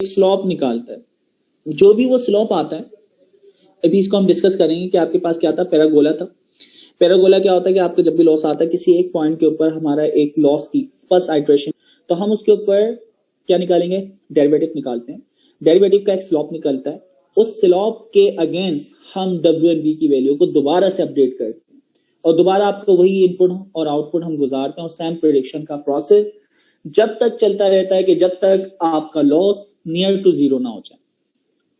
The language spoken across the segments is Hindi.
एक स्लॉप निकालता है, जो भी वो स्लॉप आता है, अभी इसको हम डिस्कस करेंगे कि आपके पास क्या था, पैरागोला था। पैरागोला क्या होता है कि आपको जब भी लॉस आता है किसी एक पॉइंट के ऊपर, हमारा एक लॉस की फर्स्ट आइटरेशन, तो हम उसके ऊपर क्या निकालेंगे, डेरिवेटिव निकालते हैं। डेरिवेटिव का एक स्लॉप निकलता है, उस स्लॉप के अगेंस्ट हम W और V की वैल्यू को दोबारा से अपडेट करते हैं और दोबारा आपको वही इनपुट और आउटपुट हम गुजारते हैं और सेम प्रेडिक्शन का प्रोसेस जब तक चलता रहता है कि जब तक आपका लॉस नियर टू जीरो ना हो जाए।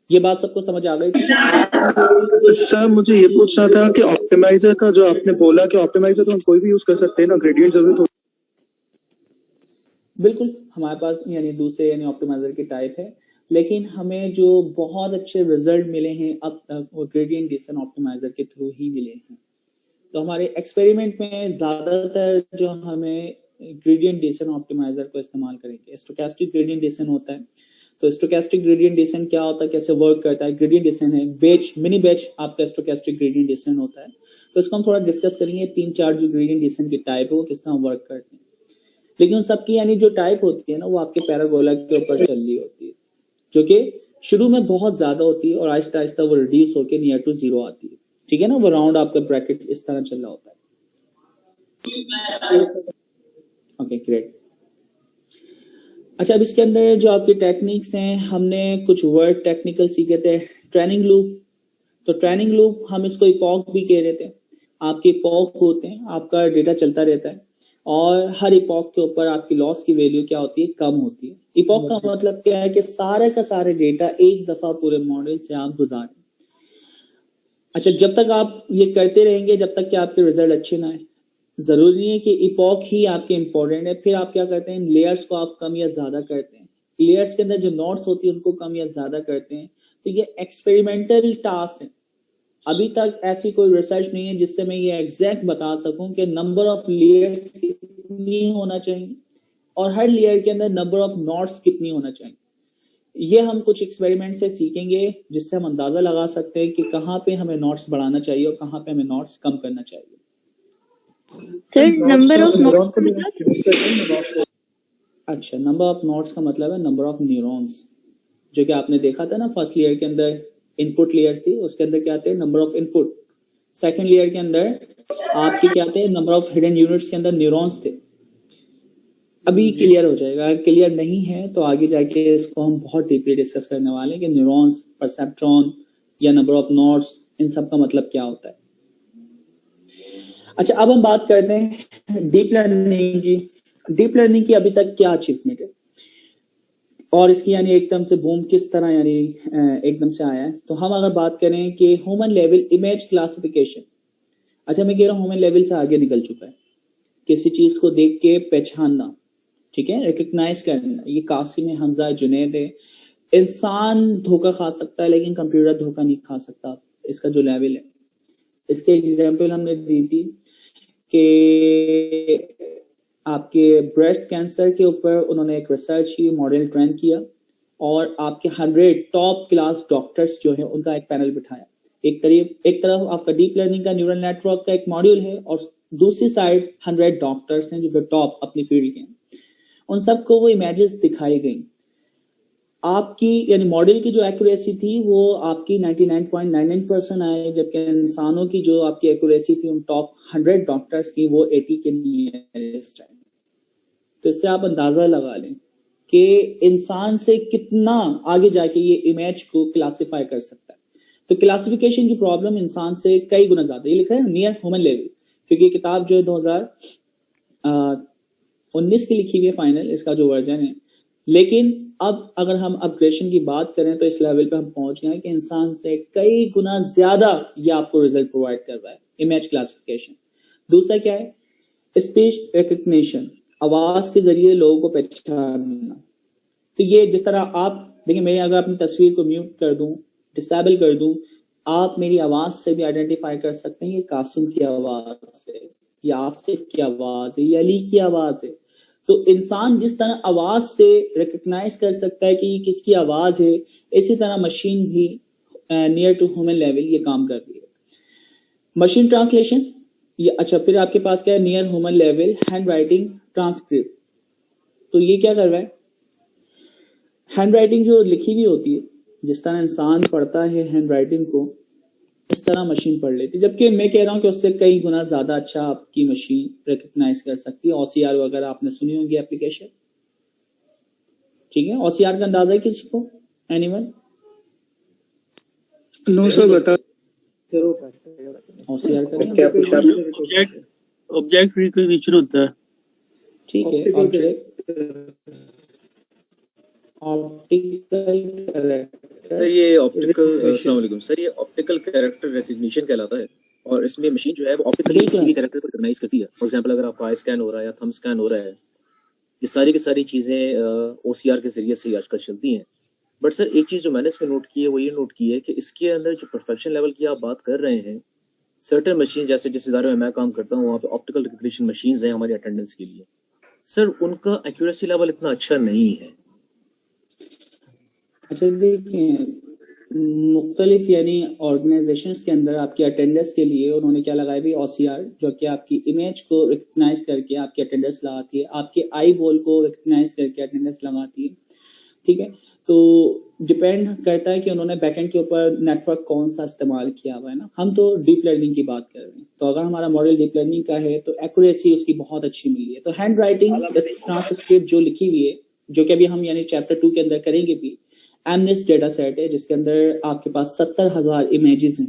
ये बात सबको समझ आ गई? सर मुझे ये पूछना था कि ऑप्टिमाइजर का जो आपने बोला कि ऑप्टिमाइजर तो हम कोई भी यूज कर सकते हैं ना, ग्रेडियंट जरूरत हो? बिल्कुल, हमारे पास यानी दूसरे यानी ऑप्टिमाइजर की टाइप है, लेकिन हमें जो बहुत अच्छे रिजल्ट मिले हैं अब तक वो ग्रेडियंट डिसेंट ऑप्टिमाइजर के थ्रू ही मिले हैं। तो हमारे एक्सपेरिमेंट में ज्यादातर जो हमें ग्रेडियंट डिसेंट ऑप्टिमाइजर को इस्तेमाल करेंगे। स्टोकेस्टिक ग्रेडियंट डिसेंट होता है, तो स्टोकेस्टिक ग्रेडियंट डिसेंट क्या होता है, कैसे वर्क करता है? ग्रेडियंट डिसेंट है बैच, मिनी बैच आपका स्टोकेस्टिक ग्रेडियंट डिसेंट होता है। तो इसको हम थोड़ा डिस्कस करेंगे, 3-4 जो ग्रेडियंट डिसेंट की टाइप है वो किस तरह वर्क करते हैं। लेकिन उन सबकी यानी जो टाइप होती है ना, वो आपके पैराबोला के ऊपर चल रही होती है, जो कि शुरू में बहुत ज्यादा होती है और आहिस्ता आहिस्ता वो रिड्यूस होकर नियर टू जीरो आती है। ठीक है ना, वो राउंड आपका ब्रैकेट इस तरह चल रहा होता है। Okay great. अच्छा, अब इसके अंदर जो आपकी टेक्निक्स हैं, हमने कुछ वर्ड टेक्निकल सीखे थे। ट्रेनिंग लूप, तो ट्रेनिंग लूप हम इसको इपॉक भी कह रहे थे। आपके इपॉक होते हैं, आपका डेटा चलता रहता है और हर इपॉक के ऊपर आपकी लॉस की वैल्यू क्या होती है, कम होती है। इपॉक का मतलब क्या है कि सारे का सारे डेटा एक दफा पूरे मॉडल से आप गुजारें। अच्छा, जब तक आप ये करते रहेंगे जब तक कि आपके रिजल्ट अच्छे ना आए। जरूरी नहीं है कि इपॉक ही आपके इंपॉर्टेंट है। फिर आप क्या करते हैं, लेयर्स को आप कम या ज्यादा करते हैं, लेयर्स के अंदर जो नोट्स होती है उनको कम या ज्यादा करते हैं। तो ये एक्सपेरिमेंटल टास्क है। अभी तक ऐसी कोई रिसर्च नहीं है जिससे मैं ये एग्जैक्ट बता सकूं कि नंबर ऑफ लेयर्स कितनी होना चाहिए और हर लेयर के अंदर नंबर ऑफ नोट्स कितनी होना चाहिए। ये हम कुछ एक्सपेरिमेंट से सीखेंगे जिससे हम अंदाजा लगा सकते हैं कि कहाँ पे हमें नोट्स बढ़ाना चाहिए और कहाँ पे हमें नोट्स कम करना चाहिए। सर नंबर ऑफ नोट्स अच्छा, नंबर ऑफ नोट्स का मतलब है नंबर ऑफ न्यूरॉन्स। जो कि आपने देखा था ना, फर्स्ट लेयर के अंदर इनपुट लेयर थी, उसके अंदर क्या थे, number of input. Second layer के अंदर आपके क्या थे, नंबर ऑफ हिडन यूनिट्स के अंदर न्यूरॉन्स थे। अभी क्लियर हो जाएगा, अगर क्लियर नहीं है तो आगे जाके इसको हम बहुत डीपली डिस्कस करने वाले हैं कि न्यूरॉन्स, परसेप्ट्रॉन या नंबर ऑफ नोड्स, इन सब का मतलब क्या होता है। अच्छा, अब हम बात करते हैं डीप लर्निंग की। डीप लर्निंग की अभी तक क्या अचीवमेंट है और इसकी यानी एकदम से बूम किस तरह यानी एकदम से आया है। तो हम अगर बात करें कि ह्यूमन लेवल इमेज क्लासिफिकेशन, अच्छा मैं कह रहा हूं ह्यूमन लेवल से आगे निकल चुका है। किसी चीज को देख के पहचानना, ठीक है, रिकग्नाइज करना, ये कासिम है, हमजा, जुनैद है। इंसान धोखा खा सकता है लेकिन कंप्यूटर धोखा नहीं खा सकता। इसका जो लेवल है, इसके एग्जाम्पल हमने दी थी कि आपके ब्रेस्ट कैंसर के ऊपर उन्होंने एक रिसर्च की, मॉडल ट्रेन किया और आपके 100 टॉप क्लास डॉक्टर्स जो है उनका एक पैनल बिठाया। एक तरफ आपका डीप लर्निंग का न्यूरल नेटवर्क का एक मॉड्यूल है और दूसरी साइड 100 डॉक्टर्स हैं जो टॉप अपनी फील्ड के हैं। उन सबको वो इमेजेस दिखाई गई। आपकी यानी मॉडल की जो एक्यूरेसी थी वो आपकी 99.99% आए, जबकि इंसानों की जो आपकी एक्यूरेसी थी उन टॉप 100 डॉक्टर्स की वो 80 के नियरेस्ट है। तो इससे आप अंदाजा लगा लें कि इंसान से कितना आगे जाके ये इमेज को क्लासिफाई कर सकता है। तो क्लासिफिकेशन की प्रॉब्लम इंसान से कई गुना ज्यादा। ये लिखा है नियर ह्यूमन लेवल, क्योंकि ये किताब जो है 2019 की लिखी हुई है फाइनल, इसका जो वर्जन है। लेकिन अब अगर हम अपग्रेडेशन की बात करें तो इस लेवल पे हम पहुंच गए हैं कि इंसान से कई गुना ज्यादा ये आपको रिजल्ट प्रोवाइड कर रहा है, इमेज क्लासिफिकेशन। दूसरा क्या है, स्पीच रिकग्निशन, आवाज के जरिए लोगों को पहचानना। तो ये जिस तरह आप देखिए, मैं अगर अपनी तस्वीर को म्यूट कर दूं, डिसेबल कर दूं, आप मेरी आवाज से भी आइडेंटिफाई कर सकते हैं ये कासिम की आवाज है, ये आसिफ की आवाज है, ये अली की आवाज है। तो इंसान जिस तरह आवाज से रिकग्नाइज कर सकता है कि किसकी आवाज है, इसी तरह मशीन भी नियर टू ह्यूमन लेवल ये काम कर रही है। मशीन ट्रांसलेशन ये, अच्छा फिर आपके पास क्या है, near human level hand writing transcript. तो ये क्या कर रहा है, हैंड राइटिंग जो लिखी हुई होती है, जिस तरह इंसान पढ़ता है हैंड राइटिंग को, इस तरह मशीन पढ़ लेती है। जबकि मैं कह रहा हूँ कि उससे कई गुना ज्यादा अच्छा आपकी मशीन रिकग्नाइज कर सकती है। OCR वगैरह आपने सुनी होगी एप्लीकेशन, ठीक है। OCR का अंदाजा है किसी को? एनीवन? नो सर, बता। OCR का नहीं? ऑब्जेक्ट रिकॉग्निशन होता है। ठीक है, ऑप्टिकल सर ये ऑप्टिकल, अस्सलाम वालेकुम सर, ये ऑप्टिकल कैरेक्टर रिकग्निशन कहलाता है और इसमें मशीन जो है वो ऑप्टिकली किसी भी कैरेक्टर को रिकॉग्नाइज करती है। फॉर एग्जांपल अगर आपका आई स्कैन हो रहा है या थंब स्कैन हो रहा है, ये सारी की सारी चीजें OCR के जरिए से आजकल चलती हैं। बट सर एक चीज जो मैंने इसमें नोट की है वो ये नोट की है कि इसके अंदर जो परफेक्शन लेवल की आप बात कर रहे हैं, सर्टेन मशीन जैसे जिस इदारे में मैं काम करता हूँ वहाँ पे ऑप्टिकल रिकग्निशन मशीन्स हैं हमारी अटेंडेंस के लिए, सर उनका एक्यूरेसी लेवल इतना अच्छा नहीं है। अच्छा देखिए, मुख्तलिफ यानी ऑर्गेनाइजेशंस के अंदर आपकी अटेंडेंस के लिए उन्होंने क्या लगाई हुई OCR, जो कि आपकी इमेज को रिकग्नाइज करके आपकी अटेंडेंस लगाती है, आपके आई बॉल को रिकग्नाइज करके अटेंडेंस लगाती है, ठीक है। तो डिपेंड करता है कि उन्होंने बैकएंड के ऊपर नेटवर्क कौन सा इस्तेमाल किया हुआ है ना। हम तो डीप लर्निंग की बात कर रहे हैं, तो अगर हमारा मॉडल डीप लर्निंग का है तो एक्यूरेसी उसकी बहुत अच्छी मिली है। तो हैंड राइटिंग ट्रांसक्रिप्ट जो लिखी हुई है, जो कि अभी हम यानी चैप्टर 2 के अंदर करेंगे भी, एमनेस डेटा सेट है जिसके अंदर आपके पास 70,000 इमेजेस हैं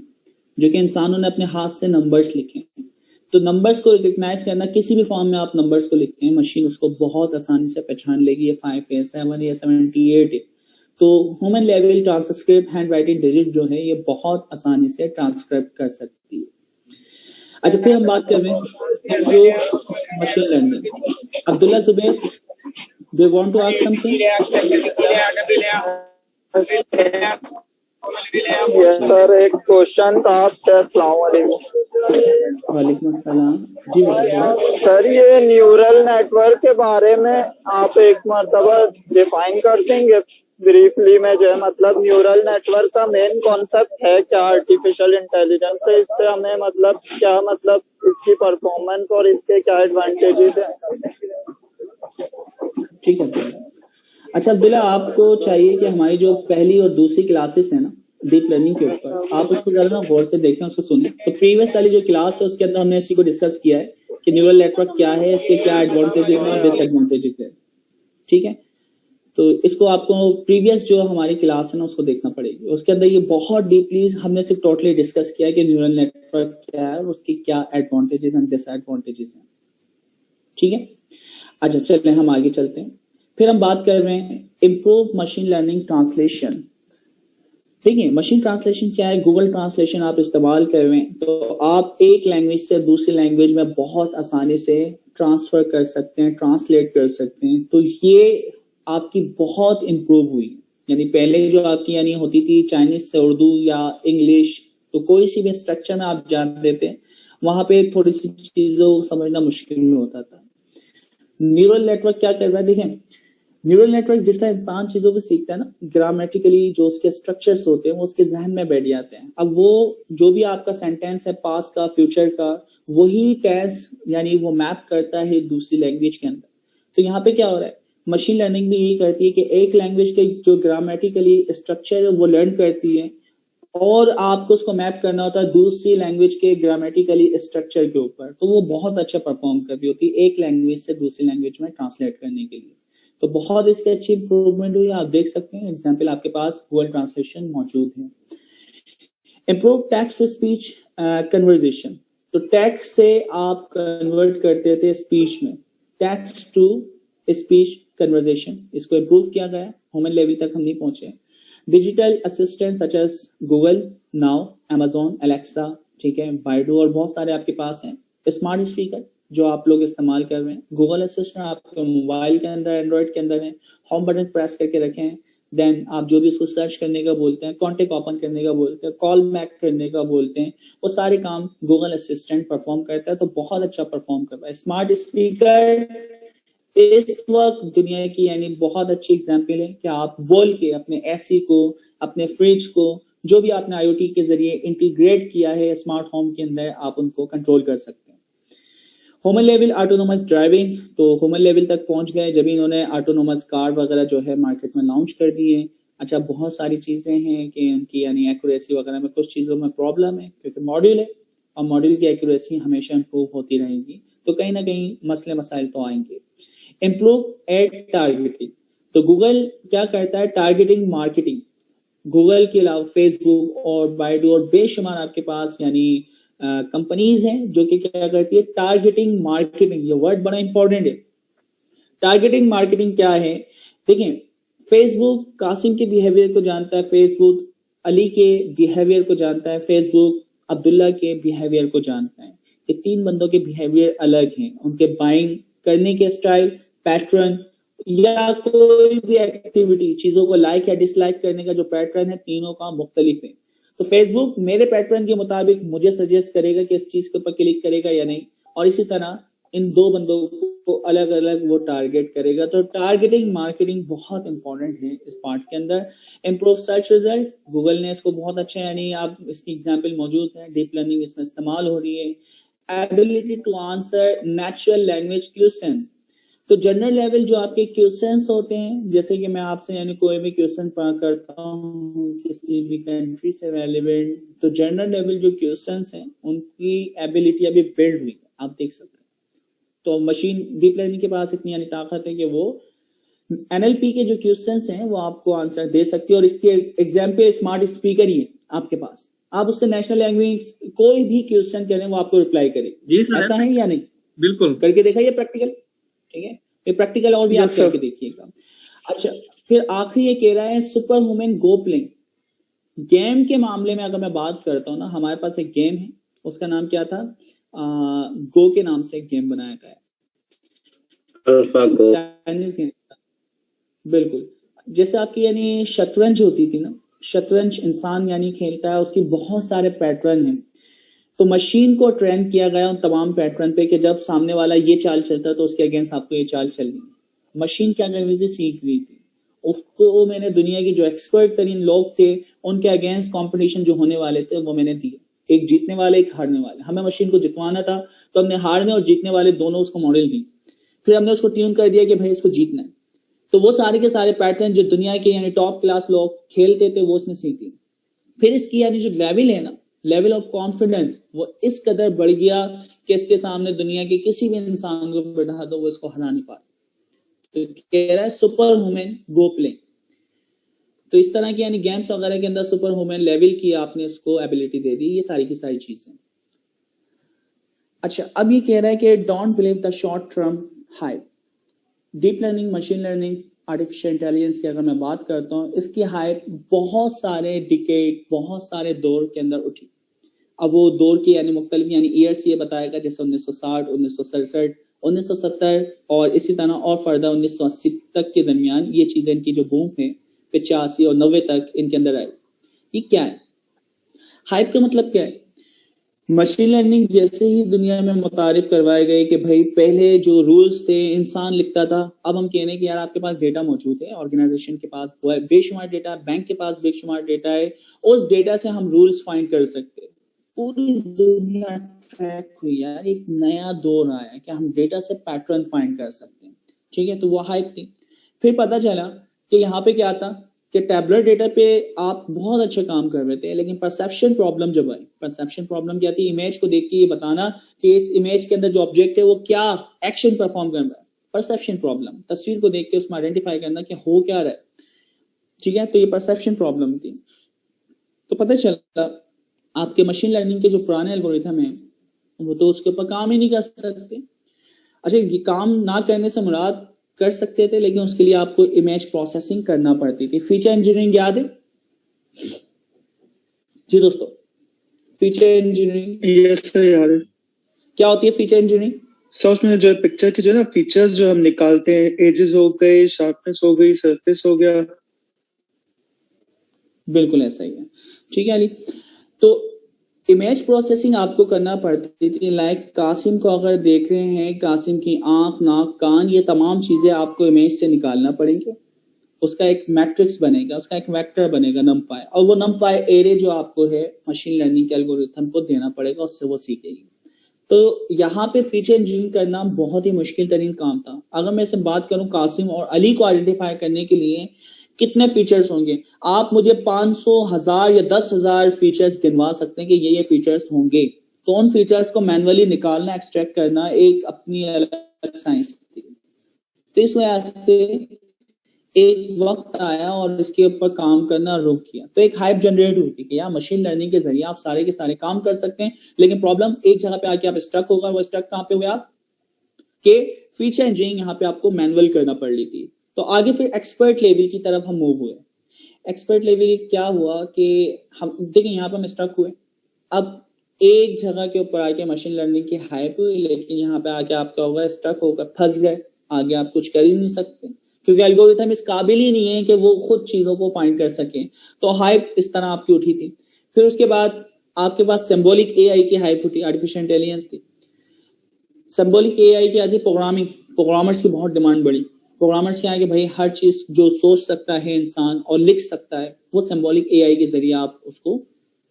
जो कि इंसानों ने अपने हाथ से नंबर्स लिखे हैं। तो नंबर्स को रिकग्नाइज करना, किसी भी फॉर्म में आप नंबर्स को लिखते हैं, मशीन उसको बहुत आसानी से पहचान लेगी। ये 5 है, 7 है, 78 है। तो human level transcript hand writing digit जो है ये बहुत आसानी से ट्रांसक्राइब कर सकती है। अच्छा, फिर हम बात कर रहे हैं improve machine learning. Abdullah Zubair, do you want to ask something? Yes sir, एक क्वेश्चन था आपसे। अस्सलाम वालेकुम। वालेकुम अस्सलाम जी। सर ये न्यूरल नेटवर्क के बारे में आप एक मर्तबा डिफाइन कर देंगे ब्रीफली में, जो है मतलब न्यूरल नेटवर्क का मेन कॉन्सेप्ट है क्या? आर्टिफिशियल इंटेलिजेंस है, इससे हमें मतलब क्या, मतलब इसकी परफॉर्मेंस और इसके क्या एडवांटेजेस हैं? ठीक है। अच्छा अब्दुल्ला, आपको चाहिए कि हमारी जो पहली और दूसरी क्लासेस है ना डीप लर्निंग के ऊपर, आप उसको ज्यादा ना गौर से देखें, उसको सुनें। तो प्रीवियस वाली जो क्लास है उसके अंदर हमने इसी को डिस्कस किया है कि न्यूरल नेटवर्क क्या है, इसके क्या एडवांटेजेस हैं और डिसएडवांटेजेस है, ठीक है। तो इसको आपको प्रीवियस जो हमारी क्लास है ना उसको देखना पड़ेगी। उसके अंदर ये बहुत डीपली हमने सिर्फ टोटली डिस्कस किया है कि न्यूरल नेटवर्क क्या है और उसके क्या एडवांटेजेस एंड डिसएडवांटेजेस हैं, ठीक है। अच्छा चलें, हम आगे चलते हैं। फिर हम बात कर रहे हैं इम्प्रूव मशीन लर्निंग ट्रांसलेशन। देखिए, मशीन ट्रांसलेशन क्या है? गूगल ट्रांसलेशन आप इस्तेमाल कर रहे हैं तो आप एक लैंग्वेज से दूसरी लैंग्वेज में बहुत आसानी से ट्रांसफर कर सकते हैं, ट्रांसलेट कर सकते हैं। तो ये आपकी बहुत इम्प्रूव हुई। यानी पहले जो आपकी यानी होती थी चाइनीज से उर्दू या इंग्लिश, तो कोई सी भी स्ट्रक्चर में आप जान देते हैं, वहां पे थोड़ी सी चीजों को समझना मुश्किल में होता था। न्यूरल नेटवर्क क्या कर रहा है? देखें, न्यूरल नेटवर्क जिस तरह इंसान चीजों को सीखता है ना, ग्रामेटिकली जो उसके स्ट्रक्चर्स होते हैं वो उसके जहन में बैठ जाते हैं। अब वो जो भी आपका सेंटेंस है पास्ट का, फ्यूचर का, वही टेंस यानी वो मैप करता है दूसरी लैंग्वेज के अंदर। तो यहाँ पे क्या हो रहा है, मशीन लर्निंग भी यही करती है कि एक लैंग्वेज के जो ग्रामेटिकली स्ट्रक्चर है वो लर्न करती है और आपको उसको मैप करना होता है दूसरी लैंग्वेज के ग्रामेटिकली स्ट्रक्चर के ऊपर। तो वो बहुत अच्छा परफॉर्म कर रही होती है एक लैंग्वेज से दूसरी लैंग्वेज में ट्रांसलेट करने के लिए। तो बहुत इसकी अच्छी इंप्रूवमेंट हुई, आप देख सकते हैं। एग्जाम्पल आपके पास गूगल ट्रांसलेशन मौजूद है। Improve text to speech conversion. तो टेक्स्ट से आप कन्वर्ट करते थे स्पीच में, टेक्स्ट टू स्पीच कन्वर्जेशन, इसको इम्प्रूव किया गया। ह्यूमन लेवल तक हम नहीं पहुंचे। Digital assistant such as Google Now, Amazon Alexa, ठीक है, बाइडू और बहुत सारे आपके पास हैं। स्मार्ट स्पीकर जो आप लोग इस्तेमाल कर रहे हैं, गूगल असिस्टेंट आपके मोबाइल के अंदर, एंड्रॉइड के अंदर है। होम बटन प्रेस करके रखें, देन आप जो भी उसको सर्च करने का बोलते हैं, कॉन्टेक्ट ओपन करने का बोलते हैं, कॉल बैक करने का बोलते हैं, वो सारे काम गूगल असिस्टेंट परफॉर्म करता है। तो बहुत अच्छा परफॉर्म कर रहा है। स्मार्ट स्पीकर इस वक्त दुनिया की यानी बहुत अच्छी एग्जाम्पल है कि आप बोल के अपने एसी को, अपने फ्रिज को, जो भी आपने आईओटी के जरिए इंटीग्रेट किया है स्मार्ट होम के अंदर, आप उनको कंट्रोल कर सकते हैं। ह्यूमन लेवल ऑटोनोमस ड्राइविंग, तो ह्यूमन लेवल तक पहुंच गए जब इन्होंने ऑटोनोमस कार वगैरह जो है मार्केट में लॉन्च कर दिए। अच्छा, बहुत सारी चीजें हैं कि उनकी यानी एक्यूरेसी वगैरह में कुछ चीजों में प्रॉब्लम है क्योंकि मॉड्यूल है और मॉड्यूल की एक्यूरेसी हमेशा इंप्रूव होती रहेगी, तो कहीं ना कहीं मसले मसाइल तो आएंगे। इम्प्रूव एड टारगेटिंग, तो गूगल क्या करता है? Targeting marketing. गूगल के अलावा फेसबुक और बाइडू और बेशुमार आपके पास यानी कंपनीज हैं जो कि क्या करती है? Targeting marketing. ये वर्ड बड़ा इंपॉर्टेंट है। टारगेटिंग मार्केटिंग क्या है? देखिए, फेसबुक कासिम के बिहेवियर को जानता है, फेसबुक अली के बिहेवियर को जानता है, फेसबुक अब्दुल्ला के बिहेवियर को जानता है। ये तीन बंदों के बिहेवियर अलग हैं, उनके बाइंग करने के स्टाइल, पैटर्न या कोई भी एक्टिविटी, चीजों को लाइक या डिसलाइक करने का जो पैटर्न है, तीनों का मुख्तलिफ है। तो फेसबुक मेरे पैटर्न के मुताबिक मुझे सजेस्ट करेगा कि इस चीज के ऊपर क्लिक करेगा या नहीं, और इसी तरह इन दो बंदों को अलग अलग वो टारगेट करेगा। तो टारगेटिंग मार्केटिंग बहुत इंपॉर्टेंट है इस पार्ट के अंदर। इम्प्रूव सर्च रिजल्ट, गूगल ने इसको बहुत अच्छा यानी आप इसकी एग्जांपल मौजूद है, डीप लर्निंग इसमें इस्तेमाल हो रही है। Ability to answer natural language question, तो जनरल लेवल जो आपके क्वेश्चंस होते हैं, जैसे कि मैं आपसे यानी कोई भी क्वेश्चन करता हूँ किसी भी कंट्री से रेलेवेंट, तो जनरल लेवल जो क्वेश्चंस हैं उनकी एबिलिटी अभी बिल्ड हुई है, आप देख सकते हैं। तो मशीन डीप लर्निंग के पास इतनी यानी ताकत है कि वो एनएलपी के जो क्वेश्चंस हैं वो आपको आंसर दे सकती है। और इसके एग्जाम्पल स्मार्ट स्पीकर ही है आपके पास, आप उससे नेशनल लैंग्वेज कोई भी क्वेश्चन करें वो आपको रिप्लाई करे। जी सर, ऐसा है या नहीं? बिल्कुल करके देखा ये प्रैक्टिकल, ठीक है, ये प्रैक्टिकल और भी आप करके देखिएगा। अच्छा, फिर आखिरी ये कह रहा है सुपर वुमेन गो प्लेइंग। गेम के मामले में अगर मैं बात करता हूँ ना, हमारे पास एक गेम है, उसका नाम क्या था? गो के नाम से एक गेम बनाया गया है, बिल्कुल। जैसे आपकी यानी शतरंज होती थी ना, शतरंज इंसान यानी खेलता है, उसकी बहुत सारे पैटर्न हैं। तो मशीन को ट्रेन किया गया उन तमाम पैटर्न पे कि जब सामने वाला ये चाल चलता तो उसके अगेंस्ट आपको ये चाल चलनी। मशीन क्या कर रही थी? सीख रही थी। उसको मैंने दुनिया की जो एक्सपर्ट तरीन लोग थे उनके अगेंस्ट कंपटीशन जो होने वाले थे वो मैंने दिए, एक जीतने वाले एक हारने वाले। हमें मशीन को जितवाना था तो हमने हारने और जीतने वाले दोनों उसको मॉडल दी, फिर हमने उसको ट्यून कर दिया कि भाई इसको जीतना है। तो वो सारे के सारे पैटर्न जो दुनिया के यानी टॉप क्लास लोग खेलते थे वो उसने सीख ली। फिर इसकी यानी जो लेवल है ना, लेवल ऑफ कॉन्फिडेंस, वो इस कदर बढ़ गया कि इसके सामने दुनिया के किसी भी इंसान को बैठा दो वो इसको हरा नहीं पाता। तो कह रहा है सुपर वुमेन गो प्लेइंग। तो इस तरह की यानी गेम्स वगैरह के अंदर सुपर वुमेन लेवल की आपने इसको एबिलिटी दे दी, ये सारी की सारी चीजें। अच्छा, अब ये कह रहा है कि don't believe the short term hype. Deep learning, machine learning, artificial intelligence की अगर मैं बात करता हूँ, इसकी हाइप बहुत सारे डिकेड, बहुत सारे दौर के अंदर उठी। अब वो दौर की यानी मुख्तलिफ यानी ईयर्स ये बताएगा, जैसे 1960, 1967, 1970 और इसी तरह और फर्दर 1980 तक के दरमियान ये चीजें इनकी जो बूम है 85 और 90 तक इनके अंदर आई। ये क्या है? हाइप का मतलब क्या है? मशीन लर्निंग जैसे ही दुनिया में मुतारिफ करवाए गए कि भाई पहले जो रूल्स थे इंसान लिखता था, अब हम कह रहे हैं कि यार आपके पास डेटा मौजूद है, ऑर्गेनाइजेशन के पास बेशुमार डेटा, बैंक के पास बेशुमार डेटा है, उस डेटा से हम रूल्स फाइंड कर सकते हैं। पूरी दुनिया ट्रैक हुई यार, एक नया दौर आया कि हम डेटा से पैटर्न फाइंड कर सकते हैं, ठीक है। तो वो हाइप थी। फिर पता चला कि यहाँ पे क्या था कि टैबलर डेटा पे आप बहुत अच्छे काम कर रहे थे, लेकिन परसेप्शन प्रॉब्लम जब आई, परसेप्शन प्रॉब्लम क्या थी? इमेज को देख के ये बताना कि इस इमेज के अंदर जो ऑब्जेक्ट है वो क्या एक्शन परफॉर्म कर रहा है। परसेप्शन प्रॉब्लम, तस्वीर को देख के उसमें आइडेंटिफाई करना कि हो क्या रहा है, ठीक है। तो ये परसेप्शन प्रॉब्लम थी। तो पता चला आपके मशीन लर्निंग के जो पुराने एल्गोरिथम है वो तो उसके ऊपर काम ही नहीं कर सकते। अच्छा, ये काम ना करने से मुराद कर सकते थे, लेकिन उसके लिए आपको इमेज प्रोसेसिंग करना पड़ती थी। फीचर इंजीनियरिंग याद है जी दोस्तों? फीचर इंजीनियरिंग यस सर, याद है। क्या होती है फीचर इंजीनियरिंग? सर उसमें जो पिक्चर की जो ना फीचर्स जो हम निकालते हैं, एजेस हो गए, शार्पनेस हो गई, सरफेस हो गया। बिल्कुल ऐसा ही है, ठीक है अली। तो इमेज प्रोसेसिंग आपको करना पड़ती थी। लाइक कासिम को अगर देख रहे हैं, कासिम की आंख, नाक, कान, ये तमाम चीजें आपको इमेज से निकालना पड़ेंगे। उसका एक मैट्रिक्स बनेगा, उसका एक वेक्टर बनेगा नमपाई, और वो नमपाई एरे जो आपको है मशीन लर्निंग के एल्गोरिथम को देना पड़ेगा, उससे वो सीखेगी। तो यहाँ पे फीचर इंजीनियरिंग करना बहुत ही मुश्किल तरीन काम था। अगर मैं इसे बात करूं कासिम और अली को आइडेंटिफाई करने के लिए कितने फीचर्स होंगे, आप मुझे 500, 1000 या 10,000 फीचर्स गिनवा सकते हैं कि ये फीचर्स होंगे। तो उन फीचर्स को मैनुअली निकालना, एक्सट्रैक्ट करना एक अपनी अलग साइंस थी। तो इस वजह से एक वक्त आया और इसके ऊपर काम करना रुक गया। तो एक हाइप जनरेट हुई थी कि यार मशीन लर्निंग के जरिए आप सारे के सारे काम कर सकते हैं, लेकिन प्रॉब्लम एक जगह पे आके आप स्टक होगा। वो स्टक कहाँ पे हुए आप के फीचर इंजीनियरिंग यहाँ पे आपको मैनुअल करना पड़ रही थी। तो आगे फिर एक्सपर्ट लेवल की तरफ हम मूव हुए। एक्सपर्ट लेवल क्या हुआ कि हम देखिए यहाँ पे हम स्टक हुए। अब एक जगह के ऊपर आके मशीन लर्निंग की हाइप हुई, लेकिन यहाँ पे आके आप क्या होगा, स्टक होकर फंस गए। आगे आप कुछ कर ही नहीं सकते क्योंकि एल्गोरिथम इस काबिल ही नहीं है कि वो खुद चीजों को फाइंड कर सके। तो हाइप इस तरह आपकी उठी थी। फिर उसके बाद आपके पास सिंबॉलिक एआई की हाइप उठी, आर्टिफिशियल इंटेलिजेंस थी। सिंबॉलिक एआई की आती प्रोग्रामिंग, प्रोग्रामर्स की बहुत डिमांड बढ़ी। प्रोग्रामर्स क्या है कि भाई हर चीज जो सोच सकता है इंसान और लिख सकता है वो सिंबॉलिक एआई के जरिए आप उसको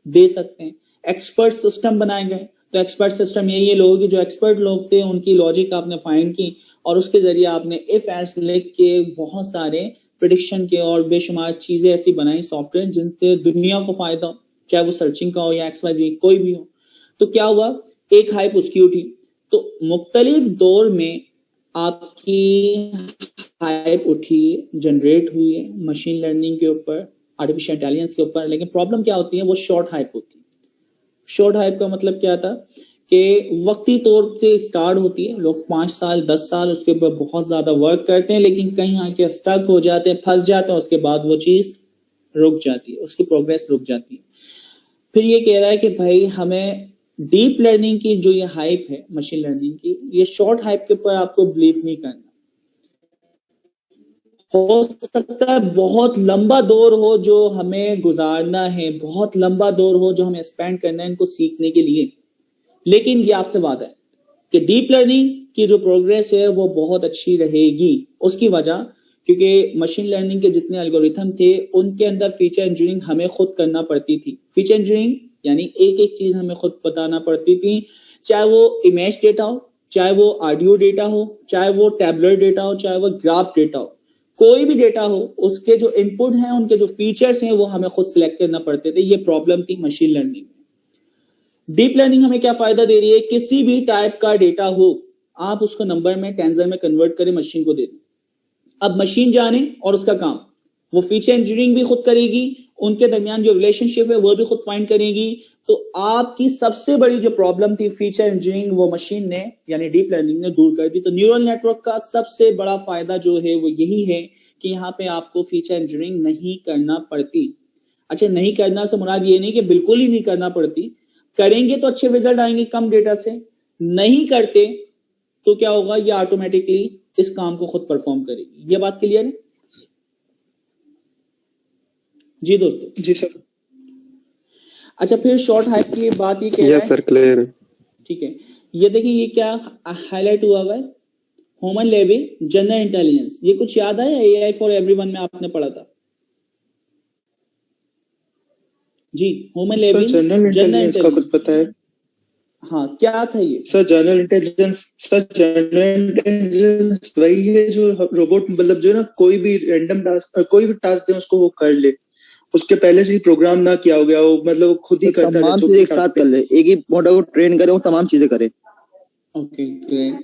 दे सकते हैं। एक्सपर्ट सिस्टम बनाए गए। तो एक्सपर्ट सिस्टम यही है, लोगों की जो एक्सपर्ट लोग थे उनकी लॉजिक आपने फाइंड की और उसके जरिए आपने इफ एल्स लिख के बहुत सारे प्रेडिक्शन के और बेशुमार चीजें ऐसी बनाई सॉफ्टवेयर जिनसे दुनिया को फायदा हो, चाहे वो सर्चिंग का हो या XYZ कोई भी हो। तो क्या हुआ, एक हाइप उसकी उठी। तो मुख्तलिफ दौर में आपकी हाइप उठी, जनरेट हुई है मशीन लर्निंग के ऊपर, आर्टिफिशियल इंटेलिजेंस के ऊपर। लेकिन प्रॉब्लम क्या होती है, वो शॉर्ट हाइप होती है। शॉर्ट हाइप का मतलब क्या था कि वक्ती तौर से स्टार्ट होती है, लोग 5 साल 10 साल उसके ऊपर बहुत ज्यादा वर्क करते हैं, लेकिन कहीं आके स्टक हो जाते हैं, फंस जाते हैं। उसके बाद वो चीज रुक जाती है, उसकी प्रोग्रेस रुक जाती है। फिर ये कह रहा है कि भाई हमें डीप लर्निंग की जो ये हाइप है मशीन लर्निंग की, ये शॉर्ट हाइप के ऊपर आपको बिलीव नहीं करना। हो सकता है बहुत लंबा दौर हो जो हमें गुजारना है, बहुत लंबा दौर हो जो हमें स्पेंड करना है इनको सीखने के लिए, लेकिन ये आपसे वादा है कि डीप लर्निंग की जो प्रोग्रेस है वो बहुत अच्छी रहेगी। उसकी वजह क्योंकि मशीन लर्निंग के जितने एल्गोरिथम थे उनके अंदर फीचर इंजीनियरिंग हमें खुद करना पड़ती थी। फीचर इंजीनियरिंग यानी एक एक चीज हमें खुद बताना पड़ती थी, चाहे वो इमेज डेटा हो, चाहे वो ऑडियो डेटा हो, चाहे वो टैबलर डेटा हो, चाहे वो ग्राफ डेटा हो, कोई भी डेटा हो, उसके जो इनपुट हैं, उनके जो फीचर्स हैं वो हमें खुद सिलेक्ट करना पड़ते थे। ये प्रॉब्लम थी मशीन लर्निंग में। डीप लर्निंग हमें क्या फायदा दे रही है, किसी भी टाइप का डेटा हो आप उसको नंबर में, टेंजर में कन्वर्ट करें, मशीन को दे दें। अब मशीन जाने और उसका काम, वो फीचर इंजीनियरिंग भी खुद करेगी, उनके दरमियान जो रिलेशनशिप है वो भी खुद फाइंड करेगी। तो आपकी सबसे बड़ी जो प्रॉब्लम थी फीचर इंजीनियरिंग, वो मशीन ने यानी डीप लर्निंग ने दूर कर दी। तो न्यूरल नेटवर्क का सबसे बड़ा फायदा जो है वो यही है कि यहाँ पे आपको फीचर इंजीनियरिंग नहीं करना पड़ती। अच्छा, नहीं करना से मुराद ये नहीं कि बिल्कुल ही नहीं करना पड़ती, करेंगे तो अच्छे रिजल्ट आएंगे कम डेटा से, नहीं करते तो क्या होगा, ये ऑटोमेटिकली इस काम को खुद परफॉर्म करेगी। ये बात क्लियर है जी दोस्तों? जी सर। अच्छा, फिर शॉर्ट हाइप की बात ये कह रहा है, सर क्लियर है। ठीक है। ये देखिए ये क्या हाईलाइट हुआ हुआ है, ह्यूमन लेवल जनरल इंटेलिजेंस। ये कुछ याद है, एआई फॉर एवरीवन में आपने पढ़ा था जी? ह्यूमन लेवल जनरल इंटेलिजेंस का कुछ पता है? हाँ, क्या था ये sir general intelligence? Sir general intelligence वही है जो रोबोट, मतलब जो है ना, कोई भी रैंडम टास्क, कोई भी टास्क दे उसको वो कर ले, उसके पहले से ही प्रोग्राम ना किया हो गया हो, मतलब खुद ही करता है, तमाम चीजें एक साथ कर ले, एक ही मॉडल को ट्रेन करे, वो तमाम चीजें करे। ओके ग्रेट,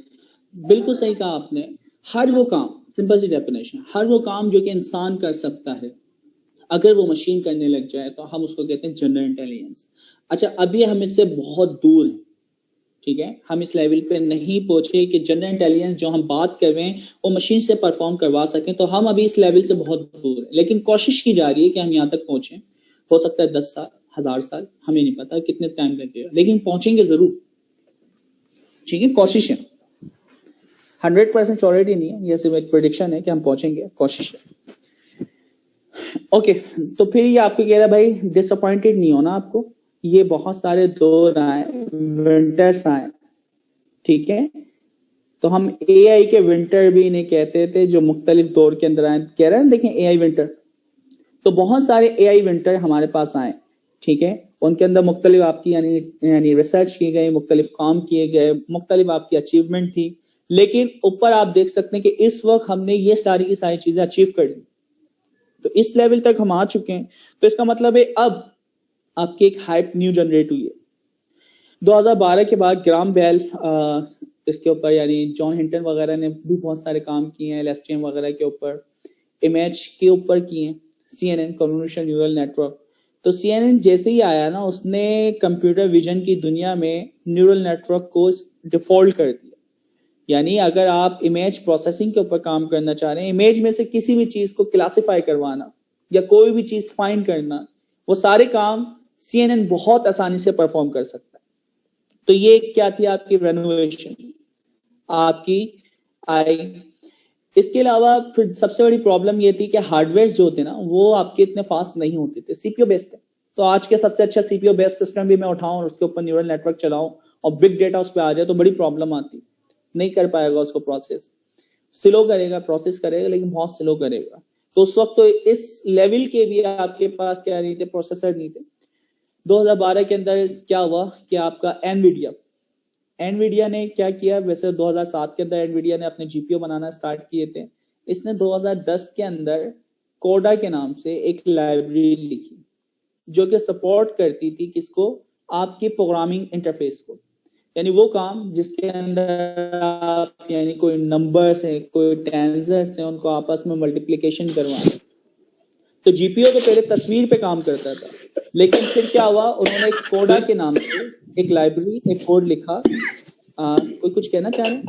बिल्कुल सही कहा आपने। हर वो काम, सिंपल सी डेफिनेशन, हर वो काम जो कि इंसान कर सकता है अगर वो मशीन करने लग जाए तो हम उसको कहते हैं जनरल इंटेलिजेंस। अच्छा, अभी हम इससे बहुत दूर हैं, ठीक है, हम इस लेवल पे नहीं पहुंचे कि जनरल इंटेलिजेंस जो हम बात कर रहे हैं वो मशीन से परफॉर्म करवा सकें। तो हम अभी इस लेवल से बहुत दूर हैं, लेकिन कोशिश की जा रही है कि हम यहाँ तक पहुंचे। हो सकता है 10 साल, 1000 साल, हमें नहीं पता कितने टाइम लगेगा, लेकिन पहुंचेंगे जरूर, ठीक है। कोशिश है, 100% श्योरिटी नहीं है, यह सिर्फ एक प्रेडिक्शन है कि हम पहुंचेंगे, कोशिश है। ओके, तो फिर ये आपको कह रहा है भाई डिसअपॉइंटेड नहीं होना आपको, ये बहुत सारे दौर आए, विंटर्स आए, ठीक है। तो हम एआई के विंटर भी इन्हें कहते थे जो मुख्तलिफ दौर के अंदर आए। कह रहे हैं देखें एआई विंटर, तो बहुत सारे एआई विंटर हमारे पास आए, ठीक है। उनके अंदर मुख्तलिफ आपकी यानी रिसर्च की गई, मुख्तलिफ काम किए गए, मुख्तलिफ आपकी अचीवमेंट थी, लेकिन ऊपर आप देख सकते हैं कि इस वक्त हमने ये सारी की सारी चीजें अचीव कर ली, तो इस लेवल तक हम आ चुके हैं। तो इसका मतलब है अब आपकी एक हाइप न्यू जनरेट हुई है। 2012 के बाद ग्राम बेल इसके ऊपर यानी जॉन हिंटन वगैरह ने भी बहुत सारे काम किए हैं, LSTM वगैरह के ऊपर, इमेज के ऊपर किए हैं, CNN कन्वोल्यूशन न्यूरल नेटवर्क। तो CNN जैसे ही आया ना, उसने कंप्यूटर विजन की दुनिया में न्यूरल नेटवर्क को डिफॉल्ट कर दिया। यानी अगर आप इमेज प्रोसेसिंग के ऊपर काम करना चाह रहे हैं, इमेज में से किसी भी चीज को क्लासिफाई करवाना या कोई भी चीज फाइंड करना, वो सारे काम CNN बहुत आसानी से परफॉर्म कर सकता है। तो ये क्या थी आपकी रेनोवेशन आपकी आई। इसके अलावा फिर सबसे बड़ी प्रॉब्लम ये थी कि हार्डवेयर जो होते ना वो आपके इतने फास्ट नहीं होते थे, CPU बेस्ड थे। तो आज के सबसे अच्छा CPU बेस्ड सिस्टम भी मैं उठाऊं और उसके ऊपर न्यूरल नेटवर्क चलाऊं और बिग डेटा उस पर आ जाए तो बड़ी प्रॉब्लम आती, नहीं कर पाएगा उसको, प्रोसेस स्लो करेगा, प्रोसेस करेगा लेकिन बहुत स्लो करेगा। तो उस वक्त तो इस लेवल के भी आपके पास क्या नहीं थे, प्रोसेसर नहीं थे। 2012 के अंदर क्या हुआ कि आपका एनवीडिया ने क्या किया, वैसे 2007 के अंदर एनवीडिया ने अपने GPU बनाना स्टार्ट किए थे। इसने 2010 के अंदर कोडा के नाम से एक लाइब्रेरी लिखी जो कि सपोर्ट करती थी किसको, आपकी प्रोग्रामिंग इंटरफेस को, यानी वो काम जिसके अंदर आप यानी कोई नंबर्स है, कोई टेंजर्स है, उनको आपस में मल्टीप्लिकेशन करवाना। तो GPU तो पहले तस्वीर पे काम करता था, लेकिन फिर क्या हुआ, उन्होंने एक कोडा के नाम से एक लाइब्रेरी, एक कोड लिखा। कोई कुछ कहना चाह रहे हैं?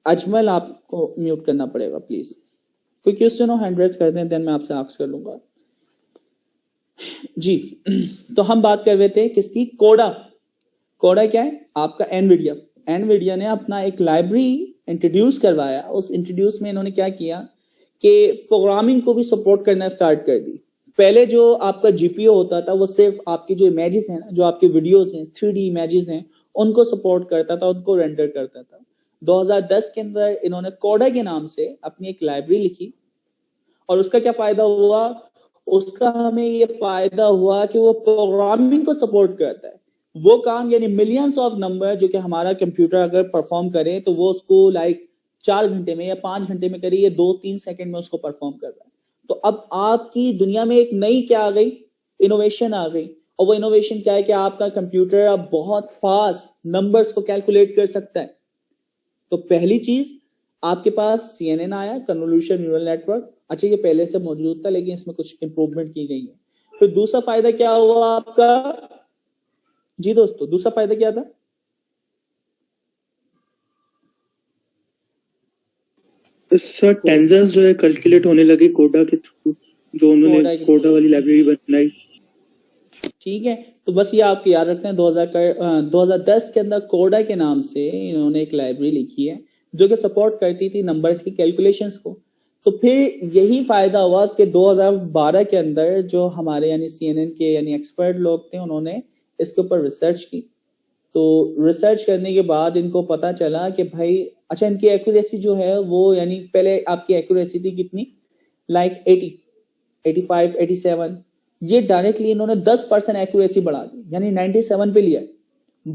अजमल आपको म्यूट करना पड़ेगा प्लीज। कोई क्वेश्चन हो हैंड रेज कर दें, देन मैं आपसे आस्क कर लूंगा जी। तो हम बात कर रहे थे किसकी, कोडा क्या है आपका एनवीडिया ने अपना एक लाइब्रेरी इंट्रोड्यूस करवाया। उस इंट्रोड्यूस में इन्होंने क्या किया कि प्रोग्रामिंग को भी सपोर्ट करना स्टार्ट कर दी। पहले जो आपका GPU होता था वो सिर्फ आपकी जो इमेजेस हैं, जो आपकी वीडियोस हैं, 3D इमेजेस हैं, उनको सपोर्ट करता था, उनको रेंडर करता था। 2010 के अंदर इन्होंने कोडा के नाम से अपनी एक लाइब्रेरी लिखी और उसका क्या फायदा हुआ, उसका हमें ये फायदा हुआ कि वो प्रोग्रामिंग को सपोर्ट करता है। वो काम यानी मिलियंस ऑफ नंबर जो कि हमारा कंप्यूटर अगर परफॉर्म करे तो वो उसको लाइक 4 घंटे में या 5 घंटे में करे, ये 2-3 सेकंड में उसको परफॉर्म कर रहा है। तो अब आपकी दुनिया में एक नई क्या आ गई, इनोवेशन आ गई। और वो इनोवेशन क्या है कि आपका कंप्यूटर अब बहुत फास्ट नंबर्स को कैलकुलेट कर सकता है। तो पहली चीज आपके पास CNN आया, कन्वोल्यूशन न्यूरल नेटवर्क। अच्छा ये पहले से मौजूद था लेकिन इसमें कुछ इंप्रूवमेंट की गई है। फिर दूसरा फायदा क्या हुआ आपका जी दोस्तों, दूसरा फायदा क्या था, सर टेंजर्स जो है कैलकुलेट होने लगे कोडा के थ्रू, जो उन्होंने कोडा वाली लाइब्रेरी बनाई। ठीक है, तो बस ये आपको याद रखना है 2010 के अंदर कोडा के नाम से इन्होंने एक लाइब्रेरी लिखी है जो कि सपोर्ट करती थी नंबर्स की कैलकुलेशंस को। तो फिर यही फायदा हुआ कि 2012 के अंदर जो हमारे यानी CNN के यानी एक्सपर्ट लोग थे, उन्होंने इसके ऊपर रिसर्च की। तो रिसर्च करने के बाद इनको पता चला कि भाई अच्छा इनकी एक्यूरेसी जो है वो यानी पहले आपकी एक्यूरेसी थी कितनी, लाइक 80, 85, 87, ये डायरेक्टली इन्होंने 10% एक्यूरेसी बढ़ा दी, यानी 97 पे लिया।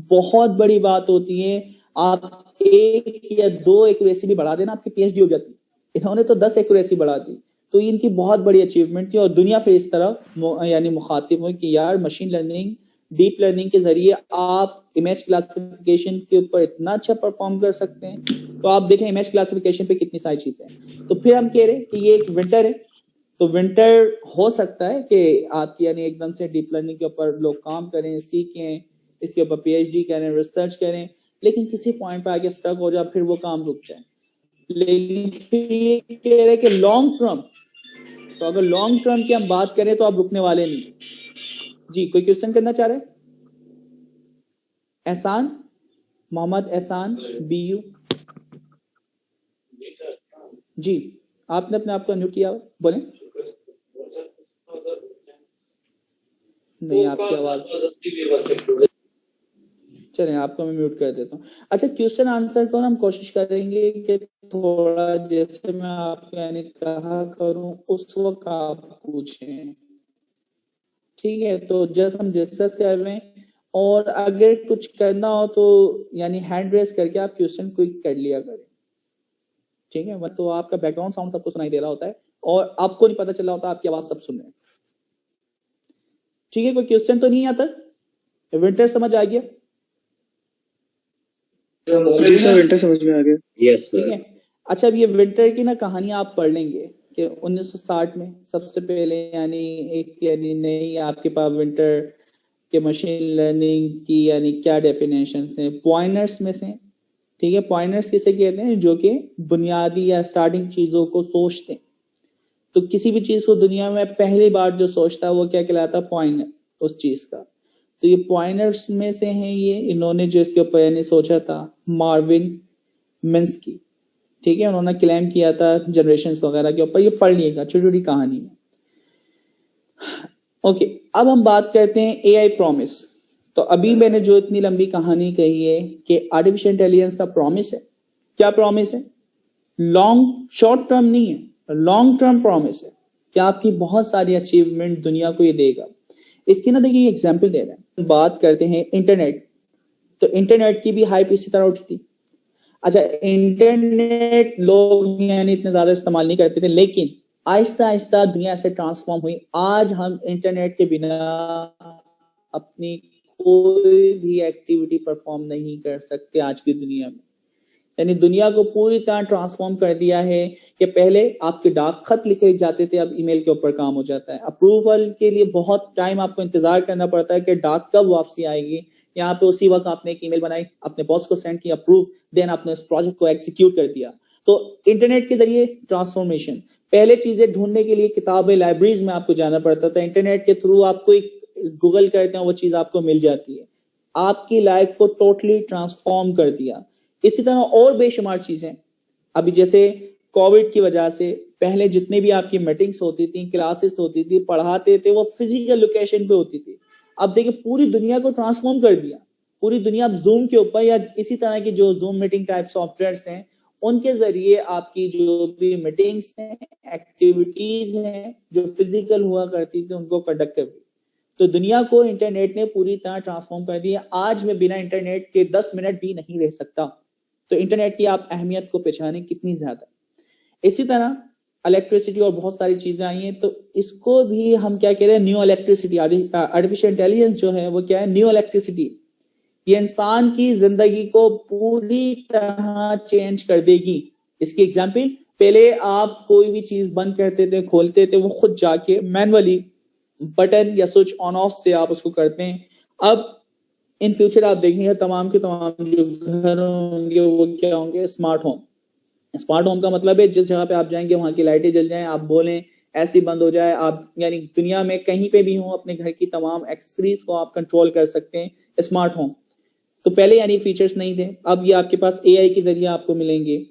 बहुत बड़ी बात होती है, आप 1 या 2 एक्यूरेसी भी बढ़ा देना आपकी PhD हो जाती। इन्होंने तो 10 एक्यूरेसी बढ़ा दी, तो इनकी बहुत बड़ी अचीवमेंट थी। और दुनिया फिर इस तरह यानी मुखातिब हुई कि यार मशीन लर्निंग, डीप लर्निंग के जरिए आप इमेज क्लासिफिकेशन के ऊपर इतना अच्छा परफॉर्म कर सकते हैं। तो आप देखें इमेज क्लासिफिकेशन पे कितनी सारी चीजें हैं। तो फिर हम कह रहे हैं कि ये एक विंटर है, तो विंटर हो सकता है कि आपकी यानी एकदम से डीप लर्निंग के ऊपर लोग काम करें, सीखें, इसके ऊपर PhD करें, रिसर्च करें, लेकिन किसी पॉइंट पर आगे स्टक हो जाए, फिर वो काम रुक जाए। लेकिन फिर ये कह रहे कि लॉन्ग टर्म, तो अगर लॉन्ग टर्म की हम बात करें तो आप रुकने वाले नहीं। जी कोई क्वेश्चन करना चाह रहे हैं? एहसान, मोहम्मद एहसान BU जी, आपने अपने आप को म्यूट किया, बोले। नहीं आपकी आवाज, चलें आपको मैं म्यूट कर देता हूँ। अच्छा क्वेश्चन आंसर को हम कोशिश करेंगे कि थोड़ा जैसे मैं आपको यानी कहा करूं उस वक्त आप पूछें। ठीक है, तो जस्ट हम डिस्कस कर रहे हैं, और अगर कुछ करना हो तो यानी हैंड रेस करके आप क्वेश्चन क्विक कर लिया करें, ठीक है। तो आपका बैकग्राउंड साउंड सबको सुनाई दे रहा होता है और आपको नहीं पता चला होता, आपकी आवाज सब सुन रहे हैं, ठीक है। कोई क्वेश्चन तो नहीं आता? विंटर समझ आ गया? जी सर, विंटर समझ में आ गया। यस ठीक है। अच्छा, अब ये विंटर की ना कहानी आप पढ़ लेंगे कि 1960 में सबसे पहले यानी नई आपके पास विंटर के मशीन लर्निंग की यानी क्या डेफिनेशन है पॉइंटर्स में से, ठीक है। पॉइंटर्स किसे कहते हैं? जो कि बुनियादी या स्टार्टिंग चीजों को सोचते हैं। तो किसी भी चीज को दुनिया में पहली बार जो सोचता है वो क्या कहलाता है? पॉइंटर, उस चीज का। तो ये पॉइंटर्स में से हैं ये, इन्होंने जो इसके ऊपर यानी सोचा था मार्विन मिन्स्की, ठीक है। उन्होंने क्लेम किया था जनरेशंस वगैरह के ऊपर, ये पढ़ लिएगा, छोटी छोटी कहानी है। ओके, अब हम बात करते हैं एआई प्रॉमिस। तो अभी मैंने जो इतनी लंबी कहानी कही है कि आर्टिफिशियल इंटेलिजेंस का प्रॉमिस है। क्या प्रॉमिस है? शॉर्ट टर्म नहीं है, लॉन्ग टर्म प्रॉमिस है कि आपकी बहुत सारी अचीवमेंट दुनिया को ये देगा। इसकी ना देखिए एग्जाम्पल दे रहे हैं। बात करते हैं इंटरनेट, तो इंटरनेट की भी हाइप इसी तरह उठी थी। अच्छा, इंटरनेट लोग यानी इतने ज्यादा इस्तेमाल नहीं करते थे, लेकिन आहिस्ता आहिस्ता दुनिया से ट्रांसफॉर्म हुई। आज हम इंटरनेट के बिना अपनी कोई भी एक्टिविटी परफॉर्म नहीं कर सकते आज की दुनिया में। यानी दुनिया को पूरी तरह ट्रांसफॉर्म कर दिया है कि पहले आपके डाक खत लिखे जाते थे, अब ईमेल के ऊपर काम हो जाता है। अप्रूवल के लिए बहुत टाइम आपको इंतजार करना पड़ता है कि डाक कब वापसी आएगी। यहाँ पे उसी वक्त आपने एक ईमेल बनाई, अपने बॉस को सेंड किया, अप्रूव, देन आपने उस प्रोजेक्ट को एग्जीक्यूट कर दिया। तो इंटरनेट के जरिए ट्रांसफॉर्मेशन। पहले चीजें ढूंढने के लिए किताबें, लाइब्रेरीज में आपको जाना पड़ता था। इंटरनेट के थ्रू आपको एक गूगल करते हैं, वो चीज आपको मिल जाती है। आपकी लाइफ को टोटली ट्रांसफॉर्म कर दिया। इसी तरह और बेशुमार चीजें, अभी जैसे कोविड की वजह से पहले जितने भी आपकी मीटिंग्स होती थी, क्लासेस होती थी, पढ़ाते थे, वो फिजिकल लोकेशन पे होती थी। अब देखिए पूरी दुनिया को ट्रांसफॉर्म कर दिया। पूरी दुनिया अब जूम के ऊपर या इसी तरह की जो जूम मीटिंग टाइप सॉफ्टवेयर्स हैं, उनके जरिए आपकी जो भी मीटिंग्स हैं, एक्टिविटीज हैं जो फिजिकल हुआ करती थी, उनको कंडक्ट कर दी। तो दुनिया को इंटरनेट ने पूरी तरह ट्रांसफॉर्म कर दिया। आज मैं बिना इंटरनेट के 10 मिनट भी नहीं रह सकता। तो इंटरनेट की आप अहमियत को पहचाने कितनी ज्यादा। इसी तरह इलेक्ट्रिसिटी और बहुत सारी चीजें आई हैं, तो इसको भी हम क्या कह रहे हैं? New electricity. आर्टिफिशियल इंटेलिजेंस जो है वो क्या है? New electricity. ये इंसान की जिंदगी को पूरी तरह चेंज कर देगी। इसकी एग्जाम्पल, पहले आप कोई भी चीज बंद करते थे, खोलते थे, वो खुद जाके मैनुअली बटन या स्विच ऑन ऑफ से आप उसको करते हैं। अब इन फ्यूचर आप देखेंगे तमाम के तमाम जो घर होंगे वो क्या होंगे? Smart home. स्मार्ट होम का मतलब है जिस जगह पे आप जाएंगे वहां की लाइटें जल जाएं, आप बोलें ऐसी बंद हो जाए, आप यानी दुनिया में कहीं पे भी हो अपने घर की तमाम एक्सेसरीज को आप कंट्रोल कर सकते हैं। स्मार्ट होम तो पहले यानी फीचर्स नहीं थे, अब ये आपके पास एआई के जरिए आपको मिलेंगे।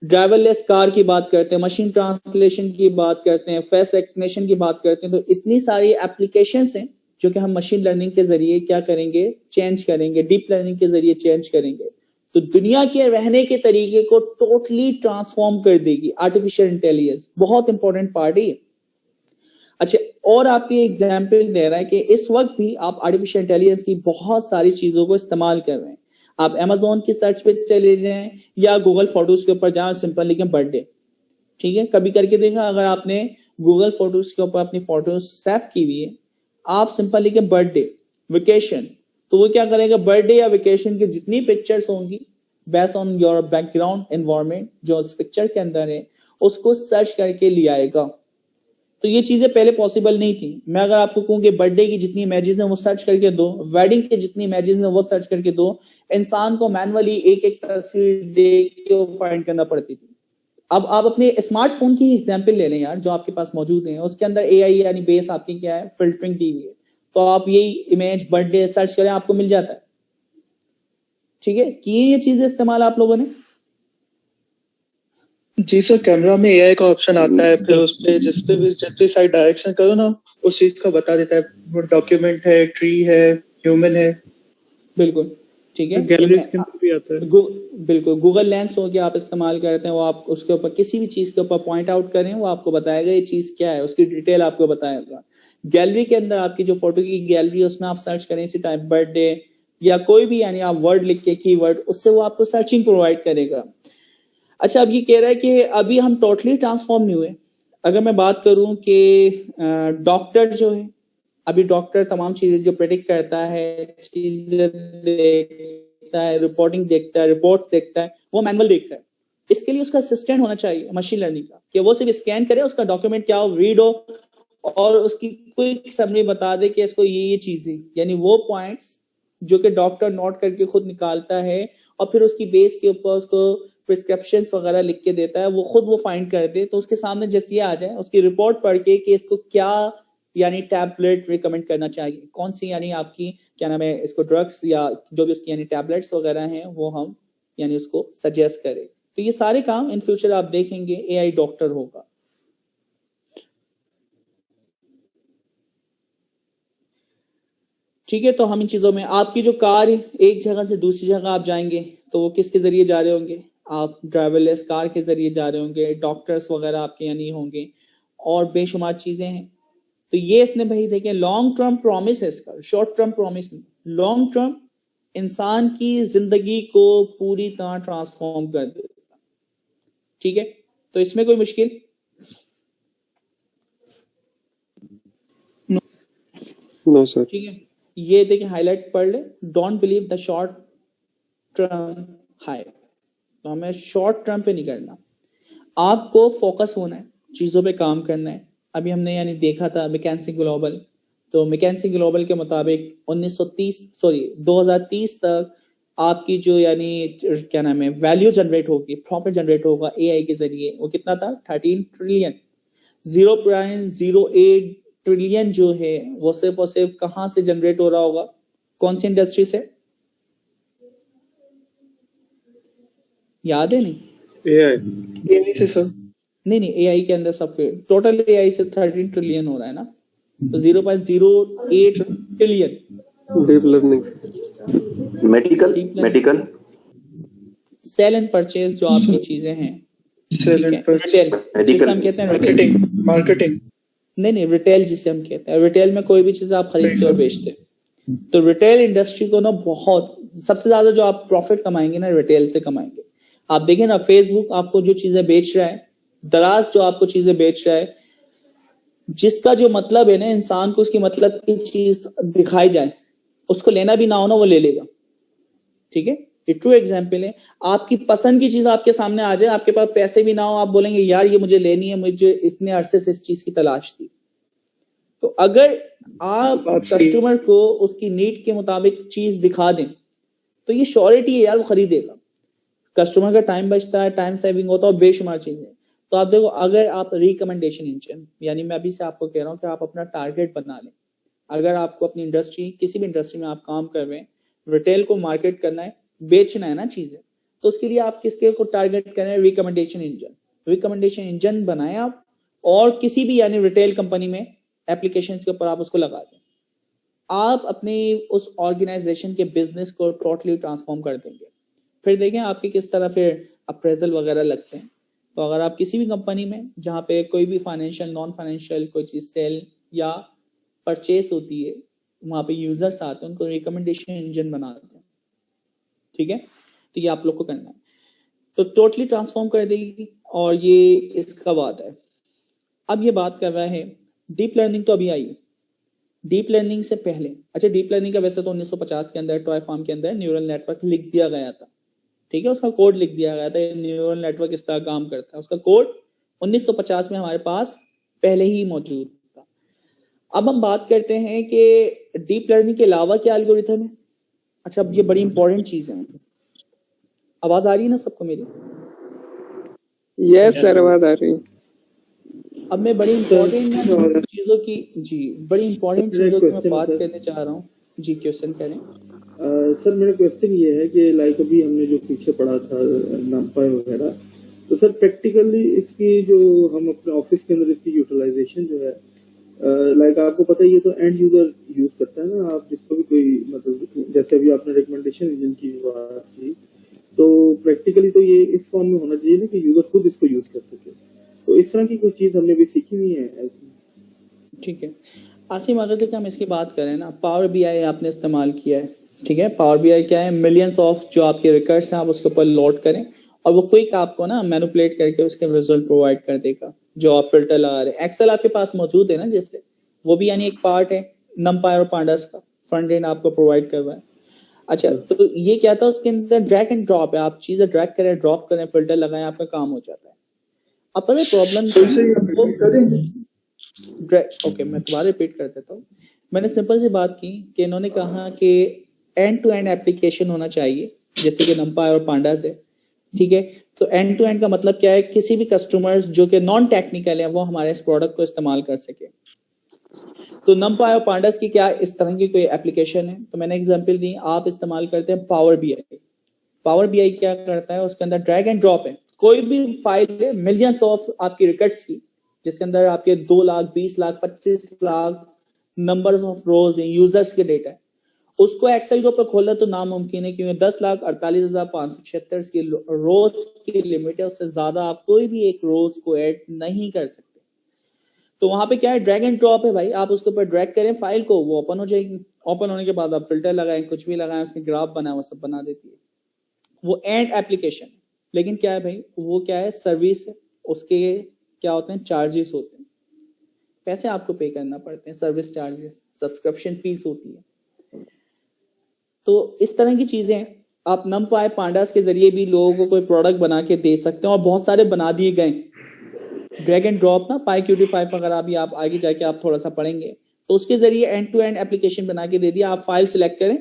ड्राइवरलेस कार की बात करते हैं, मशीन ट्रांसलेशन की बात करते हैं, फेस रिकग्निशन की बात करते हैं। तो इतनी सारी एप्लीकेशंस हैं जो कि हम मशीन लर्निंग के जरिए क्या करेंगे? चेंज करेंगे, डीप लर्निंग के जरिए चेंज करेंगे। तो दुनिया के रहने के तरीके को टोटली ट्रांसफॉर्म कर देगी आर्टिफिशियल इंटेलिजेंस। बहुत इंपॉर्टेंट पार्ट है। अच्छा, और आपकी एग्जाम्पल दे रहा है कि इस वक्त भी आप आर्टिफिशियल इंटेलिजेंस की बहुत सारी चीजों को इस्तेमाल कर रहे हैं। आप अमेजोन की सर्च पे चले जाएं या गूगल फोटोज के ऊपर जाएं, सिंपल लिखें बर्थडे, ठीक है। कभी करके देखा, अगर आपने गूगल फोटोज के ऊपर अपनी फोटोज सेव की हुई है, आप सिंपल लिखें बर्थडे, वेकेशन, तो वो क्या करेगा? बर्थडे या वेकेशन की जितनी पिक्चर्स होंगी based on your background environment जो उस पिक्चर के अंदर है, उसको सर्च करके ले आएगा। तो ये चीजें पहले पॉसिबल नहीं थी। मैं अगर आपको कहूं कि बर्थडे की जितनी इमेजेस हैं वो सर्च करके दो, वेडिंग की जितनी इमेजेस हैं वो सर्च करके दो, इंसान को मैनुअली एक एक तस्वीर देख के फाइंड करना पड़ती थी। अब आप अपने स्मार्टफोन की एग्जांपल ले लें यार, जो आपके पास मौजूद है, उसके अंदर एआई यानी बेस आपकी क्या है? फिल्टरिंग दी हुई है। तो आप यही इमेज बर्थडे सर्च करें, आपको मिल जाता है, ठीक है। किए ये चीजें इस्तेमाल आप लोगों ने? जी सर, कैमरा में एआई का ऑप्शन आता है, फिर उस पे जिस पे साइड डायरेक्शन करो ना, उस चीज का बता देता है। वो डॉक्यूमेंट है, ट्री है, ह्यूमन है। बिल्कुल ठीक है। गैलरीज के अंदर भी आता है। बिल्कुल गूगल लेंस हो गया, आप इस्तेमाल करते हैं, वो आप उसके ऊपर किसी भी चीज के ऊपर पॉइंट आउट करें, वो आपको बताएगा ये चीज क्या है, उसकी डिटेल आपको बताएगा। गैलरी के अंदर आपकी जो फोटो की गैलरी उसमें आप सर्च करें इसी टाइप बर्थडे या कोई भी यानी आप वर्ड लिख के कीवर्ड, उससे वो आपको सर्चिंग प्रोवाइड करेगा। अच्छा, अब ये कह रहा है कि अभी हम टोटली ट्रांसफॉर्म नहीं हुए। अगर मैं बात करूं कि डॉक्टर जो है, अभी डॉक्टर तमाम चीजें जो प्रेडिक्ट करता है, चीजें देखता है, रिपोर्टिंग देखता है, रिपोर्ट देखता है, वो मैनुअल देखता है। इसके लिए उसका असिस्टेंट होना चाहिए मशीन लर्निंग का, कि वो सिर्फ स्कैन करे, उसका डॉक्यूमेंट क्या हो, रीड हो और उसकी क्विक समरी बता दे कि इसको ये चीजें, यानी वो पॉइंट्स जो कि डॉक्टर नोट करके खुद निकालता है और फिर उसकी बेस के ऊपर उसको प्रिस्क्रिप्शन वगैरह लिख के देता है, वो खुद वो फाइंड कर दे। तो उसके सामने जैसे ये आ जाए, उसकी रिपोर्ट पढ़ के कि इसको क्या यानी टैबलेट रिकमेंड करना चाहिए, कौन सी यानी आपकी क्या नाम है इसको ड्रग्स या जो भी उसकी यानी टैबलेट्स वगैरह हैं वो हम यानी उसको सजेस्ट करें। तो ये सारे काम इन फ्यूचर आप देखेंगे एआई डॉक्टर होगा। ठीक है, तो हम इन चीजों में आपकी जो कार है एक जगह से दूसरी जगह आप जाएंगे तो वो किसके जरिए जा रहे होंगे, आप ड्राइवरलेस कार के जरिए जा रहे होंगे, डॉक्टर्स वगैरह आपके यानी होंगे और बेशुमार चीजें हैं। तो ये इसने भाई देखें लॉन्ग टर्म प्रॉमिस है इसका, शॉर्ट टर्म प्रॉमिस नहीं, लॉन्ग टर्म इंसान की जिंदगी को पूरी तरह ट्रांसफॉर्म कर देगा। ठीक है, तो इसमें कोई मुश्किल नो सर। ठीक है, ये देखिए हाईलाइट पढ़ ले, don't believe the short term hype. तो हमें शॉर्ट टर्म पे नहीं करना, आपको फोकस होना है, चीजों पे काम करना है। अभी हमने यानी देखा था मैकेंजी ग्लोबल, तो मैकेंजी ग्लोबल के मुताबिक 2030 तक आपकी जो यानी क्या नाम है वैल्यू जनरेट होगी, प्रॉफिट जनरेट होगा एआई के जरिए, वो कितना था 13 ट्रिलियन। 0.08 ट्रिलियन जो है वो सिर्फ और सिर्फ कहां से जनरेट हो रहा होगा, कौन सी इंडस्ट्री से, याद है नहीं? एआई से सर, नहीं एआई के अंदर सब टोटल एआई से 13 ट्रिलियन हो रहा है ना, तो 0.08 trillion deep learning, medical sale and purchase जो आपकी चीजें हैं, सेल एंड रिटेल जिसे हम कहते हैं रिटेल, मार्केटिंग नहीं रिटेल जिसे हम कहते हैं, रिटेल में कोई भी चीज आप खरीदते और बेचते हैं। तो रिटेल इंडस्ट्री को ना बहुत सबसे ज्यादा जो आप प्रॉफिट कमाएंगे ना रिटेल से कमाएंगे। आप देखें ना फेसबुक आपको जो चीजें बेच रहा है, दराज जो आपको चीजें बेच रहा है, जिसका जो मतलब है ना इंसान को उसकी मतलब की चीज दिखाई जाए, उसको लेना भी ना हो ना वो ले लेगा। ठीक है, ये ट्रू एग्जाम्पल है। आपकी पसंद की चीज आपके सामने आ जाए, आपके पास पैसे भी ना हो, आप बोलेंगे यार ये मुझे लेनी है, मुझे इतने अरसे से इस चीज की तलाश थी। तो अगर आप कस्टमर को उसकी नीड के मुताबिक चीज दिखा दें तो ये श्योरिटी है यार वो खरीदेगा। कस्टमर का टाइम बचता है, टाइम सेविंग होता है और बेशुमार चीजें। तो आप देखो, अगर आप रिकमेंडेशन इंजन, यानी मैं अभी से आपको कह रहा हूं कि आप अपना टारगेट बना लें। अगर आपको अपनी इंडस्ट्री, किसी भी इंडस्ट्री में आप काम कर रहे हैं, रिटेल को मार्केट करना है, बेचना है ना चीजें, तो उसके लिए आप किसके को टारगेट करें, रिकमेंडेशन इंजन। रिकमेंडेशन इंजन बनाए आप और किसी भी यानी रिटेल कंपनी में एप्लीकेशन के ऊपर आप उसको लगा दें। आप अपनी उस ऑर्गेनाइजेशन के बिजनेस को टोटली ट्रांसफॉर्म कर देंगे। फिर देखें आपके किस तरह फिर अप्रेजल वगैरह लगते हैं। तो अगर आप किसी भी कंपनी में जहां पे कोई भी फाइनेंशियल, नॉन फाइनेंशियल कोई चीज सेल या परचेस होती है, वहां पे यूजर्स आते हैं, उनको रिकमेंडेशन इंजन बनाते हैं। ठीक है, तो ये आप लोग को करना है, तो टोटली ट्रांसफॉर्म कर देगी और ये इसका वादा है। अब ये बात कर रहा है डीप लर्निंग, तो अभी आई है। डीप लर्निंग से पहले, अच्छा डीप लर्निंग का वैसे तो 1950 के अंदर टॉय फार्म के अंदर न्यूरल नेटवर्क लिख दिया गया था। ठीक है, उसका कोड लिख दिया गया था, न्यूरल नेटवर्क इस तरह काम करता है। उसका कोड 1950 में हमारे पास पहले ही मौजूद था। अब हम बात करते हैं कि डीप लर्निंग के अलावा क्या एल्गोरिथम है। अच्छा, अब ये बड़ी इंपॉर्टेंट चीज है। आवाज आ रही है ना सबको मेरी? यस सर, आवाज आ रही है। अब मैं बड़ी इंपॉर्टेंट चीजों की, जी बड़ी इंपॉर्टेंट चीजों की मैं बात करने चाह रहा हूँ। जी क्वेश्चन करें। सर मेरा क्वेश्चन ये है कि लाइक अभी हमने जो पीछे पढ़ा था नंपाई वगैरह, तो सर प्रैक्टिकली इसकी जो हम अपने ऑफिस के अंदर इसकी यूटिलाइजेशन जो है, लाइक आपको पता ही है, तो एंड यूजर यूज करता है ना। आप जिसको भी कोई मतलब जैसे अभी आपने रिकमेंडेशन इंजन की बात की, तो प्रैक्टिकली तो ये इस फॉर्म में होना चाहिए ना कि यूजर खुद इसको यूज कर सके। तो इस तरह की कोई चीज हमने भी सीखी नहीं है। ठीक है, आसिम, अगर देखिए हम इसकी बात करें ना, पावर बीआई आपने इस्तेमाल किया है, ठीक है। पावर बीआई क्या है? मिलियंस ऑफ जो आपके रिकॉर्ड्स हैं आप उसके ऊपर लोड करें और वो क्विक आपको ना मैनिपुलेट करके उसके रिजल्ट प्रोवाइड कर देगा जो आप फिल्टर लगा रहे हैं। एक्सेल आपके पास मौजूद है ना, जिससे वो भी यानी एक पार्ट है नमपाई और पांडास का, फ्रंट एंड आपको प्रोवाइड कर रहा है। अच्छा, तो ये क्या था, उसके अंदर ड्रैग एंड ड्रॉप है, आप चीजें ड्रैग करें, ड्रॉप करें, फिल्टर लगाएं, आपका काम हो जाता है। अब पता है प्रॉब्लम ओके, मैं दोबारा रिपीट कर देता हूँ। मैंने सिंपल सी बात की कि इन्होंने कहा कि एंड टू एंड एप्लीकेशन होना चाहिए, जैसे कि नमपाई और पांडास है, ठीक है। तो एंड टू एंड का मतलब क्या है? किसी भी कस्टमर्स जो कि नॉन टेक्निकल है वो हमारे इस प्रोडक्ट को इस्तेमाल कर सके। तो नमपाई और पांडास की क्या इस तरह की कोई एप्लीकेशन है? तो मैंने एग्जांपल दी, आप इस्तेमाल करते हैं पावर बीआई। पावर बीआई क्या करता है? उसके अंदर ड्रैग एंड ड्रॉप है, कोई भी फाइल है मिलियंस ऑफ आपकी रिकॉर्ड्स की, जिसके अंदर आपके 2 लाख, 20 लाख, 25 लाख नंबर्स ऑफ रोज है, यूजर्स के डेटा है, उसको एक्सेल के ऊपर खोलना तो नामुमकिन है, क्योंकि 10,48,576 की रोज की लिमिट है, उससे ज्यादा आप कोई भी एक रोज को ऐड नहीं कर सकते। तो वहां पे क्या है? ड्रैग एंड ड्रॉप है भाई, आप उसके ऊपर ड्रैग करें फाइल को, वो ओपन हो जाएगी। ओपन होने के बाद आप फिल्टर लगाएं, कुछ भी लगाएं, उसके ग्राफ बनाए, वो सब बना देती है। वो एंड एप्लीकेशन, लेकिन क्या है भाई, वो क्या है? सर्विस है, उसके क्या होते हैं? चार्जेस होते हैं, पैसे आपको पे करना पड़ते हैं, सर्विस चार्जेस, सब्सक्रिप्शन फीस होती है। तो इस तरह की चीजें आप नमपाई पांडास के जरिए भी लोगों को कोई प्रोडक्ट बना के दे सकते हैं, और बहुत सारे बना दिए गए। ड्रैग एंड ड्रॉप ना, PyQt5 अगर अभी आप आगे जाके आप थोड़ा सा पढ़ेंगे तो उसके जरिए एंड टू एंड एप्लीकेशन बना के दे दिया। आप फाइल सिलेक्ट करें,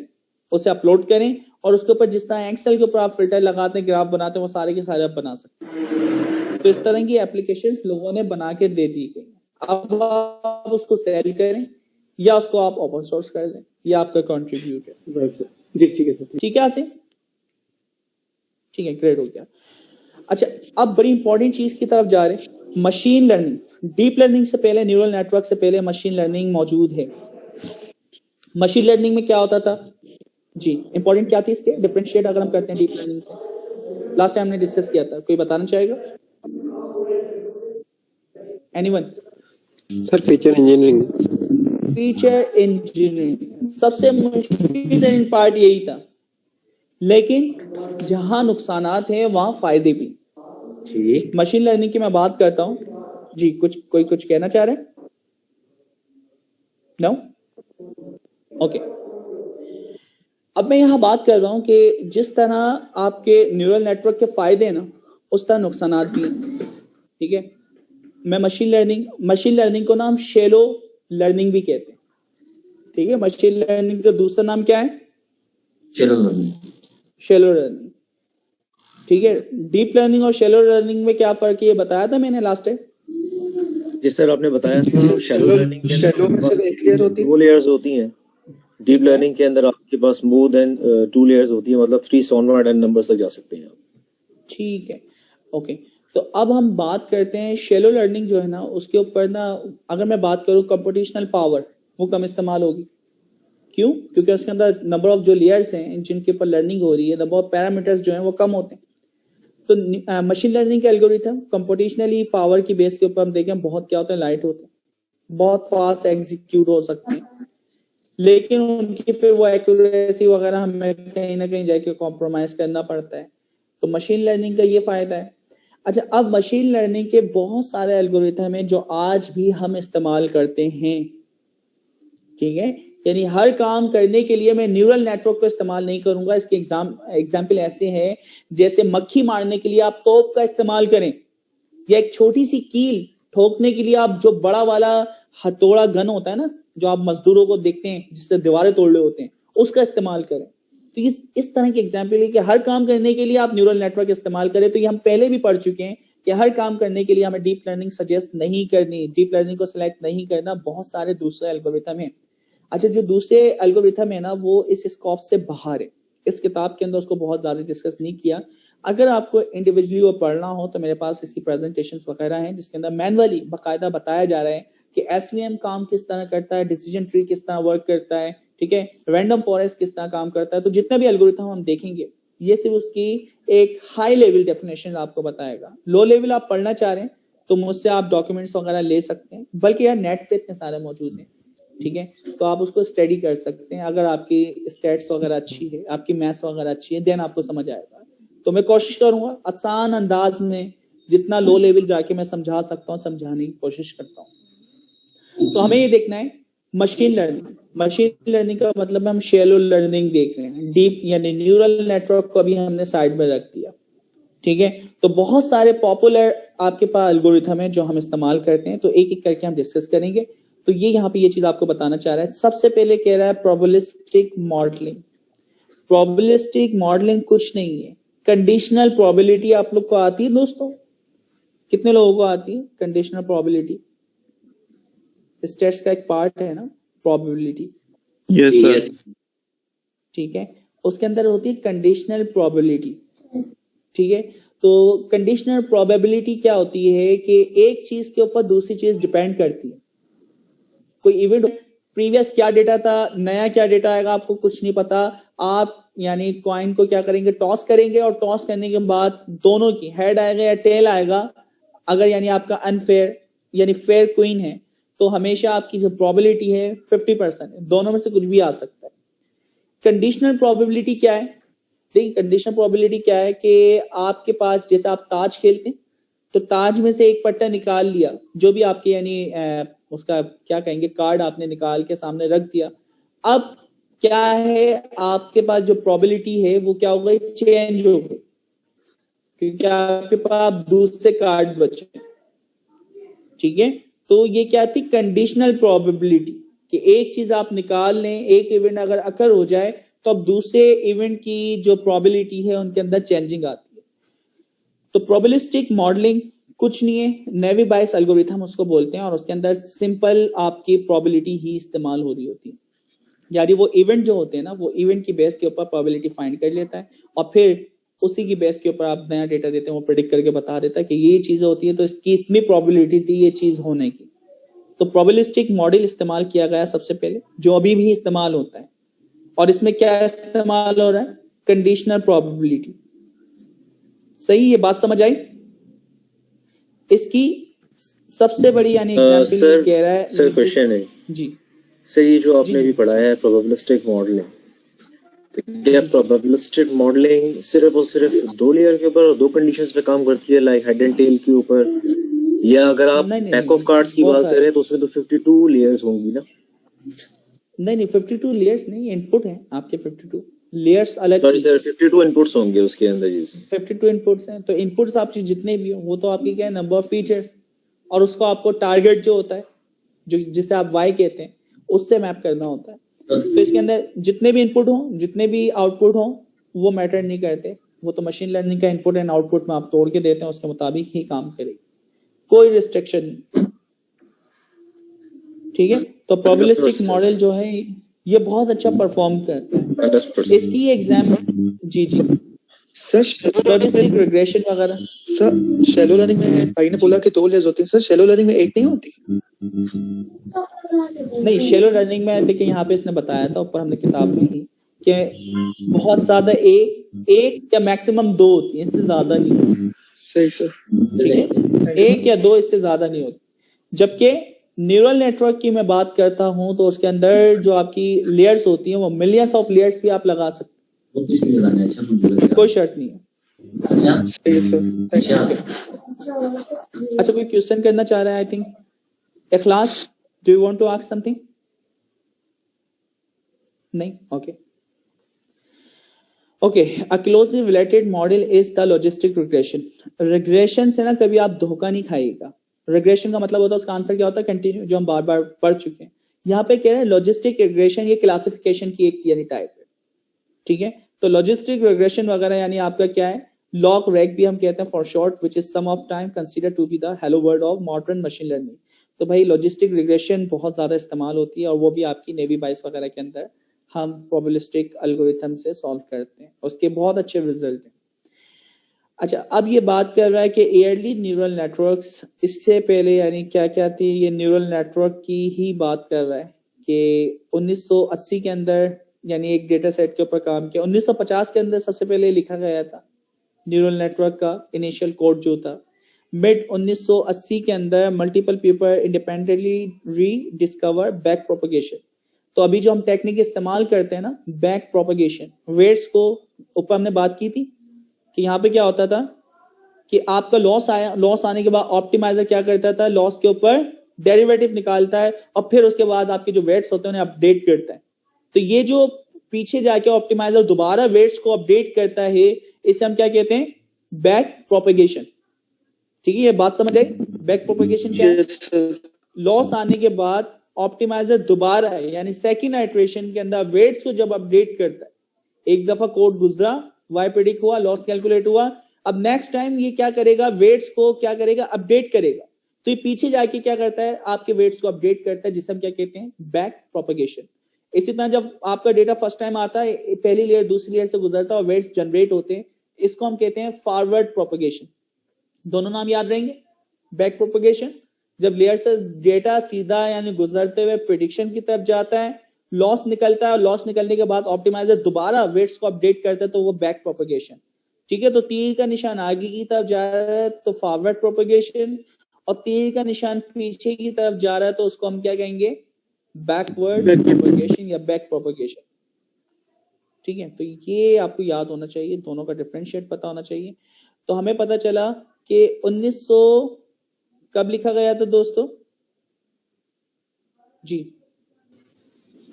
उसे अपलोड करें, और उसके ऊपर जिस तरह एक्सेल के ऊपर आप फिल्टर लगाते हैं, ग्राफ बनाते हैं, वो सारे के सारे आप बना सकते हैं। तो इस तरह की एप्लीकेशंस लोगों ने बना के दे दी गई। अब आप उसको सेल करें या उसको आप ओपन सोर्स कर दें, ये आपका कॉन्ट्रीब्यूट है। राइट सर, जी ठीक है सर। ठीक है आसिम? ठीक है, ग्रेट हो गया। अच्छा, अब बड़ी इंपॉर्टेंट चीज की तरफ जा रहे हैं, मशीन लर्निंग। डीप लर्निंग से पहले, न्यूरल नेटवर्क से पहले मशीन लर्निंग मौजूद है। मशीन लर्निंग में क्या होता था जी? इंपॉर्टेंट क्या थी इसके? डिफरेंशिएट अगर हम करते हैं डीप लर्निंग से, लास्ट टाइम हमने डिस्कस किया था, कोई बताना चाहेगा? Anyone? Sir feature engineering. Feature engineering सबसे मुश्किल पार्ट यही था, लेकिन जहां नुकसानात हैं वहां फायदे भी। ठीक, मशीन लर्निंग की मैं बात करता हूं जी। कोई कुछ कहना चाह रहे हैं? नो? ओके। अब मैं यहां बात कर रहा हूं कि जिस तरह आपके न्यूरल नेटवर्क के फायदे ना, उस तरह नुकसानात भी हैं। ठीक है, मैं मशीन लर्निंग को ना हम शैलो लर्निंग भी कहते हैं। ठीक है, मशीन लर्निंग का दूसरा नाम क्या है? Shallow learning. ठीक है, डीप लर्निंग और शैलो लर्निंग में क्या फर्क है ये बताया था मैंने लास्ट टाइम। जिस तरह आपने बताया था, शैलो लर्निंग के अंदर 2 लेयर्स होती हैं, डीप लर्निंग के अंदर आपके पास मोर देन 2 लेयर्स होती है, मतलब 3 ऑनवर्ड एंड नंबर्स तक जा सकते हैं। ठीक है, ओके। तो अब हम बात करते हैं शैलो लर्निंग जो है ना, उसके ऊपर ना अगर मैं बात करूं, कंप्यूटेशनल पावर वो कम इस्तेमाल होगी। क्यों? क्योंकि उसके अंदर नंबर ऑफ जो लेयर्स हैं जिनके ऊपर लर्निंग हो रही है, नंबर ऑफ पैरामीटर्स जो हैं वो कम होते हैं। तो मशीन लर्निंग के एल्गोरिथम कंप्यूटेशनली पावर की बेस के ऊपर हम देखें बहुत क्या होते हैं, लाइट होते हैं, बहुत फास्ट एग्जीक्यूट हो सकते हैं, लेकिन उनकी फिर वो एक्यूरेसी वगैरह हमें कहीं ना कहीं जाके कॉम्प्रोमाइज करना पड़ता है। तो मशीन लर्निंग का ये फायदा है। अच्छा, अब मशीन लर्निंग के बहुत सारे एल्गोरिथम हैं जो आज भी हम इस्तेमाल करते हैं। ठीक है, यानी हर काम करने के लिए मैं न्यूरल नेटवर्क को इस्तेमाल नहीं करूंगा। इसके एग्जाम्पल ऐसे हैं, जैसे मक्खी मारने के लिए आप तोप का इस्तेमाल करें, या एक छोटी सी कील ठोकने के लिए आप जो बड़ा वाला हथौड़ा गन होता है ना, जो आप मजदूरों को देखते हैं जिससे दीवारें तोड़ रहे होते हैं, उसका इस्तेमाल करें। तो इस तरह के एग्जाम्पल है कि हर काम करने के लिए आप न्यूरल नेटवर्क इस्तेमाल करें। तो ये हम पहले भी पढ़ चुके हैं कि हर काम करने के लिए हमें डीप लर्निंग सजेस्ट नहीं करनी, डीप लर्निंग को सिलेक्ट नहीं करना, बहुत सारे दूसरे एल्गोरिथम हैं। अच्छा, जो दूसरे एल्गोरिथम है ना, वो इस स्कोप से बाहर है, इस किताब के अंदर उसको बहुत ज्यादा डिस्कस नहीं किया। अगर आपको इंडिविजुअली वो पढ़ना हो तो मेरे पास इसकी प्रेजेंटेशंस वगैरह हैं, जिसके अंदर मैनुअली बाकायदा बताया जा रहा है कि एसवीएम काम किस तरह करता है, डिसीजन ट्री किस तरह वर्क करता है, ठीक है, रैंडम फॉरेस्ट किस तरह काम करता है। तो जितना भी एल्गोरिथम हम देखेंगे, ये सिर्फ उसकी एक हाई लेवल डेफिनेशन आपको बताएगा। लो लेवल आप पढ़ना चाह रहे हैं तो मुझसे आप डॉक्यूमेंट्स वगैरह ले सकते हैं, बल्कि यार नेट पे इतने सारे मौजूद हैं, ठीक है, तो आप उसको स्टडी कर सकते हैं। अगर आपकी स्टैट्स वगैरह अच्छी है, आपकी मैथ्स वगैरह अच्छी है, देन आपको समझ आएगा। तो मैं कोशिश करूंगा आसान अंदाज में जितना लो लेवल जाके मैं समझा सकता हूँ समझाने की कोशिश करता हूँ। तो हमें ये देखना है मशीन लर्निंग। मशीन लर्निंग का मतलब हम शैलो लर्निंग देख रहे हैं, डीप यानी न्यूरल नेटवर्क को भी हमने साइड में रख दिया, ठीक है। तो बहुत सारे पॉपुलर आपके पास एल्गोरिथम है जो हम इस्तेमाल करते हैं, तो एक एक करके हम डिस्कस करेंगे। तो ये यहाँ पे ये चीज आपको बताना चाह रहा है। सबसे पहले कह रहा है प्रोबेबिलिस्टिक मॉडलिंग। प्रोबेबिलिस्टिक मॉडलिंग कुछ नहीं है, कंडीशनल प्रोबेबिलिटी आप लोग को आती है दोस्तों? कितने लोगों को आती है कंडीशनल प्रोबेबिलिटी? स्टेट्स का एक पार्ट है ना प्रोबेबिलिटी। Yes sir. ठीक है, उसके अंदर होती है कंडीशनल प्रोबेबिलिटी, ठीक है। तो कंडीशनल प्रोबेबिलिटी क्या होती है कि एक चीज के ऊपर दूसरी चीज डिपेंड करती है। कोई इवेंट प्रीवियस क्या डेटा था, नया क्या डेटा आएगा आपको कुछ नहीं पता। आप यानी कॉइन को क्या करेंगे, टॉस करेंगे, और टॉस करने के बाद दोनों की हेड आएगा या टेल आएगा। अगर यानी आपका अनफेयर यानी फेयर क्वीन है तो हमेशा आपकी जो प्रोबेबिलिटी है 50% है, दोनों में से कुछ भी आ सकता है। कंडीशनल प्रोबेबिलिटी क्या है? देखिए कंडीशनल प्रोबेबिलिटी क्या है कि आपके पास जैसे आप ताज खेलते हैं तो ताज में से एक पट्टा निकाल लिया, जो भी आपके यानी उसका क्या कहेंगे कार्ड आपने निकाल के सामने रख दिया। अब क्या है आपके पास जो प्रोबेबिलिटी है वो क्या हो गई, चेंज हो गई, क्योंकि आपके पास दूसरे कार्ड बचे, ठीक है। तो ये क्या थी, कंडीशनल प्रोबेबिलिटी कि एक चीज आप निकाल लें, एक इवेंट अगर अकर हो जाए तो अब दूसरे इवेंट की जो प्रोबेबिलिटी है उनके अंदर चेंजिंग आती है। तो प्रोबेबिलिस्टिक मॉडलिंग कुछ नहीं है, नेवी बायस एल्गोरिथम उसको बोलते हैं, और उसके अंदर सिंपल आपकी प्रोबेबिलिटी ही इस्तेमाल हो रही होती है। यानी वो इवेंट जो होते हैं ना, वो इवेंट की बेस के ऊपर प्रोबेबिलिटी फाइंड कर लेता है और फिर उसी की बेस के ऊपर आप नया डेटा देते हैं, वो प्रेडिक्ट करके बता देता है कि ये चीज होती है तो इसकी इतनी प्रोबेबिलिटी थी ये चीज होने की। तो प्रोबेबिलिस्टिक मॉडल इस्तेमाल किया गया सबसे पहले, जो अभी भी इस्तेमाल होता है। और इसमें क्या इस्तेमाल हो रहा है, कंडीशनल प्रोबेबिलिटी। सही, ये बात समझ आई? इसकी सबसे बड़ी यानी एग्जांपल कह रहा है। सर क्वेश्चन है जी सर, ये जो आपने अभी पढ़ाया है प्रोबेबिलिस्टिक मॉडलिंग, क्या प्रोबेबिलिस्टिक मॉडलिंग सिर्फ और सिर्फ दो लेयर के ऊपर और दो कंडीशंस पे काम करती है, लाइक हेड एंड टेल के ऊपर, या अगर आप पैक ऑफ कार्ड्स की बात करें तो उसमें तो 52 लेयर्स होंगी ना? नहीं 52 लेयर्स नहीं, इनपुट है आपके 52 लेयर्स अलग। सॉरी सर, 52 इनपुट्स होंगे उसके अंदर। जी 52 इनपुट्स हैं, तो इनपुट्स आपकी जितने भी हो वो तो आपकी क्या है, नंबर ऑफ फीचर्स, और उसको आपको टारगेट जो होता है, जो जिसे आप वाई कहते हैं, उससे मैप करना होता है। तो इसके अंदर जितने भी इनपुट हो, जितने भी आउटपुट हो, वो मैटर नहीं करते, वो तो मशीन लर्निंग का इनपुट एंड आउटपुट में आप तोड़ के देते हैं, उसके मुताबिक ही काम करेगी, कोई रिस्ट्रिक्शन नहीं, ठीक है। तो प्रोबेबिलिस्टिक मॉडल जो है ये बहुत अच्छा परफॉर्म करता है। इसकी एग्जाम्पल जी सर लॉजिस्टिक रिग्रेशन वगैरह। सर शैलो लर्निंग में भाई ने बोला कि 2 लेयर्स होती हैं, सर शैलो लर्निंग में 1 नहीं होती? नहीं, शैलो लर्निंग में देखिए यहाँ पे इसने बताया था ऊपर हमने किताब में ही कि बहुत ज्यादा एक या मैक्सिमम 2 होती है, इससे ज्यादा नहीं होती। सही सर, ठीक है, 1 या 2 इससे ज्यादा नहीं होती। जबकि न्यूरल नेटवर्क की मैं बात करता हूं तो उसके अंदर जो आपकी लेयर्स होती हैं वो मिलियंस ऑफ लेयर्स भी आप लगा सकते हैं, कोई शर्त नहीं है। अच्छा कोई क्वेश्चन करना चाह रहा है? I think Ikhlas, do you want to ask something? नहीं, okay okay. A closely related model is the logistic regression. Regression से ना कभी आप धोखा नहीं खाइएगा। रिग्रेशन का मतलब होता है, उसका आंसर क्या होता है, कंटिन्यू, जो हम बार बार पढ़ चुके हैं। यहाँ पे कह रहे हैं लॉजिस्टिक रिग्रेशन, ये क्लासिफिकेशन की एक यानी टाइप है, ठीक है। तो लॉजिस्टिक रिग्रेशन वगैरह यानी आपका क्या है, लॉग रैग भी हम कहते हैं for short, which is some of time consider to be the hello world of modern machine learning. तो भाई लॉजिस्टिक रिग्रेशन बहुत ज्यादा इस्तेमाल होती है, और वो भी आपकी नेवी बाइस वगैरह के अंदर हम प्रोबेबिलिस्टिक एल्गोरिथम से सॉल्व करते हैं, उसके बहुत अच्छे रिजल्ट हैं। अच्छा, अब ये बात कर रहा है कि एयरली न्यूरल नेटवर्क्स, इससे पहले यानी क्या क्या थी, ये न्यूरल नेटवर्क की ही बात कर रहा है कि 1980 के अंदर यानी एक डेटा सेट के ऊपर काम किया। 1950 के अंदर सबसे पहले लिखा गया था न्यूरल नेटवर्क का इनिशियल कोड जो था। मिड 1980 के अंदर multiple people independently rediscover back propagation. तो अभी जो हम टेक्निक इस्तेमाल करते हैं ना, बैक प्रोपगेशन, वेट्स को ऊपर हमने बात की थी कि यहाँ पे क्या होता था कि आपका लॉस आया, लॉस आने के बाद ऑप्टिमाइजर क्या करता था, लॉस के ऊपर डेरिवेटिव निकालता है और फिर उसके बाद आपके जो वेट्स होते हैं उन्हें अपडेट करता है। तो ये जो पीछे जाके ऑप्टिमाइजर दोबारा वेट्स को अपडेट करता है, इसे हम क्या कहते हैं, बैक प्रोपगेशन। ठीक है, ये बात समझ आई? बैक प्रोपगेशन क्या है? लॉस आने के बाद ऑप्टिमाइजर दोबारा है यानी सेकंड आइटरेशन के अंदर वेट्स को जब अपडेट करता है, एक दफा कोड गुजरा, वाई प्रेडिक्ट हुआ, लॉस कैलकुलेट हुआ, अब नेक्स्ट टाइम ये क्या करेगा, वेट्स को क्या करेगा, अपडेट करेगा। तो ये पीछे जाके क्या करता है, आपके वेट्स को अपडेट करता है, जिसे हम क्या कहते हैं, बैक प्रोपगेशन। इसी तरह जब आपका डेटा फर्स्ट टाइम आता है, पहली लेयर दूसरी लेयर से गुजरता है और वेट्स जनरेट होते हैं, इसको हम कहते हैं फॉरवर्ड प्रोपगेशन। दोनों नाम याद रहेंगे। बैक प्रोपगेशन जब लेयर से डेटा सीधा यानी गुजरते हुए प्रेडिक्शन की तरफ जाता है, लॉस निकलता है और लॉस निकलने के बाद ऑप्टिमाइजर दोबारा वेट्स को अपडेट करता है, तो वो बैक प्रोपगेशन। ठीक है, तो तीर का निशान आगे की तरफ जा रहा है तो फॉरवर्ड प्रोपगेशन, और तीर का निशान पीछे की तरफ जा रहा है तो उसको हम क्या कहेंगे, बैकवर्ड प्रोपगेशन या बैक प्रोपगेशन। ठीक है, तो ये आपको याद होना चाहिए, दोनों का डिफरेंशिएट पता होना चाहिए। तो हमें पता चला कि 1900 कब लिखा गया था दोस्तों जी?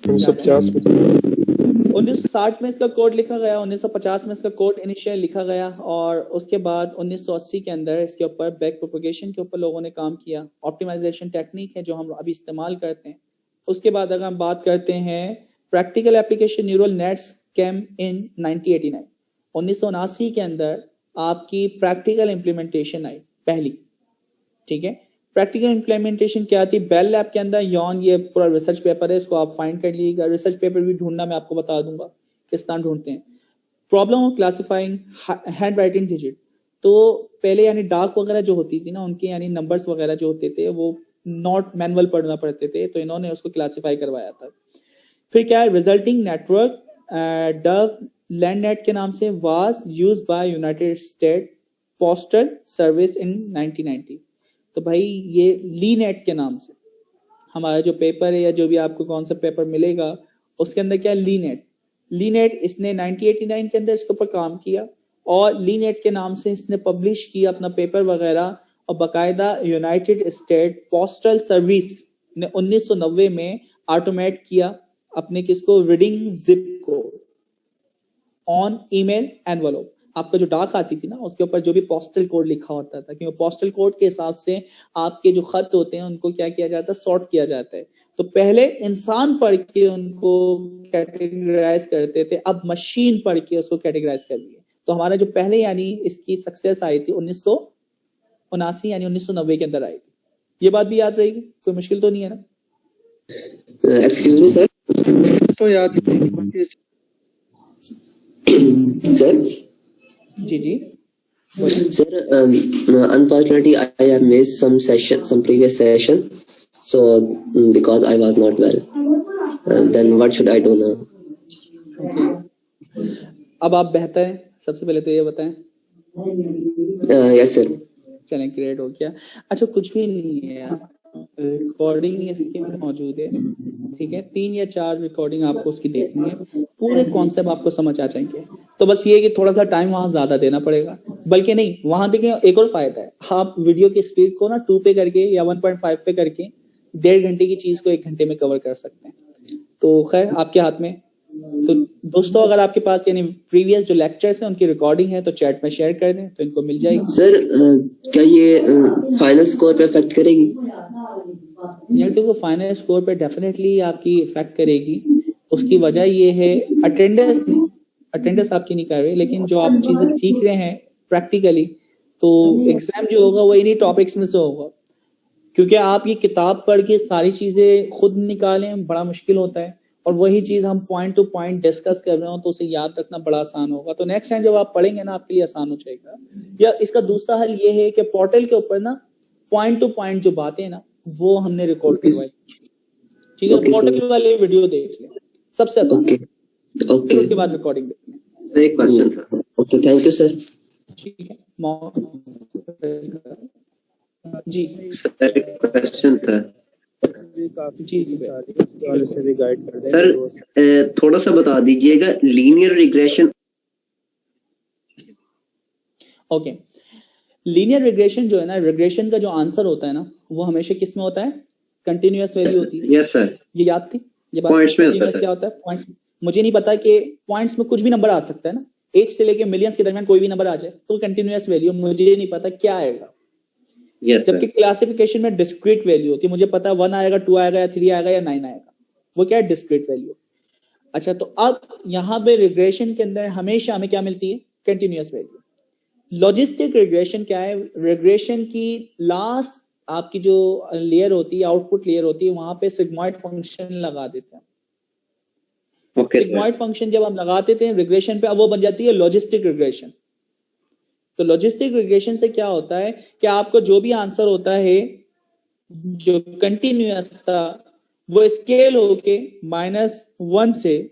1950 में। 1960 में इसका कोड लिखा गया, 1950 में इसका कोड इनिशियल लिखा गया, और उसके बाद 1980 के अंदर इसके ऊपर बैक प्रोपगेशन के ऊपर लोगों ने काम किया। ऑप्टिमाइजेशन टेक्निक है जो हम अभी इस्तेमाल करते हैं। उसके बाद अगर हम बात करते हैं प्रैक्टिकल एप्लीकेशन न्यूरल नेट्स केम इन 1989। 1979 के अंदर आपकी प्रैक्टिकल इंप्लीमेंटेशन आई पहली। ठीक है, प्रैक्टिकल इंप्लीमेंटेशन क्या थी, बेल लैब के अंदर यॉन, ये पूरा रिसर्च पेपर है, इसको आप फाइंड कर लीजिएगा। रिसर्च पेपर भी ढूंढना मैं आपको बता दूंगा किस तरह ढूंढते हैं। Problem of classifying hand writing digit. तो पहले यानी डाक वगैरह जो होती थी ना, उनके यानी नंबर्स वगैरह जो होते थे वो नॉट मैनुअल पढ़ना पड़ते थे, तो इन्होंने उसको क्लासिफाई करवाया था। फिर क्या है, रिजल्टिंग नेटवर्क डक लैंडनेट के नाम से was used by United state postal service in 1990। तो भाई ये लीनेट के नाम से हमारा जो पेपर है या जो भी आपको कौन सा पेपर मिलेगा उसके अंदर क्या, लीनेट इसने 1989 के अंदर इसके ऊपर काम किया, और लीनेट के नाम से इसने पब्लिश किया अपना पेपर वगैरह, और बाकायदा यूनाइटेड स्टेट पोस्टल सर्विस ने 1990 में ऑटोमेट किया अपने किसको, रीडिंग जिप को ऑन ईमेल एनवलप। आपका जो डाक आती थी ना उसके ऊपर जो भी पोस्टल कोड लिखा होता था, क्योंकि पोस्टल कोड के हिसाब से आपके जो खत होते हैं उनको क्या किया जाता है, सॉर्ट किया जाता है। तो पहले इंसान पढ़ के उनको कैटेगराइज करते थे, अब मशीन पढ़ के उसको कैटेगराइज कर लिया। तो हमारा जो पहले यानी इसकी सक्सेस आई थी 1979 यानी 1990 के अंदर आई थी। ये बात भी याद रहेगी, कोई मुश्किल तो नहीं है ना? Excuse me sir. तो याद नहीं सर। जी जी Sir, unfortunately, I have missed some previous session, so because I was not well, then what should I do now? Okay. अब आप बेहतर हैं, सबसे पहले तो ये बताएं। Yes sir. चलें, ग्रेट हो गया। अच्छा, कुछ भी नहीं है यार, रिकॉर्डिंग इसकी मौजूद है। ठीक है, 3 या 4 रिकॉर्डिंग आपको उसकी देखनी है, पूरे कॉन्सेप्ट आपको समझ आ जाएंगे। तो बस ये कि थोड़ा सा टाइम वहां ज्यादा देना पड़ेगा, बल्कि नहीं, वहां देखें एक और फायदा है, आप वीडियो की स्पीड को ना 2 पे करके या 1.5 पे करके 1.5 घंटे की चीज को 1 घंटे में कवर कर सकते हैं। तो खैर आपके हाथ में। तो दोस्तों, अगर आपके पास यानी प्रीवियस जो लेक्चर्स हैं उनकी रिकॉर्डिंग है तो चैट में शेयर कर दें तो इनको मिल जाएगी। सर क्या ये फाइनल स्कोर पे इफेक्ट करेगी? यार देखो, फाइनल स्कोर पे डेफिनेटली आपकी इफेक्ट करेगी। उसकी वजह ये है, अटेंडेंस आपकी नहीं कर रही, लेकिन जो आप चीजें सीख रहे हैं प्रैक्टिकली, तो एग्जाम जो होगा वो इन्हीं टॉपिक्स में से होगा। क्योंकि आप ये किताब पढ़ के सारी चीजें खुद निकालें बड़ा मुश्किल होता है, और वही चीज हम पॉइंट टू पॉइंट डिस्कस कर रहे हो तो उसे याद रखना बड़ा आसान होगा। तो नेक्स्ट टाइम जब आप पढ़ेंगे ना आपके लिए आसान हो जाएगा। या इसका दूसरा हल ये है कि पोर्टल के ऊपर ना पॉइंट टू पॉइंट जो बातें ना वो हमने रिकॉर्ड करवाई। ठीक है, पोर्टल वाले वीडियो देख लें, सबसे आसान। ओके, उसके बाद रिकॉर्डिंग देख लें। एक question sir. Okay, thank you sir. ठीक है। जी सर एक क्वेश्चन था जी जी से भी गाइड कर दें सर, थोड़ा सा बता दीजिएगा linear regression. Okay, linear regression जो है ना, रिग्रेशन का जो आंसर होता है ना, वो हमेशा किस में होता है? कंटिन्यूअस वैल्यू होती है। यस सर, ये याद थी ये बात? पॉइंट्स में होता कंटिन्यूअस है क्या होता है? पॉइंट्स। मुझे नहीं पता कि पॉइंट्स में कुछ भी नंबर आ सकता है ना, 1 से लेके मिलियंस के दरमियान कोई भी नंबर आ जाए तो कंटिन्यूअस वैल्यू, मुझे नहीं पता क्या आएगा। यस जबकि सर, क्लासिफिकेशन में डिस्क्रीट वैल्यू होती है, मुझे पता है 1 आएगा, 2 आएगा या 3 आएगा या 9 आएगा, वो क्या है? Discrete value. अच्छा, तो अब यहाँ पे रिग्रेशन के अंदर हमेशा हमें क्या मिलती है? Continuous value. लॉजिस्टिक रिग्रेशन क्या है? रिग्रेशन की लास्ट आपकी जो लेयर होती है, आउटपुट लेयर होती है, वहां पे सिग्मॉइड फंक्शन लगा देते हैं। ओके सर, सिग्मॉइड फंक्शन जब हम लगा देते हैं रिग्रेशन पे, अब वो बन जाती है लॉजिस्टिक रिग्रेशन। तो लॉजिस्टिक रिग्रेशन से क्या होता है कि आपको जो भी आंसर होता है जो कंटिन्यूअस था, वो स्केल होके -1 से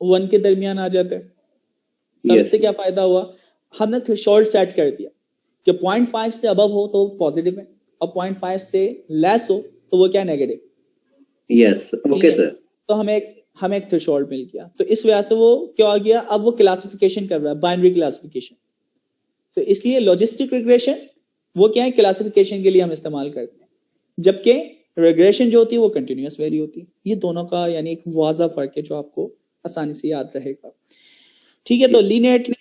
1 के दरमियान आ जाता है। तब यस इससे क्या फायदा हुआ? हमने थ्रेशोल्ड सेट कर दिया कि 0.5 से अबव हो तो पॉजिटिव है, और 0.5 से लेस हो तो वो क्या? नेगेटिव। यस, ओके सर, तो हमें एक थ्रेशोल्ड मिल गया। तो इस वजह से वो क्या आ गया? अब वो क्लासिफिकेशन कर रहा है, बाइनरी क्लासिफिकेशन। तो इसलिए लॉजिस्टिक रिग्रेशन वो क्या है? क्लासिफिकेशन के लिए हम इस्तेमाल करते हैं, जबकि रिग्रेशन जो होती है वो कंटिन्यूअस वैल्यू होती है। ये दोनों का यानी एक वाज़ा फर्क है जो आपको आसानी से याद रहेगा। ठीक है, तो लीनेट ने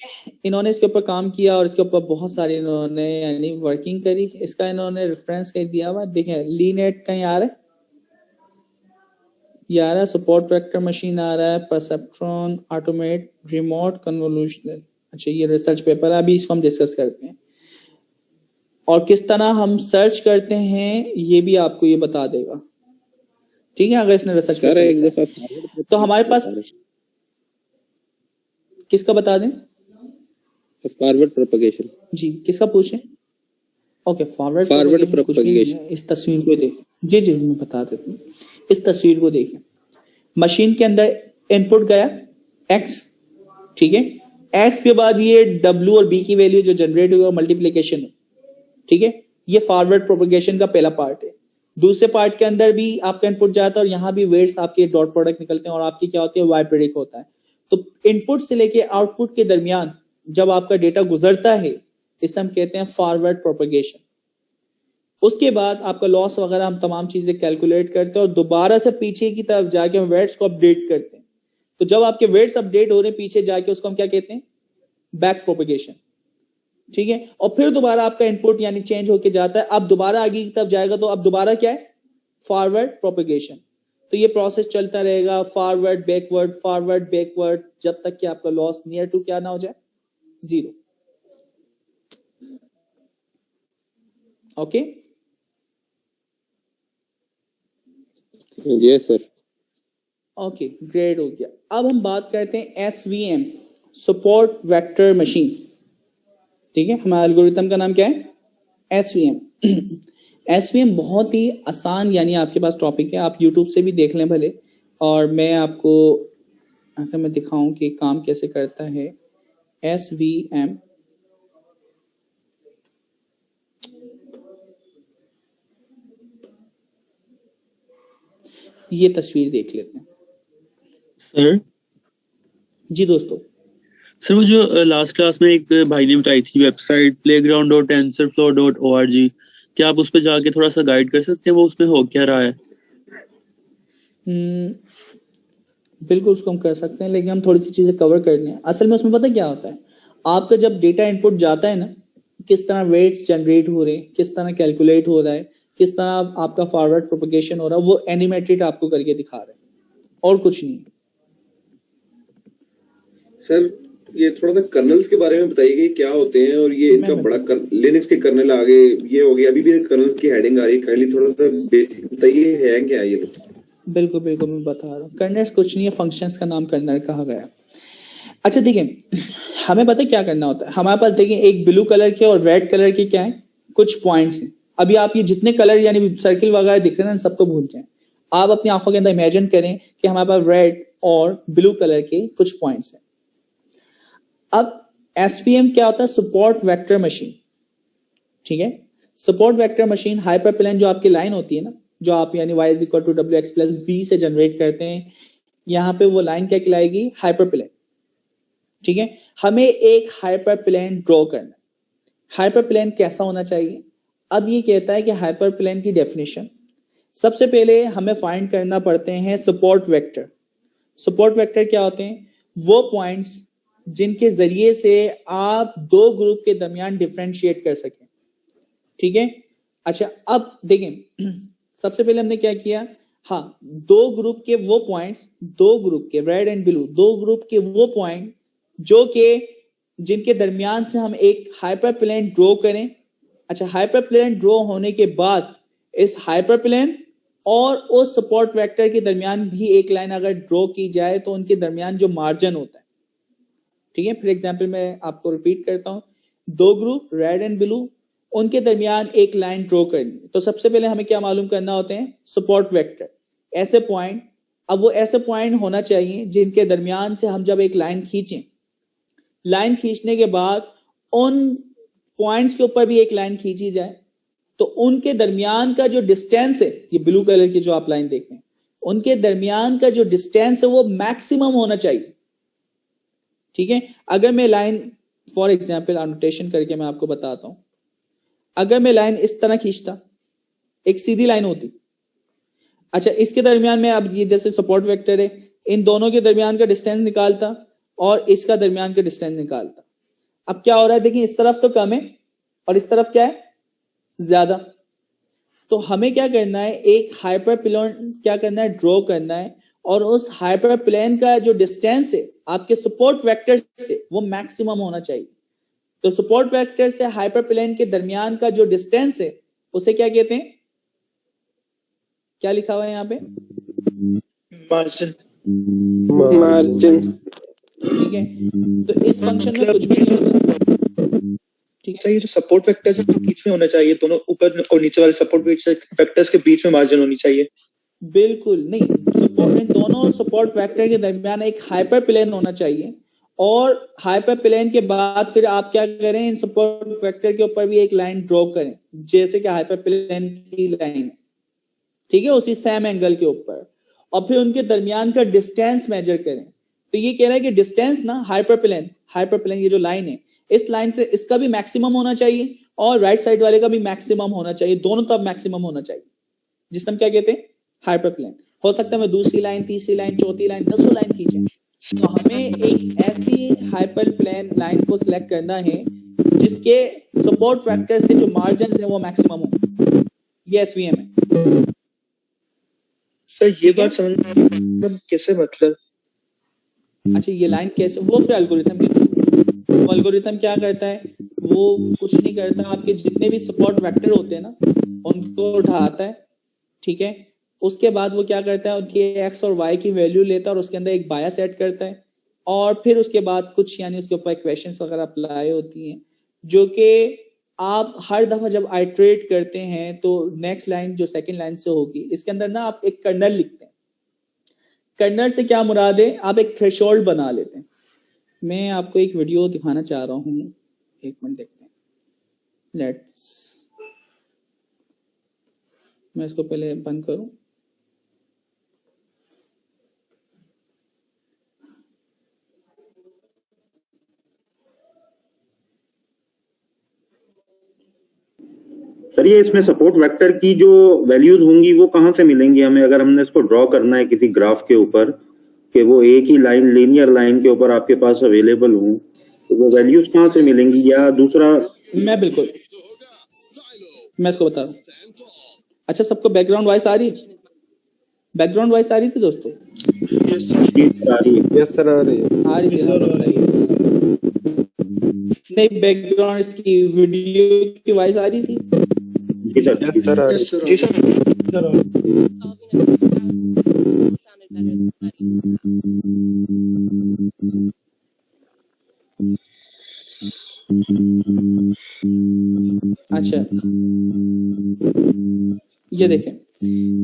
इन्होंने इसके ऊपर काम किया और इसके ऊपर बहुत सारी इन्होंने यानी वर्किंग करी। इसका इन्होंने रेफरेंस कहीं दिया हुआ, देखें लीनेट कहीं आ रहा है, ये आ रहा है सपोर्ट वेक्टर मशीन आ रहा है, परसेप्ट्रॉन, ऑटोमेट, रिमोट कन्वोल्यूशनल। अच्छा, ये रिसर्च पेपर है, अभी इसको हम डिस्कस करते हैं। और किस तरह हम सर्च करते हैं ये भी आपको ये बता देगा। ठीक है, अगर इसने रिसर्च सर एक दफा तो हमारे पास किसका बता दें? Forward propagation. जी, किसका पूछें? Okay, forward propagation. इस तस्वीर को देखें। जी जी, मैं बता देता हूँ। इस तस्वीर को देखें, मशीन के अंदर इनपुट गया x, ठीक है, x के बाद ये w और b की वैल्यू जो जनरेट हुई मल्टीप्लीकेशन है, ठीक है, ये फॉरवर्ड प्रोपगेशन का पहला पार्ट है। दूसरे पार्ट के अंदर भी आपका इनपुट जाता है और यहाँ भी वेट्स आपके डॉट प्रोडक्ट निकलते हैं और आपकी क्या होती है? वाई प्रेडिक्ट होता है। तो इनपुट से लेके आउटपुट के दरमियान जब आपका डेटा गुजरता है, इसे हम कहते हैं फॉरवर्ड प्रोपगेशन। उसके बाद आपका लॉस वगैरह हम तमाम चीजें कैलकुलेट करते हैं और दोबारा से पीछे की तरफ जाके हम वेट्स को अपडेट करते हैं। तो जब आपके वेट्स अपडेट हो रहे हैं पीछे जाके, उसको हम क्या कहते हैं? Back propagation. ठीक है, और फिर दोबारा आपका इनपुट यानी चेंज होके जाता है, अब दोबारा आगे की तरफ जाएगा तो अब दोबारा क्या है? Forward propagation. तो ये प्रोसेस चलता रहेगा, फॉरवर्ड बैकवर्ड, जब तक कि आपका लॉस नियर टू क्या ना हो जाए? 0। Okay, yes sir. Okay, grade हो गया। अब हम बात करते हैं SVM, सपोर्ट वेक्टर मशीन। ठीक है, हमारे एल्गोरिथम का नाम क्या है? SVM। SVM बहुत ही आसान यानी आपके पास टॉपिक है, आप YouTube से भी देख लें भले, और मैं आपको अगर मैं दिखाऊं कि काम कैसे करता है SVM। ये तस्वीर देख लेते हैं सर। जी दोस्तों, सर वो जो लास्ट क्लास में एक भाई ने बताई थी वेबसाइट playground.tensorflow.org, क्या आप उस पर जाके थोड़ा सा गाइड कर सकते हैं वो उसमें हो क्या रहा है? बिल्कुल उसको हम कर सकते हैं, लेकिन हम थोड़ी सी चीजें कवर कर लें। असल में उसमें पता क्या होता है, आपका जब डेटा इनपुट जाता है ना, किस तरह वेट्स जनरेट हो रहे हैं, किस तरह कैलकुलेट हो रहा है, किस तरह आपका फॉरवर्ड प्रोपगेशन हो रहा है, वो एनिमेटेड आपको करके दिखा रहे हैं और कुछ नहीं। सर ये थोड़ा सा कर्नल्स के बारे में बताइए कि क्या होते हैं, और ये इनका बड़ा लिनक्स के कर्नल आगे ये हो गया, अभी भी कर्नल्स की हेडिंग आ रही है, काइंडली थोड़ा सा बेसिक बताइए है क्या ये लोग? बिल्कुल बिल्कुल, मैं बता रहा हूँ। कर्नल्स कुछ नहीं है, फंक्शंस का नाम कर्नल कहा गया। अच्छा देखिए, हमें पता है क्या करना होता है। हमारे पास देखिए एक ब्लू कलर के और रेड कलर के क्या है, कुछ पॉइंट्स हैं। अभी आप ये जितने कलर यानी सर्किल वगैरह दिख रहे हैं सबको भूल जाएं। आप अपनी आंखों के अंदर इमेजिन करें कि हमारे पास रेड और ब्लू कलर के कुछ पॉइंट्स हैं। अब SVM क्या होता है? Support vector machine. ठीक है, support vector machine hyperplane जो आपकी लाइन होती है ना, जो आप यानी y is equal to W X plus B से जनरेट करते हैं, यहाँ पे वो लाइन क्या कहलाएगी? Hyperplane. ठीक है, हमें एक हाइपर प्लेन ड्रॉ करना है। हाइपर प्लेन कैसा होना चाहिए? अब ये कहता है कि हाइपर प्लेन की डेफिनेशन, सबसे पहले हमें फाइंड करना पड़ते हैं सपोर्ट वेक्टर। सपोर्ट वेक्टर क्या होते हैं? वो पॉइंट्स जिनके जरिए से आप दो ग्रुप के दरमियान डिफरेंशिएट कर सकें। ठीक है, अच्छा अब देखें, सबसे पहले हमने क्या किया, हाँ, दो ग्रुप के वो पॉइंट्स, दो ग्रुप के रेड एंड ब्लू, दो ग्रुप के वो पॉइंट जो कि जिनके दरमियान से हम एक हाइपर प्लेन ड्रॉ करें। अच्छा, हाइपर प्लेन ड्रॉ होने के बाद इस हाइपर प्लेन और उस सपोर्ट वेक्टर के दरमियान भी एक लाइन अगर ड्रॉ की जाए तो उनके दरमियान जो मार्जिन होता है, ठीक है, फिर एग्जांपल मैं आपको रिपीट करता हूं, दो ग्रुप रेड एंड ब्लू, उनके दरमियान एक लाइन ड्रॉ करनी, तो सबसे पहले हमें क्या मालूम करना होते हैं? सपोर्ट वेक्टर, ऐसे पॉइंट। अब वो ऐसे पॉइंट होना चाहिए जिनके दरमियान से हम जब एक लाइन खींचें, लाइन खींचने के बाद उन पॉइंट्स के ऊपर भी एक लाइन खींची जाए, तो उनके दरमियान का जो डिस्टेंस है, ये ब्लू कलर की जो आप लाइन देख रहे हैं, उनके दरमियान का जो डिस्टेंस है वो मैक्सिमम होना चाहिए। ठीक है, अगर मैं लाइन फॉर एग्जांपल एनोटेशन करके मैं आपको बताता हूं, अगर मैं लाइन इस तरह खींचता, एक सीधी लाइन होती, अच्छा इसके दरमियान में अब ये जैसे सपोर्ट वेक्टर है, इन दोनों के दरमियान का डिस्टेंस निकालता और इसका दरमियान का डिस्टेंस निकालता। अब क्या हो रहा है, देखिए इस तरफ तो कम है और इस तरफ क्या है? ज्यादा। तो हमें क्या करना है, एक हाइपर प्लेन क्या करना है? ड्रॉ करना है, और उस हाइपर प्लेन का जो डिस्टेंस है आपके सपोर्ट वेक्टर से वो मैक्सिमम होना चाहिए। तो सपोर्ट वेक्टर से हाइपर प्लेन के दरमियान का जो डिस्टेंस है उसे क्या कहते हैं? क्या लिखा हुआ है यहाँ पे? मार्जिन। ठीक है, तो इस फंक्शन में कुछ भी नहीं होगा। ठीक है, ये जो सपोर्ट वेक्टर्स है बीच में होना चाहिए, दोनों ऊपर और नीचे वाले सपोर्ट वेक्टर्स के बीच में मार्जिन होनी चाहिए। बिल्कुल नहीं, सपोर्ट इन दोनों सपोर्ट वेक्टर के दरमियान एक हाइपर प्लेन होना चाहिए, और हाइपर प्लेन के बाद फिर आप क्या करें, इन सपोर्ट वेक्टर के ऊपर भी एक लाइन ड्रॉ करें, जैसे कि हाइपर प्लेन की लाइन है, ठीक है, उसी सेम एंगल के ऊपर, और फिर उनके दरमियान का डिस्टेंस मेजर करें। तो ये कह रहा है कि डिस्टेंस ना हाइपर प्लेन ये जो लाइन है, इस लाइन से इसका भी मैक्सिमम होना चाहिए और राइट साइड वाले का भी मैक्सिमम होना चाहिए, दोनों तरफ मैक्सिमम होना चाहिए, जिसे हम क्या कहते हैं? Hyperplane. हो सकता है मैं दूसरी लाइन, तीसरी लाइन, चौथी लाइन, 10 लाइन खींचे, तो हमें एक ऐसी हाइपर प्लेन लाइन को सिलेक्ट करना है जिसके सपोर्ट वेक्टर से जो मार्जिन है वो मैक्सिमम हो। ये एसवीएम है। सर ये बात समझ कैसे, मतलब अच्छा ये लाइन कैसे, वो फिर एल्गोरिथम के वो एल्गोरिथम क्या करता है, वो कुछ नहीं करता, आपके जितने भी सपोर्ट वेक्टर होते हैं ना उनको उठाता है, ठीक है, उसके बाद वो क्या करता है, उनके एक्स और वाई की वैल्यू लेता है और उसके अंदर एक बायस सेट करता है, और फिर उसके बाद कुछ यानी उसके ऊपर इक्वेशंस वगैरह अप्लाई होती हैं, जो कि आप हर दफा जब आइट्रेट करते हैं तो नेक्स्ट लाइन जो सेकंड लाइन से होगी, इसके अंदर ना आप एक कर्नल लिखते हैं। कर्नल से क्या मुराद है, आप एक थ्रेशोल्ड बना लेते हैं। मैं आपको एक वीडियो दिखाना चाह रहा हूँ, एक मिनट देखते हैं, लेट्स, मैं इसको पहले बंद करूं। सर ये इसमें सपोर्ट वेक्टर की जो वैल्यूज होंगी वो कहाँ से मिलेंगी हमें, अगर हमने इसको ड्रॉ करना है किसी ग्राफ के ऊपर, कि वो एक ही लाइन, लीनियर लाइन के ऊपर आपके पास अवेलेबल हो, तो वो वैल्यूज कहाँ से मिलेंगी? या दूसरा, मैं इसको बता रहा हूँ। अच्छा सबको बैकग्राउंड वॉइस आ रही है? बैकग्राउंड वॉइस आ रही थी दोस्तों? यस सर आ रही है। सही नहीं, बैकग्राउंड इसकी वीडियो की वॉइस आ रही थी? यस सर आ रही है। जी सर। अच्छा ये देखें,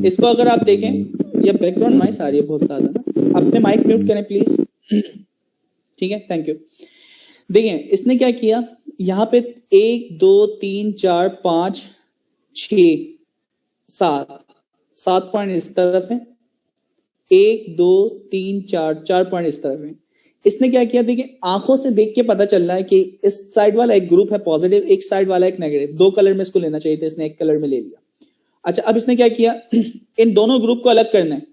इसको अगर आप देखें, ये बैकग्राउंड नॉइस आ रही है बहुत ज्यादा ना, अपने माइक म्यूट करें प्लीज। ठीक है, थैंक यू। देखिए इसने क्या किया, यहाँ पे 1 2 3 4 5 6 7 पॉइंट इस तरफ है, 1 2 3 4 पॉइंट इस तरफ है। इसने क्या किया, देखिए आंखों से देख के पता चल रहा है कि इस साइड वाला एक ग्रुप है पॉजिटिव, एक साइड वाला एक नेगेटिव। 2 कलर में इसको लेना चाहिए था, इसने एक कलर में ले लिया। अच्छा, अब इसने क्या किया, इन दोनों ग्रुप को अलग करना है,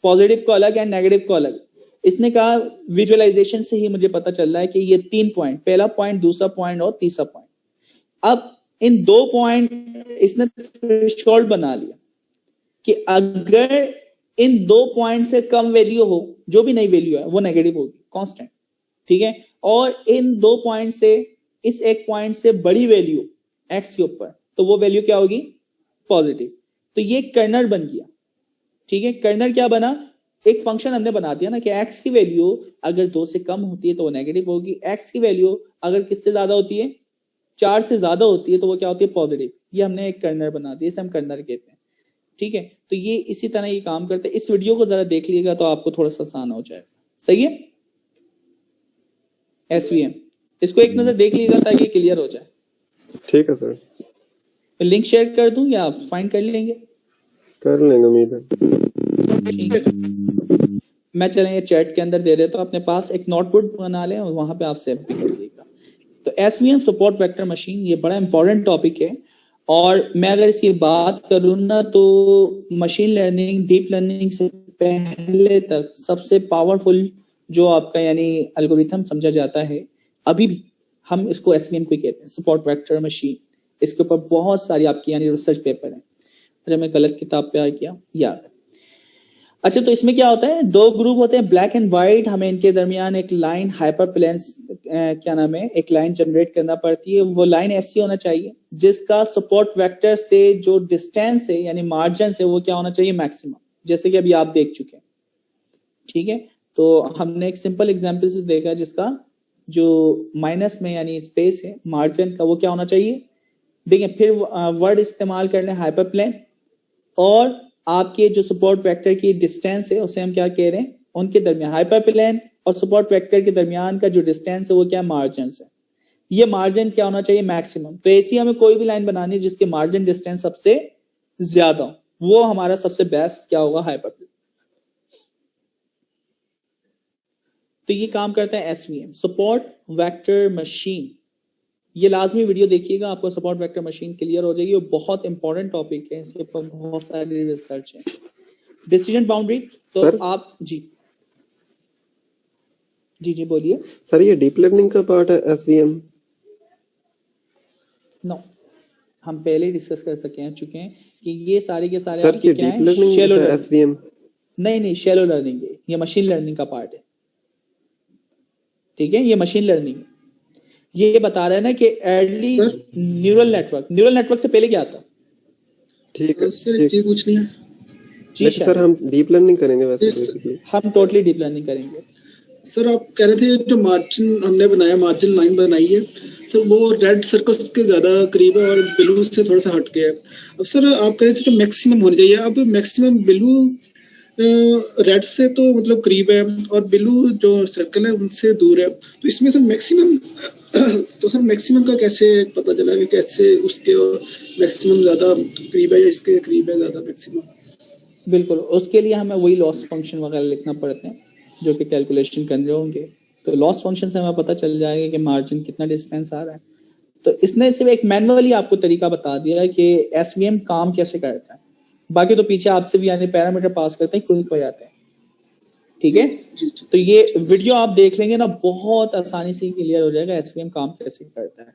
पॉजिटिव को अलग एंड नेगेटिव को अलग। इसने कहा विजुअलाइजेशन से ही मुझे पता चल रहा है कि ये 3 पॉइंट, पहला पॉइंट, दूसरा पॉइंट और तीसरा पॉइंट। अब इन 2 पॉइंट इसने थ्रेशोल्ड बना लिया कि अगर इन 2 पॉइंट से कम वैल्यू हो, जो भी नई वैल्यू है वो नेगेटिव होगी, कांस्टेंट, ठीक है। और इन 2 पॉइंट से, इस एक पॉइंट से बड़ी वैल्यू एक्स के ऊपर, तो वो वैल्यू क्या होगी, पॉजिटिव। तो ये कर्नल बन गया, ठीक है। कर्नल क्या बना, एक फंक्शन हमने बना दिया ना कि एक्स की वैल्यू अगर 2 से कम होती है तो वो नेगेटिव होगी, एक्स की वैल्यू अगर किससे ज्यादा होती है, 4 से ज्यादा होती है तो वो क्या होती है, पॉजिटिव। ये हमने एक कर्नल बना दिया, इसे हम कर्नल कहते हैं, ठीक है। तो ये इसी तरह ये काम करते हैं। इस वीडियो को जरा देख लीजिएगा तो आपको थोड़ा सा आसान हो जाएगा, सही है। SVM, इसको एक नजर देख लीजिएगा ताकि क्लियर हो जाए। ठीक है सर, लिंक शेयर कर दूं या आप फाइंड कर लेंगे? कर लेंगे, उम्मीद है। ठीक है, मैं चलें ये चैट के अंदर दे देता हूं, अपने पास एक नोटबुक बना लें और वहां पे आप सेव भी कर दीजिएगा। तो SVM सपोर्ट वेक्टर मशीन, ये बड़ा इंपॉर्टेंट टॉपिक है। और मैं अगर इसकी बात करूँ ना तो मशीन लर्निंग, डीप लर्निंग से पहले तक सबसे पावरफुल जो आपका यानी एल्गोरिथम समझा जाता है, अभी भी हम इसको SVM को ही कहते हैं, सपोर्ट वेक्टर मशीन। इसके ऊपर बहुत सारी आपकी यानी रिसर्च पेपर है। अच्छा, मैं गलत किताब पे आ गया, याद। अच्छा, तो इसमें क्या होता है, 2 ग्रुप होते हैं, ब्लैक एंड व्हाइट। हमें इनके दरमियान एक लाइन हाइपरप्लेन्स क्या नाम है, एक लाइन जनरेट करना पड़ती है। वो लाइन ऐसी होना चाहिए जिसका सपोर्ट वेक्टर से जो डिस्टेंस है यानी मार्जिन है वो क्या होना चाहिए, मैक्सिमम, जैसे कि अभी आप देख चुके हैं, ठीक है। तो हमने एक सिंपल एग्जांपल से देखा जिसका जो माइनस में यानी स्पेस है मार्जिन का, वो क्या होना चाहिए। देखिए फिर वर्ड इस्तेमाल कर लें हाइपरप्लेन, और आपके जो सपोर्ट वेक्टर की डिस्टेंस है उसे हम क्या कह रहे हैं, उनके दरमियान हाइपरप्लेन और सपोर्ट वेक्टर के दरमियान का जो डिस्टेंस है वो क्या, मार्जिन है। ये मार्जिन क्या होना चाहिए, मैक्सिमम। तो ऐसी हमें कोई भी लाइन बनानी है जिसके मार्जिन डिस्टेंस सबसे ज्यादा हो, वो हमारा सबसे बेस्ट क्या होगा, हाइपरप्लेन। तो ये काम करता है SVM सपोर्ट वेक्टर मशीन। ये लाजमी वीडियो देखिएगा, आपको सपोर्ट वेक्टर मशीन क्लियर हो जाएगी। वो बहुत इंपॉर्टेंट टॉपिक है, इसके ऊपर बहुत सारी रिसर्च है। डिसीजन बाउंड्री, तो सर, आप जी बोलिए सर। ये डीप लर्निंग का पार्ट है SVM? नो, हम पहले ही डिस्कस कर चुके हैं कि ये सारे के सारे सर, ये डीप लर्निंग है SVM? नहीं, शैलो लर्निंग है, ये मशीन लर्निंग का पार्ट है, ठीक है। ये मशीन लर्निंग है। ये बता रहा है ना कि अर्ली न्यूरल नेटवर्क से पहले क्या था। ठीक है सर, एक चीज पूछनी है जी सर। हम डीप लर्निंग करेंगे वैसे बेसिकली, हम टोटली डीप लर्निंग करेंगे। सर, आप कह रहे थे जो मार्जिन हमने बनाया, मार्जिन लाइन बनाई है सर, वो रेड सर्कल के ज्यादा करीब है और ब्लू से थोड़ा सा हट गया है। अब सर आप कह रहे थे जो मैक्सिमम होनी चाहिए, अब मैक्सिमम ब्लू रेड से तो मतलब करीब है और ब्लू जो सर्कल है उनसे दूर है, तो इसमें सर मैक्सिमम तो सर मैक्सिमम का कैसे पता चला कि कैसे उसके मैक्सिमम ज्यादा करीब है या इसके करीब है ज्यादा मैक्सिमम? बिल्कुल, उसके लिए हमें वही लॉस फंक्शन वगैरह लिखना पड़ते हैं जो कि कैलकुलेशन कर रहे होंगे। तो लॉस फंक्शन से हमें पता चल जाएगा कि मार्जिन कितना डिस्टेंस आ रहा है। तो इसने सिर्फ एक मैनुअली आपको तरीका बता दिया कि SVM काम कैसे करता है, बाकी तो पीछे आपसे भी यानी पैरामीटर पास करते हैं, खुद हो जाते हैं, ठीक है। तो ये वीडियो आप देख लेंगे ना, बहुत आसानी से क्लियर हो जाएगा SVM काम कैसे करता है।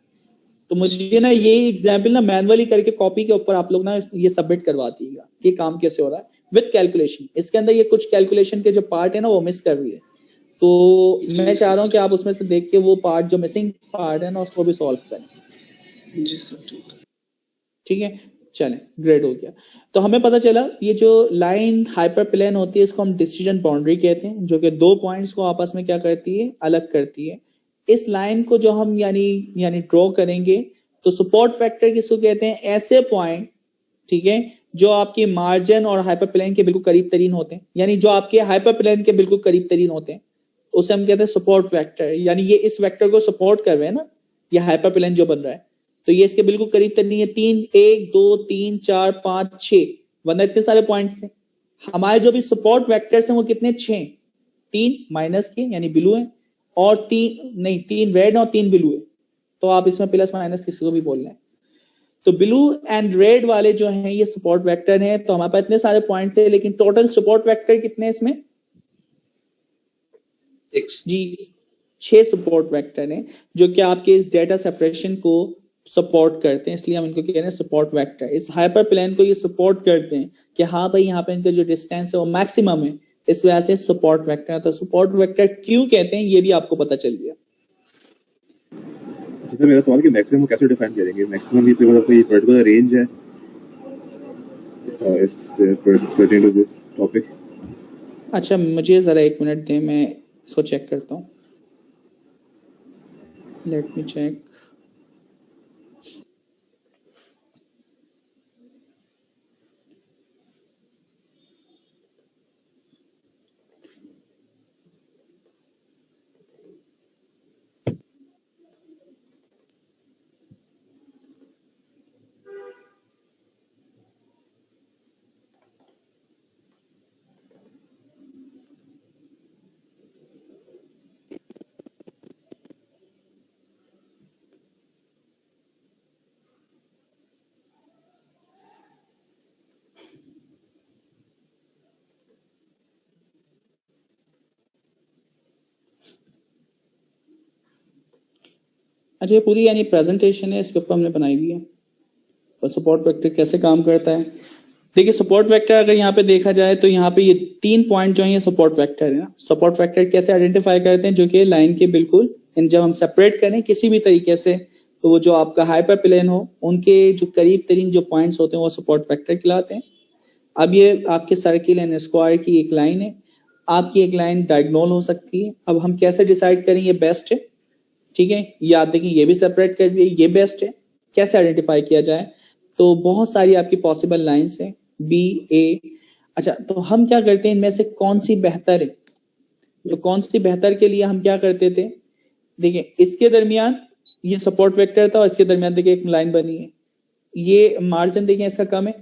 तो मुझे ना ये एग्जाम्पल ना मैनुअली करके कॉपी के ऊपर आप लोग ना ये सबमिट करवा दीजिएगा कि काम कैसे हो रहा है विद कैलकुलेशन। इसके अंदर ये कुछ कैलकुलेशन के जो पार्ट है ना वो मिस कर रही है, तो मैं चाह रहा हूँ कि आप उसमें से देख के वो पार्ट जो मिसिंग पार्ट है ना उसको भी सॉल्व करें। जी सर, ठीक है, चलें, ग्रेड हो गया। तो हमें पता चला ये जो लाइन हाइपरप्लेन होती है इसको हम डिसीजन बाउंड्री कहते हैं, जो कि 2 पॉइंट्स को आपस में क्या करती है, अलग करती है। इस लाइन को जो हम यानी ड्रॉ करेंगे तो सपोर्ट वेक्टर किसको कहते हैं, ऐसे पॉइंट, ठीक है, जो आपकी मार्जिन और हाइपरप्लेन के बिल्कुल करीब तरीन होते हैं, यानी जो आपके हाइपरप्लेन के बिल्कुल करीब तरीन होते हैं, उसे हम कहते हैं सपोर्ट वेक्टर। यानी ये इस वेक्टर को सपोर्ट कर रहे हैं ना, ये हाइपरप्लेन जो बन रहा है, तो ये इसके बिल्कुल करीब तक नहीं है। 3 1 2 3 4 5 6 वरना इतने सारे पॉइंट्स थे। हमारे जो भी सपोर्ट वेक्टर्स हैं वो कितने 6, 3 माइनस के यानी ब्लू है और 3 रेड और 3 ब्लू है। तो आप इसमें प्लस माइनस किसी को भी बोल रहे हैं। तो ब्लू एंड रेड वाले जो हैं ये सपोर्ट वेक्टर हैं। तो हमारे पास इतने सारे पॉइंट्स थे लेकिन टोटल सपोर्ट वेक्टर कितने इसमें 6 जी 6 सपोर्ट वेक्टर हैं जो कि आपके इस डेटा सेपरेशन को सपोर्ट करते हैं, इसलिए हम इनको कह रहे हैं सपोर्ट वेक्टर। इस हाइपर प्लेन को ये सपोर्ट करते हैं कि हाँ भाई यहाँ पे इनका जो डिस्टेंस है वो मैक्सिमम है, इस वजह से सपोर्ट वेक्टर है। तो सपोर्ट वेक्टर क्यों कहते हैं ये भी आपको पता चल गया। जैसे मेरा सवाल कि मैक्सिमम को कैसे डिफाइन करेंगे? मैक्सिमम ये मतलब कोई पर्टिकुलर रेंज है इस पर्टेन टू दिस टॉपिक? अच्छा मुझे जरा 1 मिनट दें, मैं इसको चेक करता हूँ। Let me check. अच्छा ये पूरी यानी प्रेजेंटेशन है, इसके ऊपर हमने बनाई हुई है और सपोर्ट वेक्टर कैसे काम करता है। देखिए सपोर्ट वेक्टर अगर यहाँ पे देखा जाए तो यहाँ पे ये 3 पॉइंट जो है ये सपोर्ट वेक्टर है ना। सपोर्ट वेक्टर कैसे आइडेंटिफाई करते हैं? जो कि लाइन के बिल्कुल जब हम सेपरेट करें किसी भी तरीके से तो वो जो आपका हाइपर प्लेन हो उनके जो करीब तरीन जो पॉइंट्स होते हैं वो सपोर्ट वेक्टर कहलाते हैं। अब ये आपके सर्किल एंड स्क्वायर की एक लाइन है, आपकी एक लाइन डायगोनल हो सकती है। अब हम कैसे डिसाइड करें ये बेस्ट है? ठीक है, याद देखिए ये भी सेपरेट कर दिए, ये बेस्ट है। कैसे आइडेंटिफाई किया जाए? तो बहुत सारी आपकी पॉसिबल लाइंस हैं बी ए। अच्छा तो हम क्या करते हैं, इनमें से कौन सी बेहतर है? तो कौन सी बेहतर के लिए हम क्या करते थे, देखिए इसके दरमियान ये सपोर्ट वेक्टर था और इसके दरमियान देखिए एक लाइन बनी है, ये मार्जिन देखिए इसका कम है।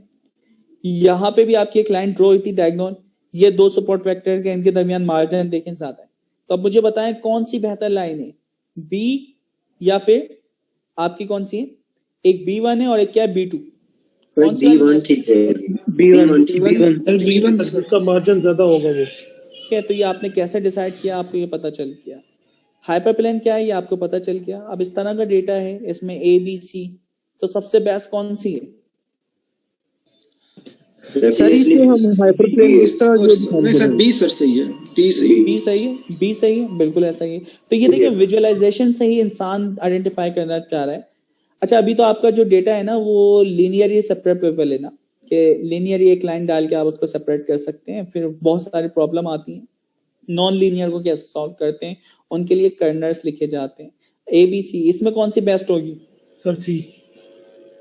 यहाँ पे भी आपकी एक लाइन ड्रॉ हुई थी डायगोनल, ये 2 सपोर्ट वेक्टर के इनके दरमियान मार्जिन देखें ज्यादा है। तो अब मुझे बताएं कौन सी बेहतर लाइन है, बी या फिर आपकी कौन सी है? एक B1 है और एक क्या है B2। कौन सी B1 ठीक है, B1 इसका मार्जिन ज्यादा होगा वो। ठीक है, तो ये आपने कैसे डिसाइड किया? आपको ये पता चल गया हाइपर प्लेन क्या है, ये आपको पता चल गया। अब इस तरह का डेटा है, इसमें A B C, तो सबसे बेस्ट कौन सी है? सर इसमें हम हाइपर प्लेन इस तरह जो नहीं सर बी सर सही है, बी सही है, बी सही है, बी सही है, बिल्कुल ऐसा ही है। तो ये देखिए विजुअलाइजेशन से ही इंसान आइडेंटिफाई करना चाह रहा है। अच्छा अभी तो आपका जो डेटा है ना वो लीनियर ही सेपरेटेबल है ना, कि लीनियर एक लाइन डाल के आप उसको सेपरेट कर सकते हैं। फिर बहुत सारी प्रॉब्लम आती हैं, नॉन लीनियर को कैसे सॉल्व करते हैं, उनके लिए कर्नर्स लिखे जाते हैं। ए बी सी, इसमें कौन सी बेस्ट होगी? सर सी।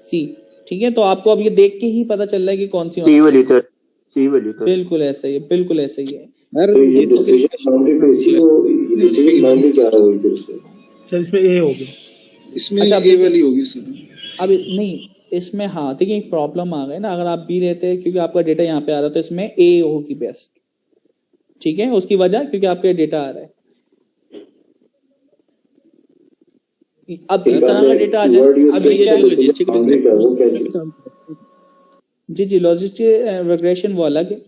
सी, ठीक है। तो आपको अब ये देख के ही पता चल रहा है कि कौन सी सी वाली सर, सी वाली सर, बिल्कुल ऐसा ही है, बिल्कुल ऐसा ही है। तो ये डिसीजन बाउंड्री पे इसी को डिसीजन बाउंड्री क्या होगी फिर उसमें? सर इसमें ए होगी, इसमें ए वाली होगी सर। अब नहीं इसमें, हाँ देखिए एक प्रॉब्लम आ गई ना, अगर आप बी लेते हैं क्योंकि आपका डेटा यहाँ पे आ रहा है तो इसमें ए होगी बेस्ट। ठीक है, उसकी वजह क्योंकि आपका डेटा आ रहा है। अब इस तरह का डेटा आ जाए, अब ये क्या है? जी लॉजिस्टिक रिग्रेशन वो अलग है।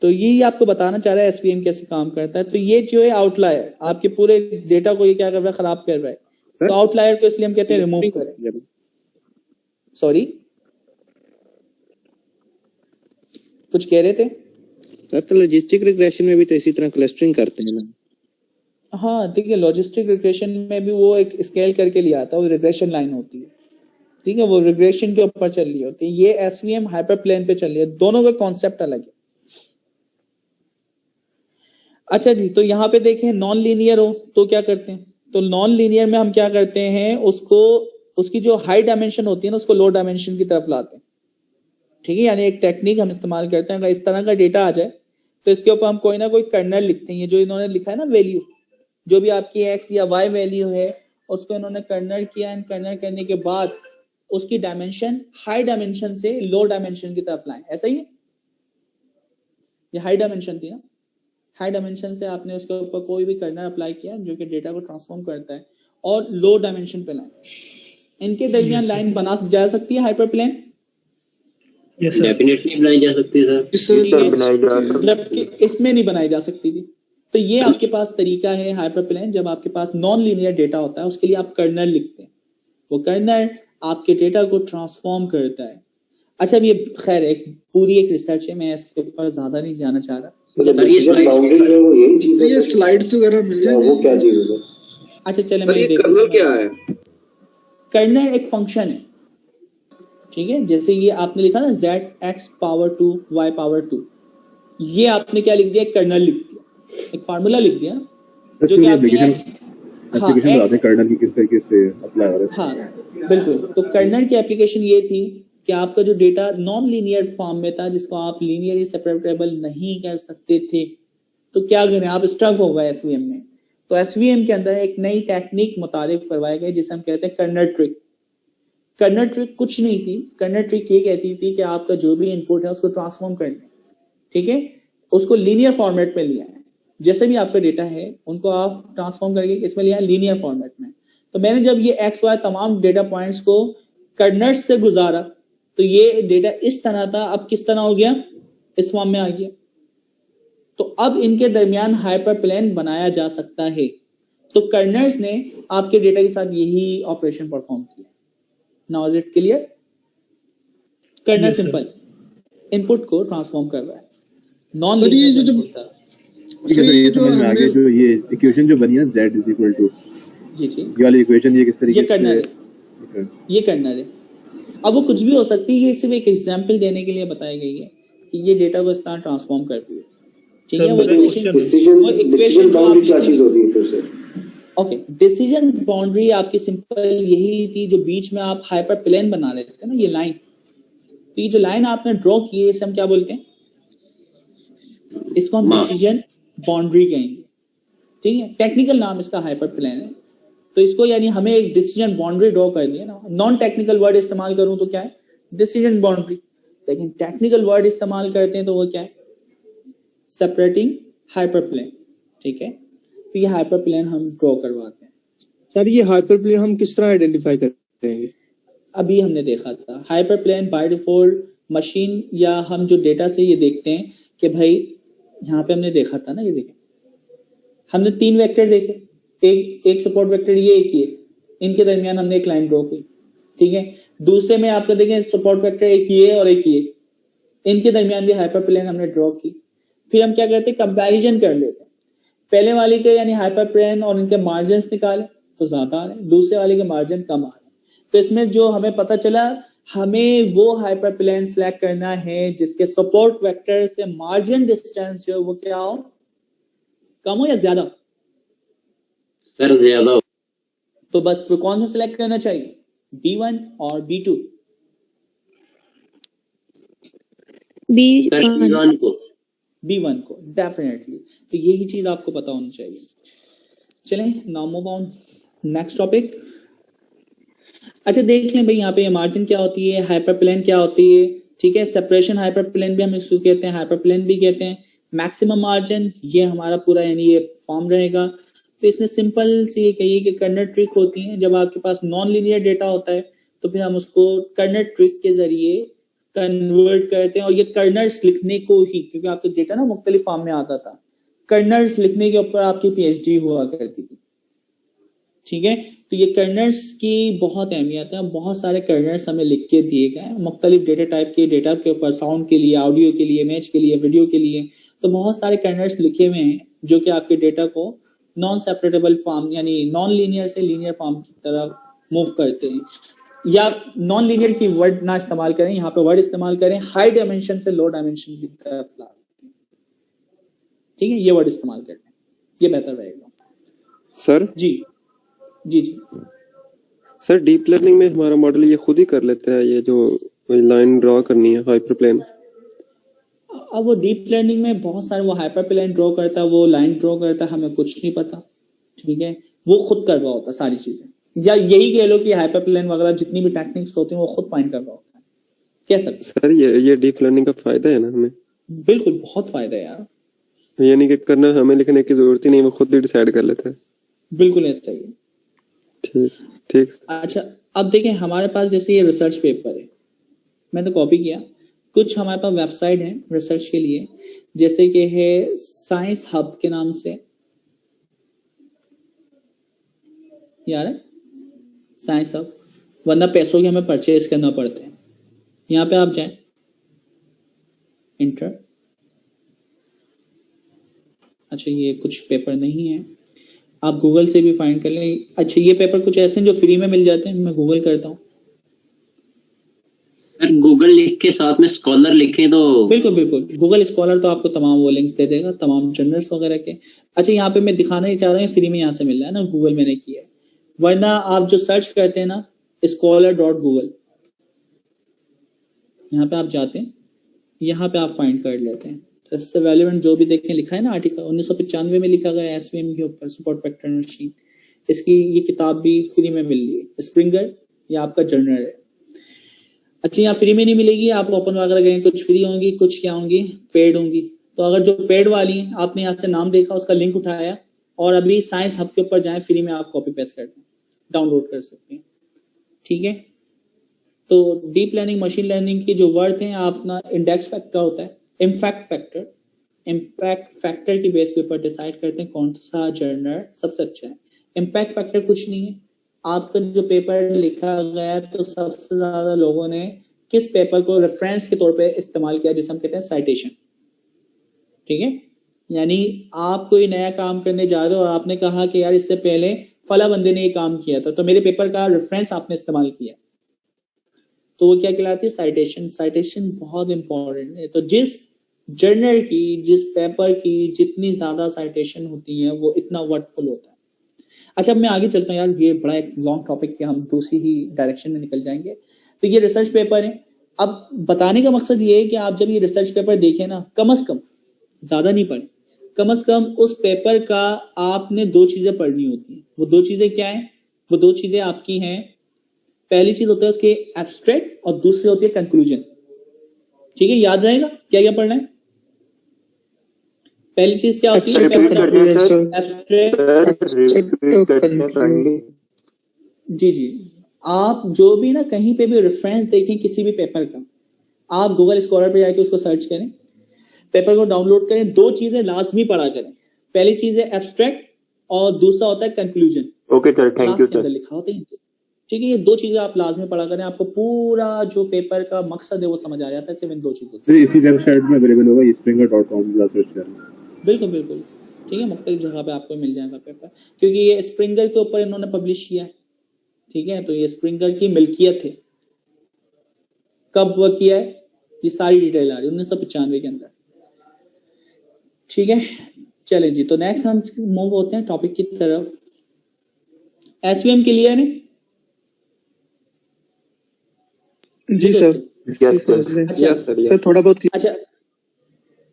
तो यही आपको बताना चाह रहा है एसवीएम कैसे काम करता है। तो ये जो है आउटलायर आपके पूरे डेटा को ये क्या कर रहा है, खराब कर रहा है। तो आउटलायर को इसलिए हम कहते हैं रिमूव करें। सॉरी कुछ कह रहे थे सर? तो लॉजिस्टिक रिग्रेशन में भी तो इसी तरह क्लस्टरिंग करते हैं ना। हाँ देखिए लॉजिस्टिक रिग्रेशन में भी वो एक स्केल करके लिया आता है, वो रिग्रेशन लाइन होती है। ठीक है, वो रिग्रेशन के ऊपर चल रही होती है, ये एसवीएम हाइपर प्लेन पे चल रही है, दोनों का कॉन्सेप्ट अलग है। अच्छा जी, तो यहाँ पे देखें नॉन लीनियर हो तो क्या करते हैं? तो नॉन लीनियर में हम क्या करते हैं, उसको उसकी जो हाई डायमेंशन होती है ना उसको लो डायमेंशन की तरफ लाते हैं। ठीक है, यानी एक टेक्निक हम इस्तेमाल करते हैं। अगर इस तरह का डेटा आ जाए तो इसके ऊपर हम कोई ना कोई कर्नल लिखते हैं। ये जो इन्होंने लिखा है ना वैल्यू, जो भी आपकी एक्स या वाई वैल्यू है उसको इन्होंने कर्नल किया। एंड कर्नल करने के बाद उसकी डायमेंशन हाई डायमेंशन से लो डायमेंशन की तरफ लाएं, ऐसा ही है। ये हाई डायमेंशन थी ना, हाई डायमेंशन से आपने उसके ऊपर कोई भी कर्नल अप्लाई किया जो कि डेटा को ट्रांसफॉर्म करता है, और लो डायमेंशन पे लाएं। इनके दरमियान लाइन बना जा सकती है हाइपर प्लेन? डेफिनेटली बनाई जा सकती है सर, जबकि इसमें नहीं बनाई जा सकती थी। तो ये आपके पास तरीका है हाइपर प्लेन, जब आपके पास नॉन लीनियर डेटा होता है उसके लिए आप कर्नल लिखते हैं, वो कर्नल आपके डेटा को ट्रांसफॉर्म करता है। अच्छा, अब ये खैर एक पूरी एक रिसर्च है, मैं इसके ऊपर ज्यादा नहीं जाना चाह रहा। ये स्लाइड्स वगैरह मिल जाएंगे, वो क्या चीज है? अच्छा चले, मैं कर्नल क्या है? कर्नल एक फंक्शन है, ठीक है। जैसे ये आपने लिखा ना z(x)(2) y(2), ये आपने क्या लिख दिया, कर्नल लिख दिया, एक फार्मूला लिख दिया जो कि आपके कर्नल की किस तरीके से अप्लाई हो रहा है। हाँ बिल्कुल, तो कर्नल की एप्लीकेशन ये थी कि आपका जो डेटा नॉन लीनियर फॉर्म में था जिसको आप लीनियरली सेपरेटेबल नहीं कर सकते थे, तो क्या करें, आप स्ट्रक हो गए एसवीएम में। तो एसवीएम के अंदर एक नई टेक्निक मुतारिफ करवाई गई जिसे हम कहते हैं कर्नल ट्रिक। कर्नल ट्रिक कुछ नहीं थी, कर्नल ट्रिक ये कहती थी कि आपका जो भी इनपुट है उसको ट्रांसफॉर्म करना है, ठीक है, उसको लीनियर फॉर्मेट में लिया है। जैसे भी आपका डेटा है उनको आप ट्रांसफॉर्म करके इसमें लिया है लीनियर फॉर्मेट में। तो मैंने जब ये एक्स वाई तमाम डेटा पॉइंट्स को कर्नल्स से गुजारा तो ये डेटा इस तरह था, अब किस तरह हो गया, इस फॉर्म में आ गया। तो अब इनके दरमियान हाइपर प्लेन बनाया जा सकता है। तो कर्नल्स ने आपके डेटा के साथ यही ऑपरेशन परफॉर्म किया। Now is it clear? Kernel simple input को ट्रांसफॉर्म कर रहा है, नॉन लीनियर इनपुट था। ये समझ में आ गया, जो ये इक्वेशन जो बनी है z जी ये वाली इक्वेशन, ये किस तरीके से, ये कर्नल है। अब वो कुछ भी हो सकती है, ये सिर्फ एक एग्जांपल देने के लिए बताई गई है कि ये डेटा को इस तरह ट्रांसफॉर्म करती है, ठीक है। वो डिसीजन बाउंड्री क्या चीज होती है फिर से? ओके, डिसीजन बाउंड्री आपकी सिंपल यही थी, जो बीच में आप हाइपर प्लेन बना रहे थे ना, ये लाइन, तो ये जो लाइन आपने ड्रॉ की है इसे हम क्या बोलते हैं, इसको हम डिसीजन बाउंड्री कहेंगे, ठीक है। टेक्निकल नाम इसका हाइपर प्लेन है। तो इसको यानी हमें एक डिसीजन बाउंड्री ड्रॉ करनी है ना, नॉन टेक्निकल वर्ड इस्तेमाल करूं तो क्या है, डिसीजन बाउंड्री, लेकिन टेक्निकल वर्ड इस्तेमाल करते हैं तो वो क्या है, सेपरेटिंग हाइपर प्लेन, ठीक है। तो ये हाइपर प्लेन हम ड्रॉ करवाते हैं। सर ये हाइपर प्लेन हम किस तरह आइडेंटिफाई करेंगे? अभी हमने देखा था hyperplane by default machine या हम जो डेटा से ये देखते हैं कि भाई यहाँ पे हमने देखा था ना, ये देखें हमने 3 वेक्टर देखे, एक सपोर्ट वेक्टर ये एक ये, इनके दरमियान हमने एक लाइन ड्रॉ की, ठीक है। दूसरे में आपको देखें सपोर्ट वेक्टर एक ये और एक ये, इनके दरमियान भी हाइपर प्लेन हमने ड्रॉ की। फिर हम क्या करते हैं, कंपैरिजन कर लेते हैं, पहले वाले के यानी हाइपर प्लेन और इनके मार्जिन निकाले तो ज्यादा आ रहे हैं, दूसरे वाले के मार्जिन कम आ रहे हैं। तो इसमें जो हमें पता चला, हमें वो हाइपर प्लेन सिलेक्ट करना है जिसके सपोर्ट वेक्टर से मार्जिन डिस्टेंस जो वो क्या हो, कम हो या ज्यादा? सर ज्यादा। तो बस फिर कौन सा सिलेक्ट करना चाहिए, B1 और B2? B1 को डेफिनेटली। तो यही चीज आपको पता होनी चाहिए। चलें now move on next topic. अच्छा देख लें भाई यहाँ पे मार्जिन क्या होती है, हाइपर प्लेन क्या होती है, ठीक है। सेपरेशन हाइपर प्लेन भी हम इसको कहते हैं, हाइपर प्लेन भी कहते हैं। मैक्सिमम मार्जिन ये हमारा पूरा यानी ये फॉर्म रहेगा। तो इसने सिंपल से ये कही कि कर्नल ट्रिक होती है, जब आपके पास नॉन लीनियर डेटा होता है तो फिर हम उसको कर्नल ट्रिक के जरिए कन्वर्ट करते हैं। और ये कर्नल्स लिखने को ही, क्योंकि आपका डेटा ना मुख्तलिफ फॉर्म में आता था, कर्नल्स लिखने के ऊपर आपकी PhD हुआ करती थी, ठीक है। तो ये कर्नल्स की बहुत अहमियत है, बहुत सारे कर्नल्स हमें लिख के दिए गए हैं मुख्तलिफ डेटा टाइप के, डेटा के ऊपर, साउंड के लिए, ऑडियो के लिए, इमेज के लिए, वीडियो के लिए। तो बहुत सारे कर्नल्स लिखे हुए हैं जो कि आपके डेटा को नॉन सेपरेटेबल फॉर्म यानी नॉन लीनियर से लीनियर फॉर्म की तरफ मूव करते हैं। या नॉन लीनियर की वर्ड ना इस्तेमाल करें, यहाँ पे वर्ड इस्तेमाल करें हाई डायमेंशन से लो डायमेंशन की तरफ लाते हैं, ठीक है। ये वर्ड इस्तेमाल करते हैं, ये बेहतर रहेगा। सर जी जी जी सर, डीप लर्निंग में हमारा मॉडल ये खुद ही कर लेता है, ये जो लाइन ड्रॉ करनी है हाइपर प्लेन। अब वो डीप लर्निंग में बहुत सारे वो हाइपर प्लेन ड्रॉ करता है, वो लाइन ड्रॉ करता है, हमें कुछ नहीं पता, ठीक है। वो खुद कर रहा होता सारी चीजें, या यही कह लो कि हाइपरप्लेन वगैरह जितनी भी टेक्निक्स होती हैं वो खुद फाइंड कर रहा होता है, कह सकते सर ये डीप लर्निंग का फायदा है ना हमें? बिल्कुल बहुत फायदा है यार, यानी कि करना हमें लिखने की जरूरत ही नहीं, वो खुद ही डिसाइड कर लेता है। बिल्कुल ऐसा ही है। ठीक। अच्छा अब देखें हमारे पास जैसे ये रिसर्च पेपर है, मैंने कॉपी किया, कुछ हमारे पास वेबसाइट है रिसर्च के लिए, जैसे कि है साइंस हब के नाम से, यार साइंस हब, वरना पैसों के हमें परचेज करना पड़ते हैं। यहाँ पे आप जाएं, इंटर, अच्छा ये कुछ पेपर नहीं है, आप गूगल से भी फाइंड कर लें। अच्छा ये पेपर कुछ ऐसे हैं जो फ्री में मिल जाते हैं, मैं गूगल करता हूँ। गूगल लिख के साथ में स्कॉलर लिखें तो बिल्कुल बिल्कुल, गूगल स्कॉलर तो आपको तमाम वो लिंक्स दे देगा, तमाम जर्नल्स वगैरह के। अच्छा यहाँ पे मैं दिखाना ही चाह रहा हूँ फ्री में यहाँ से मिल रहा है ना, गूगल मैंने किया है, वरना आप जो सर्च करते हैं ना scholar.google, यहाँ पे आप जाते हैं, यहाँ पे आप फाइंड कर लेते हैं, तो इससे रेलेवेंट जो भी देखें लिखा है ना आर्टिकल 1995 में लिखा गया एसवीएम के ऊपर सपोर्ट वेक्टर मशीन, इसकी ये किताब भी फ्री में मिल रही है, स्प्रिंगर या आपका जर्नल है। अच्छा यहाँ फ्री में नहीं मिलेगी, आप ओपन वगैरह गए कुछ फ्री होंगी, कुछ क्या होंगी पेड होंगी, तो अगर जो पेड वाली है आपने यहाँ से नाम देखा, उसका लिंक उठाया और अभी साइंस हब के ऊपर जाएं, फ्री में आप कॉपी पेस्ट करते हैं, डाउनलोड कर सकते हैं, ठीक है। तो डीप लर्निंग मशीन लर्निंग की जो वर्ड है, आप ना इंडेक्स फैक्टर होता है, इम्पैक्ट फैक्टर की बेस के ऊपर डिसाइड करते हैं कौन सा जर्नल सबसे अच्छा है। इम्पैक्ट फैक्टर कुछ नहीं है, आपका जो पेपर लिखा गया है तो सबसे ज्यादा लोगों ने किस पेपर को रेफरेंस के तौर पे इस्तेमाल किया, जिसे हम कहते हैं साइटेशन, ठीक है। यानी आप कोई नया काम करने जा रहे हो और आपने कहा कि यार इससे पहले फला बंदे ने ये काम किया था, तो मेरे पेपर का रेफरेंस आपने इस्तेमाल किया, तो वो क्या कहलाती है, साइटेशन। साइटेशन बहुत इंपॉर्टेंट है। तो जिस जर्नल की, जिस पेपर की जितनी ज्यादा साइटेशन होती है वो इतना वर्थफुल होता है। अच्छा अब मैं आगे चलता हूँ यार, ये बड़ा एक लॉन्ग टॉपिक के, हम दूसरी ही डायरेक्शन में निकल जाएंगे। तो ये रिसर्च पेपर है। अब बताने का मकसद ये है कि आप जब ये रिसर्च पेपर देखें ना, कम से कम, ज्यादा नहीं पढ़े, कम से कम उस पेपर का आपने 2 चीजें पढ़नी होती हैं। वो 2 चीजें क्या है? वो 2 चीजें आपकी हैं, पहली चीज होता है उसके एब्स्ट्रैक्ट और दूसरी होती है कंक्लूजन, ठीक है। याद रहेगा क्या क्या पढ़ना है? पहली चीज क्या होती है? जी जी, आप जो भी ना कहीं पे भी रेफरेंस देखें किसी भी पेपर का, आप गूगल स्कॉलर पे जाके उसको सर्च करें, पेपर को डाउनलोड करें, 2 चीजें लाजमी पढ़ा करें। पहली चीज है एब्स्ट्रैक्ट और दूसरा होता है conclusion. Okay sir, thank you sir. लिखा होता है, ठीक है। ये 2 चीजें आप लाजमी पढ़ा करें, आपको पूरा जो पेपर का मकसद है वो समझ आ जाता है सिर्फ इन 2 चीजों से। इसी वेबसाइट में अवेलेबल होगा, springer.com सर्च करना। बिल्कुल बिल्कुल, ठीक है, मुख्तलिफ जगह पे आपको मिल जाएगा पेपर, क्योंकि ये स्प्रिंगर के ऊपर इन्होंने पब्लिश किया है, ठीक है। तो ये स्प्रिंगर की मिल्कियत है। कब वो किया है ये सारी डिटेल आ रही है 1995 के अंदर, ठीक है। चलें जी, तो नेक्स्ट हम मूव होते हैं टॉपिक की तरफ। एसवीएम क्लियर है? जी सर, सर थोड़ा बहुत। अच्छा,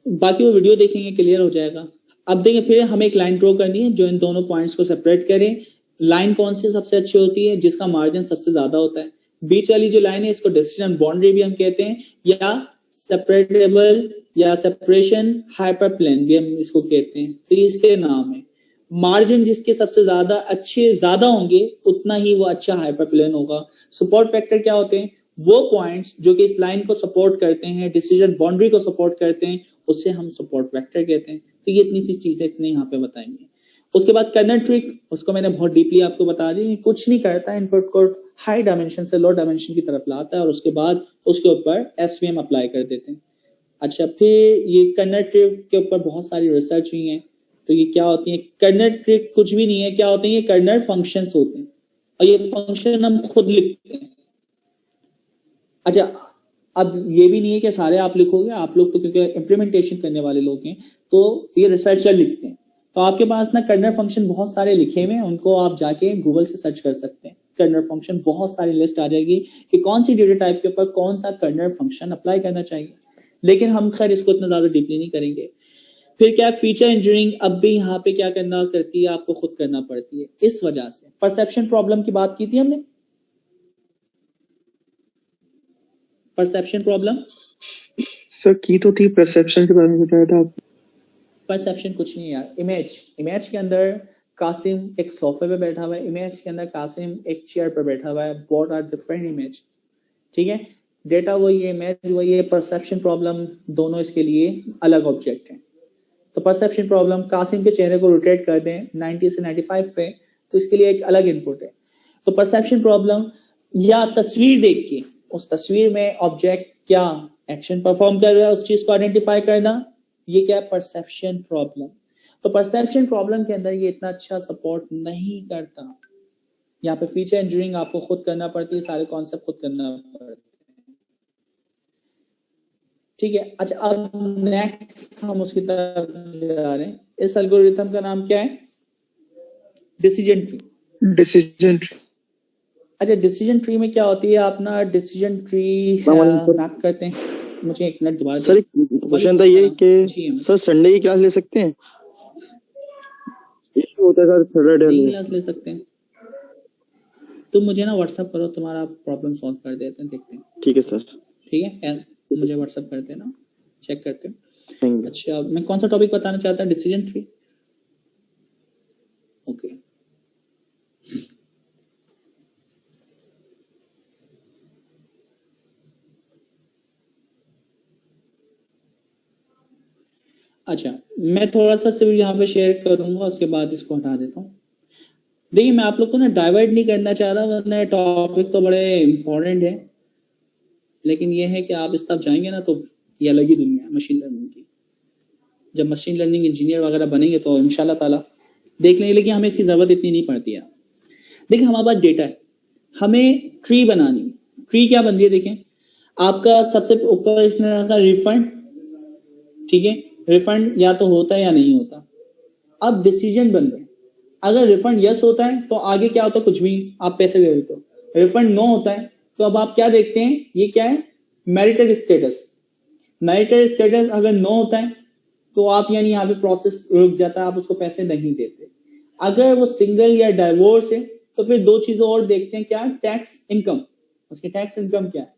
बाकी वो वीडियो देखेंगे क्लियर हो जाएगा। अब देखिए, फिर हमें एक लाइन ड्रॉ करनी है जो इन दोनों पॉइंट्स को सेपरेट करे। लाइन कौन सी सबसे अच्छी होती है? जिसका मार्जिन सबसे ज्यादा होता है। बीच वाली जो लाइन है इसको डिसीजन बाउंड्री भी हम कहते हैं, या सेपरेटेबल या सेपरेशन हाइपरप्लेन भी हम इसको कहते हैं। तो ये इसके नाम है। मार्जिन जिसके सबसे ज्यादा होंगे उतना ही वो अच्छा हाइपरप्लेन होगा। सपोर्ट फैक्टर क्या होते हैं? वो पॉइंट्स जो कि इस लाइन को सपोर्ट करते हैं, डिसीजन बाउंड्री को सपोर्ट करते हैं, उससे हम सपोर्ट फैक्टर कहते हैं। तो ये इतनी सी चीजें इतने यहाँ पे बताएंगे। उसके बाद कर्नल ट्रिक, उसको मैंने बहुत डीपली आपको बता दी। कुछ नहीं करता, इनपुट को हाई डायमेंशन से लो डायमेंशन की तरफ लाता है और उसके बाद उसके ऊपर एसवीएम अप्लाई कर देते हैं। अच्छा, फिर ये कर्नल ट्रिक के ऊपर बहुत सारी रिसर्च हुई है। तो ये क्या होती है? कर्नल ट्रिक कुछ भी नहीं है, क्या होते हैं? ये कर्नल फंक्शंस होते हैं और ये फंक्शन हम खुद लिखते हैं। अच्छा, अब ये भी नहीं है कि सारे आप लिखोगे, आप लोग तो क्योंकि इम्प्लीमेंटेशन करने वाले लोग हैं तो ये रिसर्चर लिखते हैं। तो आपके पास ना कर्नल फंक्शन बहुत सारे लिखे हुए हैं, उनको आप जाके गूगल से सर्च कर सकते हैं। कर्नल फंक्शन बहुत सारी लिस्ट आ जाएगी कि कौन सी डेटा टाइप के ऊपर कौन सा कर्नल फंक्शन अप्लाई करना चाहिए। लेकिन हम खैर इसको इतना ज्यादा डीपली नहीं करेंगे। फिर क्या फीचर इंजीनियरिंग अब भी यहाँ पे क्या करना करती है, आपको खुद करना पड़ती है। इस वजह से परसेप्शन प्रॉब्लम की बात की थी हमने, परसेप्शन प्रॉब्लम सर की तो थी, परसेप्शन के बारे में बताया था आप। परसेप्शन कुछ नहीं यार, इमेज के अंदर कासिम एक सोफे पे बैठा हुआ है, इमेज के अंदर कासिम एक चेयर पे बैठा हुआ है, बोथ आर डिफरेंट इमेज, ठीक है। डेटा वही है, इमेज वही है, परसेप्शन प्रॉब्लम दोनों इसके लिए अलग ऑब्जेक्ट हैं। तो परसेप्शन प्रॉब्लम कासिम के चेहरे को रोटेट कर दें 90 से 95 पे, तो इसके लिए एक अलग इनपुट है। तो परसेप्शन प्रॉब्लम या तस्वीर देख के उस तस्वीर में ऑब्जेक्ट क्या एक्शन परफॉर्म कर रहा है उस चीज को आइडेंटिफाई करना, ये क्या है, परसेप्शन प्रॉब्लम। तो परसेप्शन प्रॉब्लम के अंदर ये इतना अच्छा सपोर्ट नहीं करता। यहाँ पे फीचर इंजीनियरिंग आपको खुद करना पड़ती है, सारे कॉन्सेप्ट खुद करना पड़ते हैं, ठीक है। अच्छा, अब नेक्स्ट हम उसकी तरफ जा रहे हैं। इस एल्गोरिथम का नाम क्या है, डिसीजन ट्री। Decision tree. अच्छा, डिसीजन ट्री में क्या होती है, आप ना डिसीजन ट्री मैप करते हैं। मुझे एक मिनट दोबारा सर, क्वेश्चन था ये कि सर संडे की क्लास ले सकते हैं? इशू होता है सर, सैटरडे क्लास ले सकते हैं। तुम मुझे ना व्हाट्सएप करो, तुम्हारा प्रॉब्लम सॉल्व कर देते हैं, देखते हैं। ठीक है सर। ठीक है, मुझे व्हाट्सएप कर देना, चेक करते हैं। अच्छा, मैं कौन सा टॉपिक बताना चाहता हूँ, डिसीजन ट्री। ओके, अच्छा मैं थोड़ा सा सिर्फ यहाँ पे शेयर करूंगा, उसके बाद इसको हटा देता हूँ। देखिए, मैं आप लोग को ना डाइवर्ट नहीं करना चाह रहा, वरना टॉपिक तो बड़े इंपॉर्टेंट है, लेकिन ये है कि आप इस तरफ जाएंगे ना तो ये अलग ही दुनिया है मशीन लर्निंग की। जब मशीन लर्निंग इंजीनियर वगैरह बनेंगे तो इंशाल्लाह ताला देख लेंगे, लेकिन हमें इसकी जरूरत इतनी नहीं पड़ती है। देखिए, हमारे पास डेटा है, हमें ट्री बनानी। ट्री क्या बन रही है, देखें, आपका सबसे ऊपर इसमें रखा रिफंड, ठीक है, रिफंड या तो होता है या नहीं होता। अब डिसीजन बन रहे हैं, अगर रिफंड यस होता है तो आगे क्या होता है, कुछ भी आप पैसे दे देते हो। रिफंड नो होता है तो अब आप क्या देखते हैं, ये क्या है, मैरिटल स्टेटस। मैरिटल स्टेटस अगर नो होता है तो आप यानी यहाँ पे प्रोसेस रुक जाता है, आप उसको पैसे नहीं देते। अगर वो सिंगल या डाइवोर्स है तो फिर दो चीजें और देखते हैं, क्या, टैक्स इनकम, उसकी टैक्स इनकम क्या है।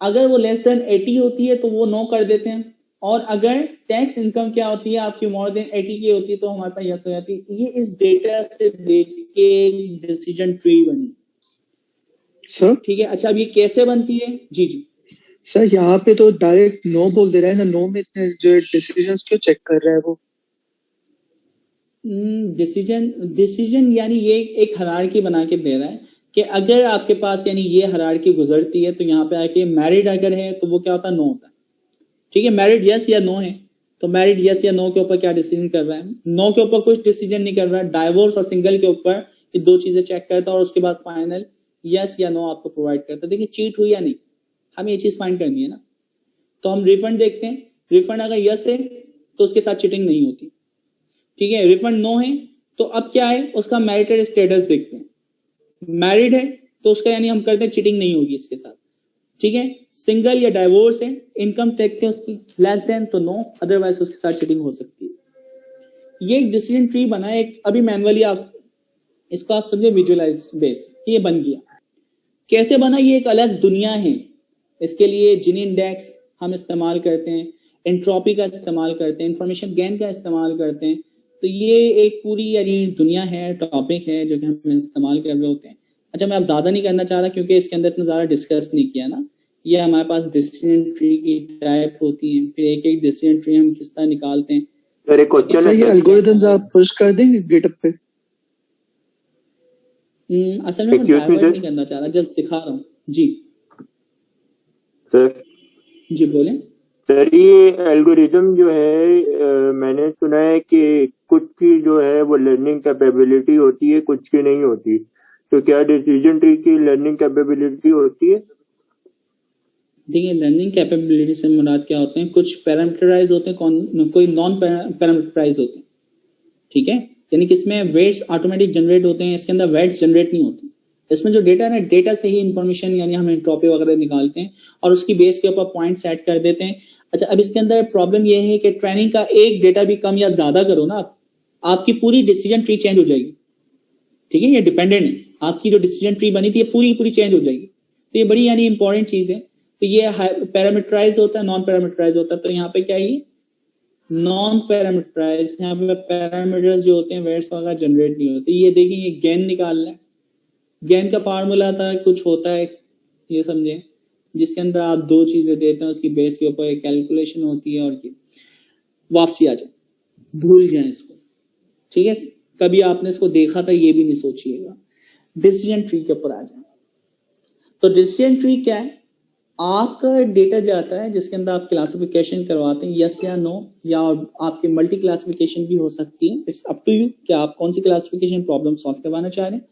अगर वो लेस देन 80 होती है तो वो नो कर देते हैं, और अगर टैक्स इनकम क्या होती है आपकी मोर देन 80 की होती है तो हमारे पास यस हो जाती है। ये इस डेटा से देख के डिसीजन ट्री बनी सर, ठीक है। अच्छा, अब ये कैसे बनती है, जी जी सर, यहाँ पे तो डायरेक्ट नो बोल दे रहा है ना, नो में इतने जो डिसीजंस क्यों चेक कर रहा है वो? डिसीजन यानी ये एक हायरार्की बना के दे रहा है कि अगर आपके पास यानी ये हायरार्की गुजरती है तो यहाँ पे आके मैरिड अगर है तो वो क्या होता है, नो होता है, ठीक है। मैरिड यस या नो है तो मैरिड यस या नो के ऊपर क्या डिसीजन कर रहा है, नो के ऊपर कुछ डिसीजन नहीं कर रहा है। डाइवोर्स और सिंगल के ऊपर ये दो चीजें चेक करता है और उसके बाद फाइनल यस या नो आपको प्रोवाइड करता है। देखिए, चीट हुई या नहीं, हमें ये चीज फाइंड करनी है ना। तो हम रिफंड देखते हैं, रिफंड अगर यस है तो उसके साथ चीटिंग नहीं होती, ठीक है। रिफंड नो है तो अब क्या है, उसका मैरिटल स्टेटस देखते हैं। मैरिड है तो उसका यानी हम करते हैं चीटिंग नहीं होगी इसके साथ, ठीक है। सिंगल या डाइवोर्स है, इनकम देखते हैं उसकी, लेस देन तो नो, अदरवाइज उसके साथ चीटिंग हो सकती है। ये एक डिसीजन ट्री बना है, एक अभी मैनुअली आप इसको आप समझे विजुअलाइज बेस कि ये बन गया। कैसे बना, ये एक अलग दुनिया है। इसके लिए जिन इंडेक्स हम इस्तेमाल करते हैं, एंट्रोपी का इस्तेमाल करते हैं, इंफॉर्मेशन गेन का इस्तेमाल करते हैं, तो ये एक पूरी यानी दुनिया है, टॉपिक है जो कि हम इस्तेमाल कर रहे होते हैं। अच्छा, मैं अब ज्यादा नहीं करना चाह रहा क्योंकि इसके अंदर इतना ज्यादा डिस्कस नहीं किया ना। ये हमारे पास डिसीजन ट्री की टाइप होती है, फिर एक एक डिसीजन ट्री हम किस तरह निकालते हैं। ये एल्गोरिथम्स आप पुश कर देंगे गिटहब पे? असल में मैं डाइवर्ट नहीं करना चाह रहा, जस्ट दिखा रहा हूँ। जी सर, जी बोले सर। ये एल्गोरिदम जो है मैंने सुना है कि कुछ की जो है वो लर्निंग कैपेबिलिटी होती है, कुछ की नहीं होती। तो क्या डिसीजन ट्री की लर्निंग कैपेबिलिटी होती है? देखिए, लर्निंग कैपेबिलिटी से मुराद क्या होते हैं, कुछ पैरामीटराइज होते हैं, कोई नॉन पैरामीटराइज होते हैं, ठीक है। यानी कि इसमें वेट्स ऑटोमेटिक जनरेट होते हैं, इसके अंदर वेट्स जनरेट नहीं होते। इसमें जो डेटा है ना, डेटा से ही इंफॉर्मेशन यानी हम एंट्रोपी वगैरह निकालते हैं और उसकी बेस के ऊपर पॉइंट सेट कर देते हैं। अच्छा, अब इसके अंदर प्रॉब्लम ये है कि ट्रेनिंग का एक डेटा भी कम या ज्यादा करो ना आप, आपकी पूरी डिसीजन ट्री चेंज हो जाएगी। ठीक है, ये डिपेंडेंट है, आपकी जो डिसीजन ट्री बनी थी ये पूरी पूरी चेंज हो जाएगी। तो ये बड़ी यानी इंपॉर्टेंट चीज है। तो ये पैरामीटराइज होता है, नॉन पैरामीटराइज होता है। तो यहाँ पे क्या है, नॉन पैरामीटराइज, यहाँ पे पैरामीटर्स जो होते हैं वेट्स वगैरह जनरेट नहीं होते। ये देखिए, ये गेन निकालना है, गेन का फार्मूला था कुछ होता है, ये समझे, जिसके अंदर आप दो चीजें देते हैं, उसकी बेस के ऊपर एक कैलकुलेशन होती है और की वापसी आ जाए, भूल जाए इसको। ठीक है, कभी आपने इसको देखा था ये भी नहीं सोचिएगा। डिसीजन ट्री के ऊपर आ जाए। तो डिसीजन ट्री क्या है, आपका डेटा जाता है जिसके अंदर आप क्लासिफिकेशन करवाते हैं, यस या नो, या आपके मल्टी क्लासिफिकेशन भी हो सकती है, इट्स अप टू यू कि आप कौन सी क्लासिफिकेशन प्रॉब्लम सॉल्व करवाना चाह रहे हैं।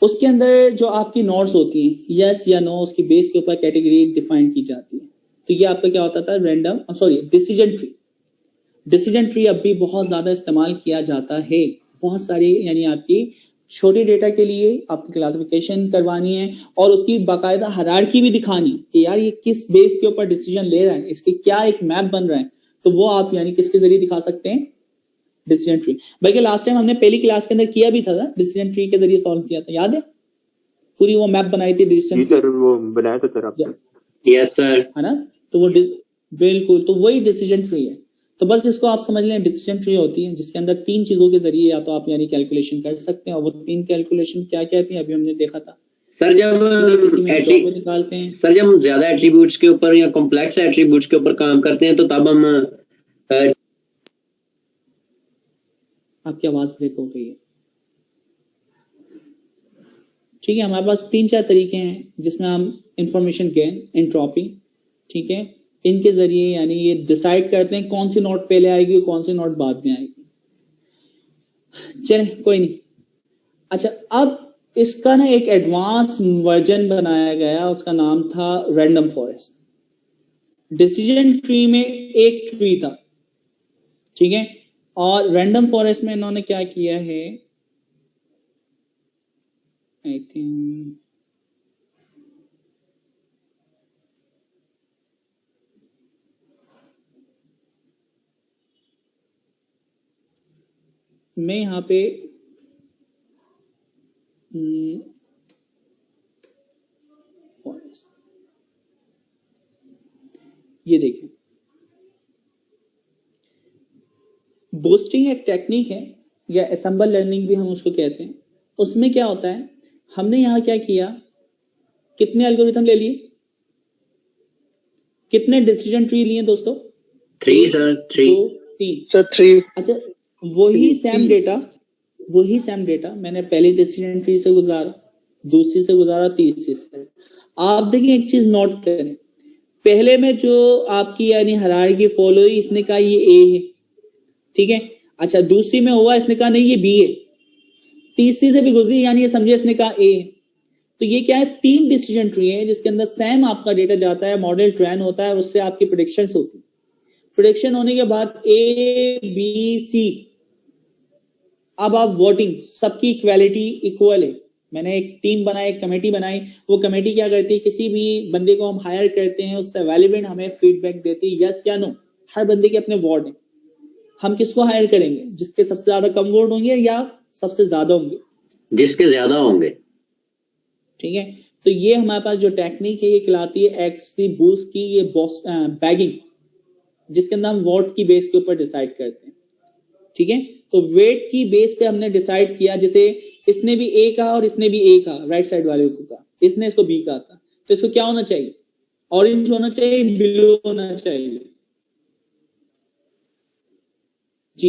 उसके अंदर जो आपकी नोट्स होती हैं, यस या नो, उसकी बेस के ऊपर कैटेगरी डिफाइन की जाती है। तो ये आपका क्या होता था, डिसीजन ट्री। डिसीजन ट्री अब भी बहुत ज्यादा इस्तेमाल किया जाता है, बहुत सारी, यानी आपकी छोटे डेटा के लिए आपकी क्लासिफिकेशन करवानी है और उसकी बाकायदा हायरार्की भी दिखानी कि यार ये किस बेस के ऊपर डिसीजन ले रहा है, इसके क्या एक मैप बन रहा है। तो वो आप यानी किसके जरिए दिखा सकते हैं, डिसीजन ट्री। बल्कि लास्ट टाइम हमने पहली क्लास के अंदर किया भी था, डिसीजन ट्री के जरिए सॉल्व किया था, याद है, पूरी वो मैप बनाई थी डिसीजन ट्री, वो बनाया था सर आपने। यस सर, है ना। तो वो बिल्कुल, तो वही डिसीजन ट्री है। तो बस इसको आप समझ लें, डिसीजन ट्री होती है जिसके अंदर तीन चीजों के जरिए या तो आप यानी कैलकुलेशन कर सकते हैं, और वो तीन कैलकुलेशन क्या क्या थी अभी हमने देखा था सर। जब निकालते हैं सर, जब हम ज्यादा एट्रीब्यूट्स के ऊपर या कॉम्प्लेक्स एट्रीब्यूट्स के ऊपर काम करते हैं तो तब हम आपकी आवाज ब्रेक हो गई है। ठीक है, हमारे पास तीन चार तरीके हैं जिसमें हम इंफॉर्मेशन गेन, एंट्रोपी, ठीक है, इनके जरिए यानी ये डिसाइड करते हैं कौन सी नोट पहले आएगी और कौन सी नोट बाद में आएगी। चले, कोई नहीं। अच्छा, अब इसका ना एक एडवांस वर्जन बनाया गया, उसका नाम था रैंडम फॉरेस्ट। डिसीजन ट्री में एक ट्री था, ठीक है, और रैंडम फॉरेस्ट में इन्होंने क्या किया है, आई थिंक मैं यहाँ पे फॉरेस्ट, ये देखें, बूस्टिंग एक टेक्निक है या असेंबल लर्निंग भी हम उसको कहते हैं। उसमें क्या होता है, हमने यहाँ क्या किया, कितने एल्गोरिथम ले लिए, कितने डिसीजन ट्री लिए दोस्तों, 3 सर, 3 2 3 सर 3। अच्छा, वही सेम डेटा मैंने पहले डिसीजन ट्री से गुजारा, दूसरी से गुजारा, तीसरी से। आप देखिए एक चीज नोट करें, पहले में जो आपकी यानी हायरार्की फॉलो हुई, इसने कहा ये ए है, ठीक है। अच्छा, दूसरी में हुआ, इसने कहा नहीं ये बी है, तीसरी से भी गुजरी, यानी ये समझे इसने कहा ए। तो ये क्या है, 3 डिसीजन ट्री है जिसके अंदर सेम आपका डेटा जाता है, मॉडल ट्रेन होता है, उससे आपकी प्रेडिक्शंस होती है। प्रेडिक्शन होने के बाद ए बी सी, अब आप वोटिंग, सबकी इक्वालिटी इक्वल है। मैंने एक टीम बनाई, एक कमेटी बनाई, वो कमेटी क्या करती है, किसी भी बंदे को हम हायर करते हैं, उससे रेलेवेंट हमें फीडबैक देती है, यस या नो। हर बंदे के अपने वोट हैं, हम किसको हायर करेंगे, जिसके सबसे ज्यादा कम वोट होंगे या सबसे ज्यादा होंगे, जिसके ज्यादा होंगे, ठीक है। तो ये हमारे पास जो टेक्निक है ये कहलाती है एक्सी बूस्ट की, ये बैगिंग, जिसके अंदर हम वोट की बेस के ऊपर डिसाइड करते हैं, ठीक है। तो वेट की बेस पे हमने डिसाइड किया, जैसे इसने भी ए कहा और इसने भी ए कहा, राइट साइड वाले को कहा, इसने इसको बी कहा था, तो इसको क्या होना चाहिए, ऑरेंज होना चाहिए, ब्लू होना चाहिए जी।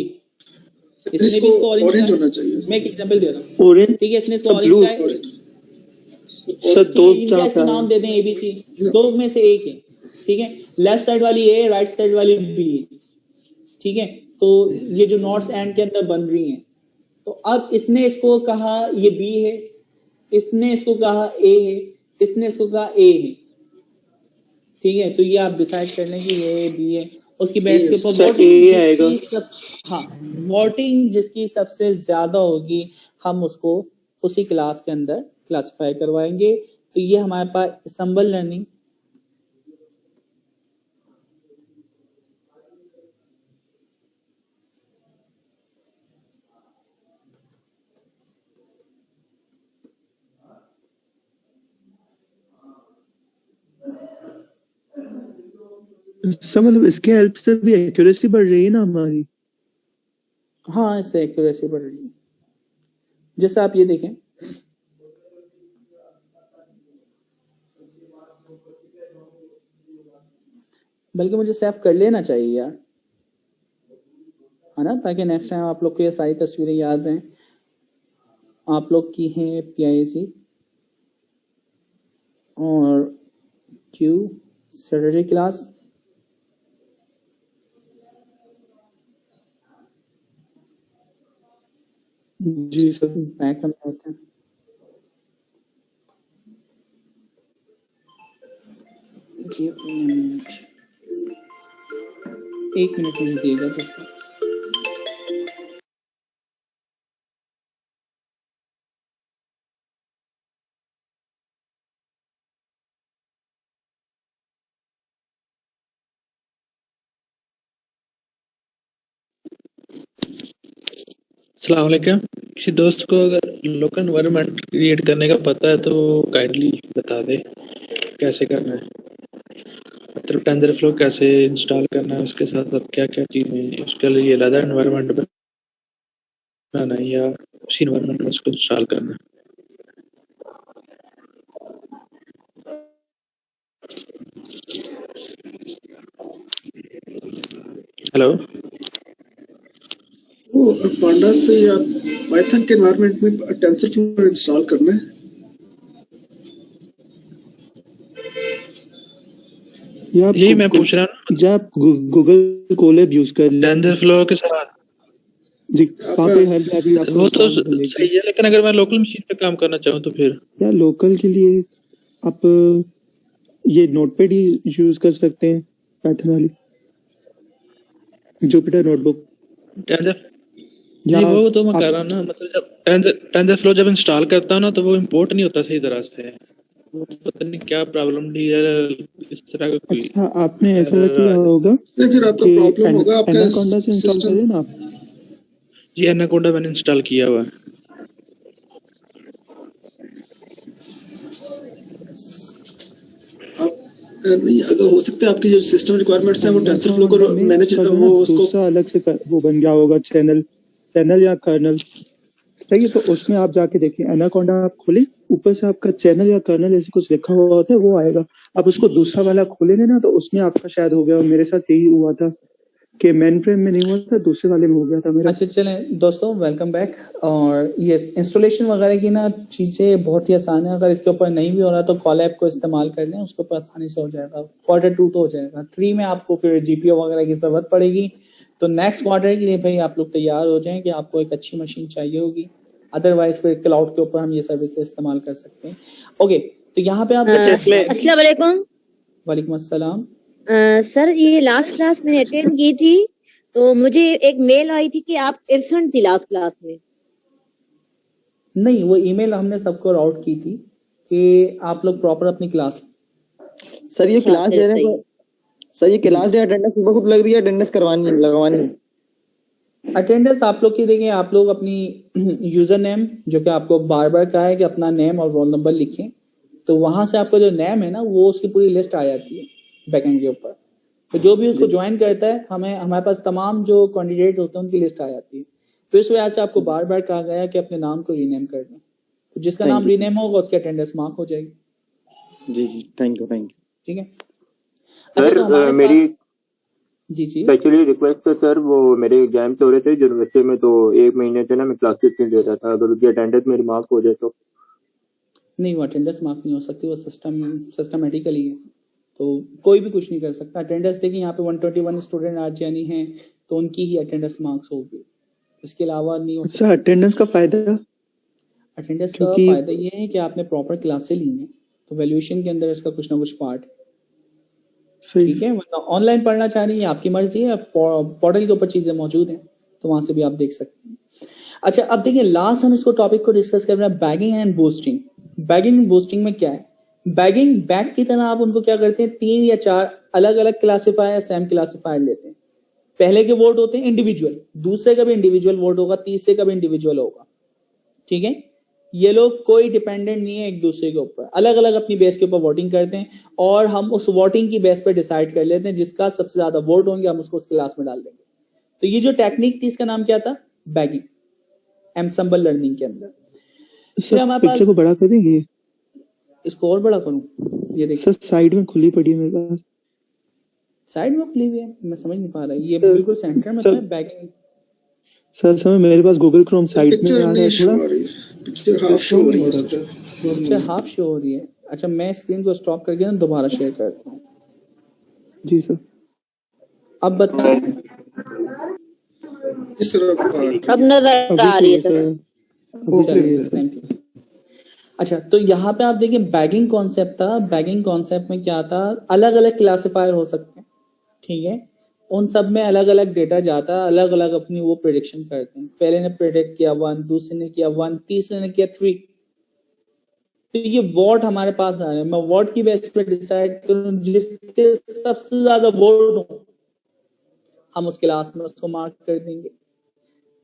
इसने भी इसको ऑरेंज होना चाहिए। मैं एक एग्जांपल दे रहा हूँ, ऑरेंज, ठीक है, इसने इसको ऑरेंज कहा है सर, दो इसका नाम दे दें एबीसी, दो में से एक है, ठीक है। लेफ्ट साइड वाली ए, राइट साइड वाली बी, ठीक है। तो ये जो नोट्स एंड के अंदर बन रही हैं, तो अब इसने इसको कहा ये बी है, इसने इसको कहा ए है, इसने इसको कहा ए है, ठीक है। तो ये आप डिसाइड कर लें कि ये बी है, उसकी बेस के ऊपर वोटिंग जिसकी सबसे ज्यादा होगी हम उसको उसी क्लास के अंदर क्लासिफाई करवाएंगे। तो ये हमारे पास असेंबल लर्निंग सर मतलब इसके हेल्प से भी एक्यूरेसी बढ़ रही है ना हमारी। हाँ, इससे एक्यूरेसी बढ़ रही है। जैसे आप ये देखें, बल्कि मुझे सेव कर लेना चाहिए यार, है ना, ताकि नेक्स्ट टाइम आप लोग को ये सारी तस्वीरें याद रहें। आप लोग की हैं PIC और Q सैटरडे क्लास। जी सर। बैक में होते हैं। Give me a minute। 1 minute मुझे दिएगा दोस्तों। अस्सलाम वालेकुम। किसी दोस्त को अगर लोकल एनवायरनमेंट क्रिएट करने का पता है तो काइंडली बता दे कैसे करना है, मतलब टेंसरफ्लो कैसे इंस्टॉल करना है, उसके साथ साथ क्या क्या चीज़ें, उसके लिए अलग एनवायरनमेंट बनाना है या उसी एनवायरनमेंट में उसको इंस्टॉल करना है। हेलो, वो पांडा से या पाइथन के एनवायरनमेंट में टेंसरफ्लो इंस्टॉल करना है। यही मैं पूछ रहा हूँ। जब आप गूगल कोलैब यूज कर टेंसरफ्लो के साथ जी, वहाँ पे हेल्प अभी आपको वो तो सही है, लेकिन अगर मैं लोकल मशीन पे काम करना चाहूँ तो फिर या लोकल के लिए आप ये नोटपैड ही यूज कर सकते हैं, पाइथन वाली जुपिटर नोटबुक। नहीं, वो तो मैं कह रहा हूँ ना, मतलब जब टेंसरफ्लो जब इंस्टॉल करता हूँ ना तो वो इंपोर्ट नहीं होता सही तरह से, वो पता नहीं क्या प्रॉब्लम दी है इस तरह का कोई। अच्छा, आपने ऐसा किया होगा फिर आपका प्रॉब्लम होगा आपका एनाकोंडा से इंस्टॉल सिस्टम। करें ना आप। जी, एनाकोंडा मैंने इंस्टॉल किया हुआ है। नहीं, अगर हो सकता है आपकी जो सिस्टम रिक्वायरमेंट्स है वो टेंसरफ्लो को मैनेज वो उसको दूसरा अलग से वो बन गया होगा चैनल या कर्नल, सही है। तो उसमें आप जाके देखिए, एनाकोंडा आप खोले, ऊपर से आपका चैनल या कर्नल ऐसे कुछ लिखा हुआ होता है, वो आएगा। आप उसको दूसरा वाला खोलेंगे ना तो उसमें आपका शायद हो गया, मेरे साथ यही हुआ था कि मेन फ्रेम में नहीं हुआ था, दूसरे वाले में हो गया था मेरा। अच्छा, चलें दोस्तों, वेलकम बैक। और ये इंस्टॉलेशन वगैरह की ना चीज़ें बहुत ही आसान है। अगर इसके ऊपर नहीं भी हो रहा तो कॉलैब को इस्तेमाल कर लें, उसके ऊपर आसानी से हो जाएगा। Q2 तो हो जाएगा, 3 में आपको फिर GPU वगैरह की ज़रूरत पड़ेगी। तो नेक्स्ट क्वार्टर के लिए भाई आप लोग तैयार हो जाएं कि आपको एक अच्छी मशीन चाहिए होगी। अदरवाइज फिर क्लाउड के ऊपर हम ये सर्विस इस्तेमाल कर सकते हैं। ओके, तो यहाँ पे आप अस्सलाम वालेकुम। वालेकुम अस्सलाम। सर, ये लास्ट क्लास मैंने अटेंड की थी तो मुझे एक मेल आई थी कि आप एब्सेंट थी लास्ट क्लास में। नहीं, वो ईमेल हमने सबको राउट की थी कि आप लोग प्रॉपर अपनी क्लास। सर ये क्लास दे रहे हैं, सर ये क्लास डे अटेंडेंस बहुत लग रही है, अटेंडेंस लगवानी है। अटेंडेंस आप लोग की देखिए, आप लोग अपनी यूजर नेम जो कि आपको बार बार कहा है कि अपना नेम और रोल नंबर लिखें, तो वहां से आपका जो नेम है ना वो उसकी पूरी लिस्ट आ जाती है बैकएंड के ऊपर। तो जो भी उसको ज्वाइन करता है, हमारे पास तमाम जो कैंडिडेट होते हैं उनकी लिस्ट आ जाती है। तो इस वजह से आपको बार बार कहा गया कि अपने नाम को रीनेम कर दें, तो जिसका नाम रीनेम होगा उसकी अटेंडेंस मार्क हो जाएगी। जी जी, थैंक यू। ठीक है सर, तो मेरी जी एक्चुअली रिक्वेस्ट है सर, वो मेरे एग्जाम्स हो रहे थे यूनिवर्सिटी में, तो 1 महीने से ना मैं क्लासेस नहीं दे रहा था। अगर उसकी अटेंडेंस मेरी मार्क हो जाए तो। नहीं, वो अटेंडेंस मार्क नहीं हो सकती, वो सिस्टमेटिकली है, तो कोई भी कुछ नहीं कर सकता। अटेंडेंस देखिए, यहाँ पे 121 स्टूडेंट आज यानी हैं, तो उनकी ही अटेंडेंस मार्क्स होगी, इसके अलावा नहीं हो सकता। अटेंडेंस का फायदा ये है कि आपने प्रॉपर क्लासें ली हैं, तो वैल्यूएशन के अंदर इसका कुछ ना कुछ पार्ट है। ठीक है, मतलब ऑनलाइन पढ़ना चाह रही है आपकी मर्जी है, पोर्टल के ऊपर चीजें मौजूद हैं, तो वहां से भी आप देख सकते हैं। अच्छा, अब देखिए, लास्ट हम इसको टॉपिक को डिस्कस कर रहे हैं, bagging and boosting. Bagging and boosting में क्या है? बैगिंग, बैग की तरह आप उनको क्या करते हैं, 3 या 4 अलग अलग क्लासीफायर, सेम क्लासीफायर लेते हैं। पहले के वर्ड होते हैं इंडिविजुअल, दूसरे का भी इंडिविजुअल वर्ड होगा, तीसरे का भी इंडिविजुअल होगा। ठीक है, ये लोग कोई डिपेंडेंट नहीं है एक दूसरे के ऊपर, अलग अलग अपनी बेस के ऊपर वोटिंग करते हैं और हम उस वोटिंग की बेस पे डिसाइड कर लेते हैं जिसका सबसे ज्यादा वोट होंगे हम उसको उस क्लास में डाल देंगे। तो ये जो टेक्निक थी इसका नाम क्या था? बैगिंग, एनसेंबल लर्निंग के अंदर। फिर हमारे पास, पिक्चर को बड़ा कर देंगे, इसको और बड़ा करूं? ये देखिए सर साइड में खुली पड़ी है मेरे पास। साइड में खुली हुई है, मैं समझ नहीं पा रहा, ये बिल्कुल सेंटर में है बैगिंग। सर समय मेरे पास गूगल क्रोम साइड में आ रहा है थोड़ा, पिक्चर हाफ शो हो रही है सर। पिक्चर हाफ शो हो रही है। अच्छा मैं स्क्रीन को स्टॉप करके ना दोबारा शेयर करता हूँ। जी सर। अब बताएं। अब नजर आ रही है सर। Thank you. अच्छा तो यहाँ पे आप देखिए बैगिंग कॉन्सेप्ट था। बैगिंग कॉन्सेप्ट में क्या था, अलग अलग क्लासिफायर हो सकते हैं, ठीक है, उन सब में अलग अलग डेटा जाता है, अलग अलग अपनी वो प्रेडिक्शन करते हैं। पहले ने प्रेडिक्ट किया 1, दूसरे ने किया 1, तीसरे ने किया 3। तो ये वोट हमारे पास आ रहे हैं, मैं वोट की बेस पे डिसाइड करूं, जिसके सबसे ज्यादा वोट हो हम उस क्लास में उसको मार्क कर देंगे।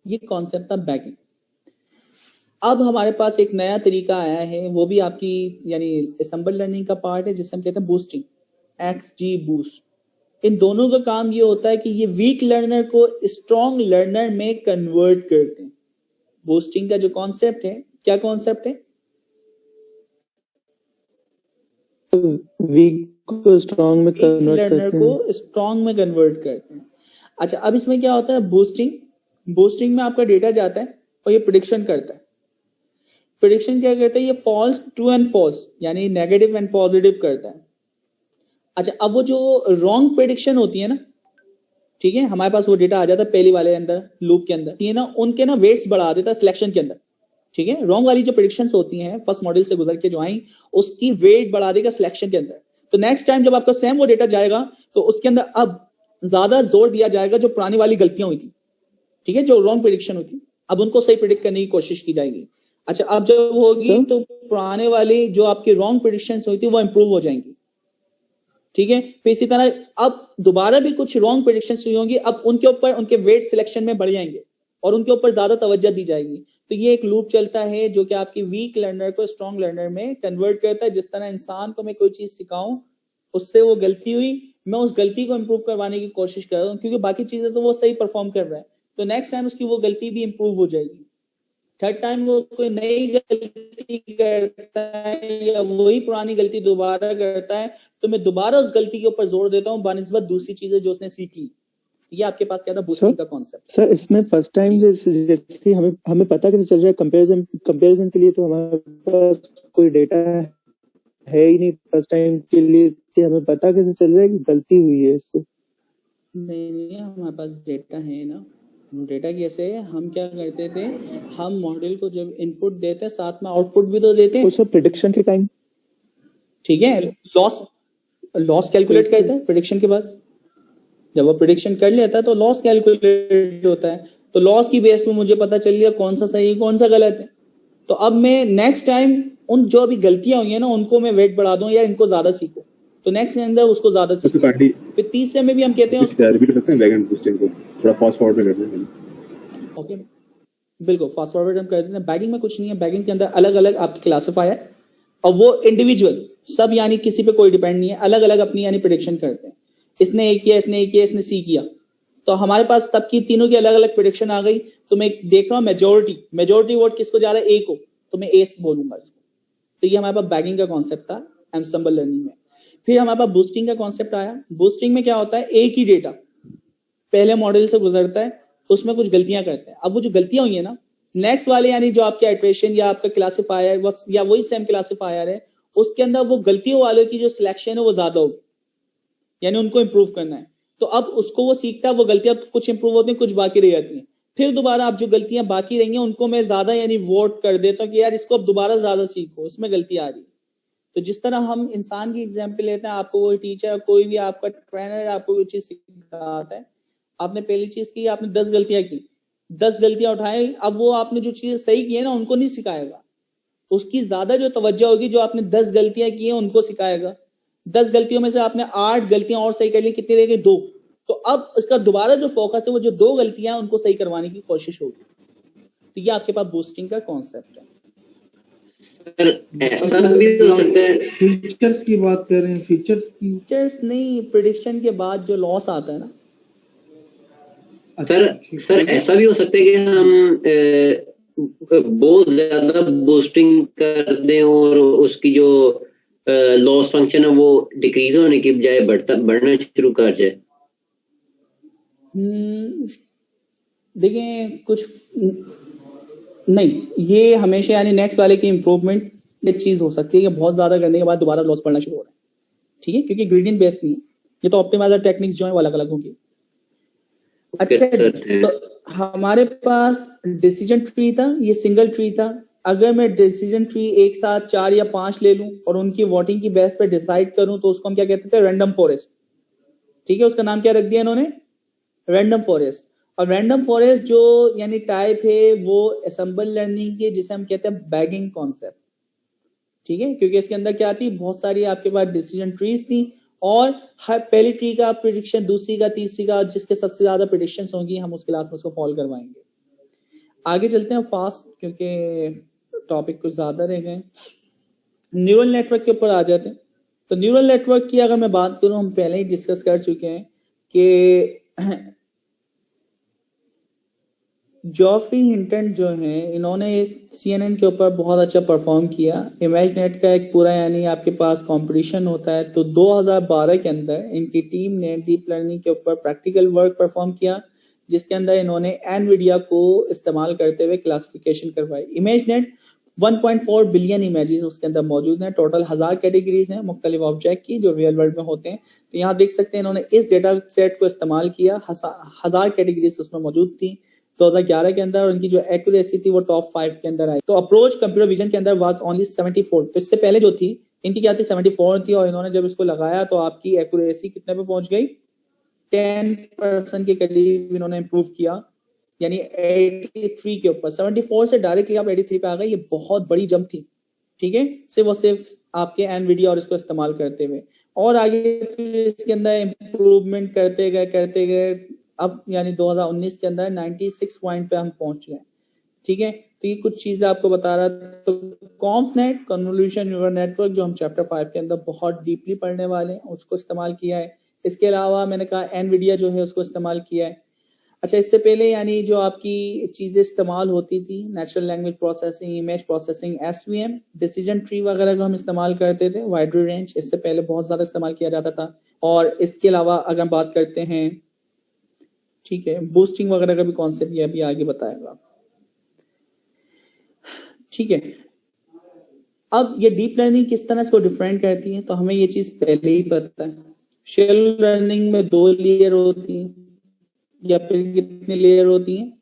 ये कॉन्सेप्ट था बैगिंग। अब हमारे पास एक नया तरीका आया है, वो भी आपकी यानी एसेंबल लर्निंग का पार्ट है, जिसे हम कहते हैं बूस्टिंग, XG बूस्ट। इन दोनों का काम ये होता है कि ये वीक लर्नर को स्ट्रॉन्ग लर्नर में कन्वर्ट करते हैं। बूस्टिंग का जो कॉन्सेप्ट है, क्या कॉन्सेप्ट है? वीक को स्ट्रॉन्ग में कन्वर्ट लर्नर करते हैं। को स्ट्रॉन्ग में कन्वर्ट करते हैं। अच्छा अब इसमें क्या होता है, बूस्टिंग, बूस्टिंग में आपका डेटा जाता है और ये प्रेडिक्शन करता है। प्रेडिक्शन क्या करता है, ये फॉल्स, ट्रू एंड फॉल्स यानी नेगेटिव एंड पॉजिटिव करता है। अच्छा अब वो जो रॉन्ग प्रेडिक्शन होती है ना, ठीक है, हमारे पास वो डेटा आ जाता है पहली वाले अंदर लूप के अंदर, ये ना उनके ना वेट्स बढ़ा देता है सिलेक्शन के अंदर, ठीक है। रॉन्ग वाली जो प्रेडिक्शंस होती हैं फर्स्ट मॉडल से गुजर के जो आई, उसकी वेट बढ़ा देगा सिलेक्शन के अंदर। तो नेक्स्ट टाइम जब आपका सेम वो डेटा जाएगा तो उसके अंदर अब ज्यादा जोर दिया जाएगा जो पुरानी वाली गलतियां हुई थी, ठीक है, जो रॉन्ग प्रेडिक्शन हुई थी, अब उनको सही प्रेडिक्ट करने की कोशिश की जाएगी। अच्छा अब जब होगी तो पुराने वाली जो आपकी रॉन्ग प्रेडिक्शंस हुई थी वो इंप्रूव हो जाएंगी, ठीक है। फिर इसी तरह अब दोबारा भी कुछ रॉन्ग प्रेडिक्शंस हुई होंगी, अब उनके ऊपर उनके वेट सिलेक्शन में बढ़ जाएंगे और उनके ऊपर ज्यादा तवज्जो दी जाएगी। तो ये एक लूप चलता है जो कि आपकी वीक लर्नर को स्ट्रॉन्ग लर्नर में कन्वर्ट करता है। जिस तरह इंसान को मैं कोई चीज सिखाऊं, उससे वो गलती हुई, मैं उस गलती को इंप्रूव करवाने की कोशिश कर रहा हूँ, क्योंकि बाकी चीजें तो वो सही परफॉर्म कर रहा है, तो नेक्स्ट टाइम उसकी वो गलती भी इंप्रूव हो जाएगी। थर्ड टाइम वो कोई नई गलती करता है या वही पुरानी गलती दोबारा करता है, तो मैं दोबारा उस गलती के ऊपर जोर देता हूँ बानिस्बत दूसरी चीजें जो उसने सीख ली। ये आपके पास क्या था, बूस्टिंग का कॉन्सेप्ट। सर इसमें फर्स्ट टाइम जैसे हमें पता कैसे चल रहा है, कंपैरिजन के लिए तो हमारे पास कोई डेटा है ही नहीं फर्स्ट टाइम के लिए, कि हमें पता कैसे चल रहा है कि गलती हुई है इससे? नहीं हमारे पास डेटा है ना। डेटा कैसे है, हम क्या करते थे, हम मॉडल को जब इनपुट देते हैं साथ में आउटपुट भी तो देते हैं। उस प्रेडिक्शन के टाइम, ठीक है, लॉस कैलकुलेट करते हैं प्रेडिक्शन के बाद। जब वो प्रेडिक्शन कर लेता है तो लॉस कैलकुलेट होता है, तो लॉस की बेस में मुझे पता चल गया कौन सा सही कौन सा गलत है। तो अब मैं नेक्स्ट टाइम उन जो अभी गलतियां हुई है ना उनको मैं वेट बढ़ा दूं या इनको ज्यादा सीखो, तो नेक्स्ट के अंदर उसको ज्यादा सीखो। फिर तीसरे में भी हम कहते हैं रिपीट करते हैं बैकएंड बूस्टिंग को थोड़ा फास्ट फॉरवर्ड में करते हैं। ओके बिल्कुल फास्ट फॉरवर्ड हम कर देते हैं। बैगिंग में कुछ नहीं है, बैगिंग के अंदर अलग अलग आपके क्लासिफायर और वो इंडिविजुअल सब यानी किसी पे कोई डिपेंड नहीं है, अलग अलग अपनी यानी प्रेडिक्शन करते हैं। इसने ए किया, इसने ए किया, इसने सी किया, तो हमारे पास तब की तीनों की अलग अलग प्रेडिक्शन आ गई। तो मैं देख रहा हूँ मेजोरिटी वोट किसको जा रहा है, ए को, तो मैं ए बोलूंगा इसको। तो ये हमारे पास बैगिंग का कॉन्सेप्ट था एनसेंबल लर्निंग में। फिर हमारे पास बूस्टिंग का कॉन्सेप्ट आया। बूस्टिंग में क्या होता है, एक ही डेटा पहले मॉडल से गुजरता है, उसमें कुछ गलतियां करते हैं। अब वो जो गलतियां हुई है ना, नेक्स्ट वाले यानी जो आपके इटरेशन या आपका क्लासिफायर या वही सेम क्लासिफायर है, उसके अंदर वो गलतियों वालों की जो सिलेक्शन है वो ज्यादा होगी, यानी उनको इंप्रूव करना है। तो अब उसको वो सीखता है, वो गलतियां कुछ इंप्रूव होती हैं, कुछ बाकी रह जाती हैं। फिर दोबारा आप जो गलतियां बाकी रही हैं उनको मैं ज्यादा यानी वोट कर देता हूँ कि यार इसको अब दोबारा ज्यादा सीखो, इसमें गलती आ रही है। तो जिस तरह हम इंसान की एग्जाम्पल लेते हैं, आपको कोई टीचर कोई भी आपका ट्रेनर आपको कोई चीज सिखाता है, आपने पहली चीज की, आपने 10 गलतियां की, 10 गलतियां उठाई, अब वो आपने जो चीजें सही की है ना उनको नहीं सिखाएगा, उसकी ज्यादा जो तवज्जो होगी जो आपने 10 गलतियां की हैं उनको सिखाएगा। 10 गलतियों में से आपने 8 गलतियां और सही कर ली, कितनी रह गई, 2। तो अब इसका दोबारा जो फोकस है वो जो 2 गलतियां उनको सही करवाने की कोशिश होगी। तो ये आपके पास बूस्टिंग का कॉन्सेप्ट है। सर ऐसा भी हो सकता है, फीचर्स की बात कर रहे हैं, फीचर्स नहीं, प्रिडिक्शन के बाद जो लॉस आता है ना। सर ऐसा भी हो सकता है कि हम बहुत ज्यादा बूस्टिंग कर दें और उसकी जो लॉस फंक्शन है वो डिक्रीज होने की बजाय बढ़ना शुरू कर जाए। देखिए कुछ नहीं, ये हमेशा यानी नेक्स्ट वाले की इम्प्रूवमेंट ये चीज हो सकती है कि बहुत ज्यादा करने के बाद दोबारा लॉस पड़ना शुरू हो रहा है, ठीक है, क्योंकि ग्रेडियंट बेस्ड नहीं है ये, तो ऑप्टिमाइजर टेक्निक्स जो है वो अलग अलग होंगी। अच्छा, तो हमारे पास डिसीजन ट्री था, ये सिंगल ट्री था। अगर मैं डिसीजन ट्री एक साथ 4 या 5 ले लूं और उनकी वोटिंग की बेस पे डिसाइड करूं तो उसको हम क्या कहते थे, रैंडम फॉरेस्ट, ठीक है। उसका नाम क्या रख दिया इन्होंने, रैंडम फॉरेस्ट। और रैंडम फॉरेस्ट जो यानी टाइप है वो असेंबल लर्निंग की, जिसे हम कहते हैं बैगिंग कॉन्सेप्ट, ठीक है, क्योंकि इसके अंदर क्या थी, बहुत सारी आपके पास डिसीजन ट्रीज थी और हर पहली ट्री का प्रिडिक्शन, दूसरी का, तीसरी का, जिसके सबसे ज्यादा प्रिडिक्शंस होंगी हम उस क्लास में उसको फॉलो करवाएंगे। आगे चलते हैं फास्ट, क्योंकि टॉपिक कुछ ज्यादा रह गए। न्यूरल नेटवर्क के ऊपर आ जाते हैं। तो न्यूरल नेटवर्क की अगर मैं बात करूं, हम पहले ही डिस्कस कर चुके हैं कि जॉफ्री हिंटन जो है, इन्होंने CNN के ऊपर बहुत अच्छा परफॉर्म किया। इमेजनेट का एक पूरा यानी आपके पास कंपटीशन होता है, तो 2012 के अंदर इनकी टीम ने डीप लर्निंग के ऊपर प्रैक्टिकल वर्क परफॉर्म किया, जिसके अंदर इन्होंने एनवीडिया को इस्तेमाल करते हुए क्लासिफिकेशन करवाई। इमेजनेट 1.4 बिलियन इमेजेस उसके अंदर मौजूद हैं। टोटल 1000 कैटेगरीज हैं मुख्तलिफ ऑब्जेक्ट की जो रियल वर्ल्ड में होते हैं। तो यहाँ देख सकते हैं इन्होंने इस डेटा सेट को इस्तेमाल किया, 1000 कैटेगरीज उसमें मौजूद थी 2011 के अंदर, और उनकी जो एक्यूरेसी थी वो टॉप 5 के अंदर आई। तो अप्रोच कंप्यूटर विजन के अंदर वाज ओनली 74। तो इससे पहले जो थी इनकी क्या थी, 74 थी, और इन्होंने जब इसको लगाया तो आपकी एक्यूरेसी कितने पे पहुंच गई, 10% के करीब इन्होंने इंप्रूव किया, यानी 83 के ऊपर। 74 से डायरेक्टली आप 83 पे आ गए, ये बहुत बड़ी जंप थी, ठीक है, सिर्फ और सिर्फ आपके एनवीडिया और इसको इस्तेमाल करते हुए। और आगे फिर इसके अंदर इंप्रूवमेंट करते गए, अब यानी 2019 के अंदर 96 पॉइंट पे हम पहुंच गए, ठीक है। तो ये कुछ चीजें आपको बता रहा। तो कॉन्फनेट, कन्वोल्यूशन न्यूरल नेटवर्क, जो हम चैप्टर 5 के अंदर बहुत डीपली पढ़ने वाले हैं, उसको इस्तेमाल किया है। इसके अलावा मैंने कहा एनवीडिया जो है उसको इस्तेमाल किया है। अच्छा, इससे पहले यानी जो आपकी चीजें इस्तेमाल होती थी, natural language processing, image processing, SVM, decision tree वगैरह को हम इस्तेमाल करते थे। वाइड रेंज इससे पहले बहुत ज्यादा इस्तेमाल किया जाता था। और इसके अलावा अगर बात करते हैं, ठीक है, बूस्टिंग वगैरह का भी कॉन्सेप्ट ये अभी आगे बताएगा, ठीक है। अब ये डीप लर्निंग किस तरह इसको डिफरेंट करती है, तो हमें ये चीज पहले ही पता है। शैलो लर्निंग में 2 लेयर होती है, या फिर कितनी लेयर होती हैं,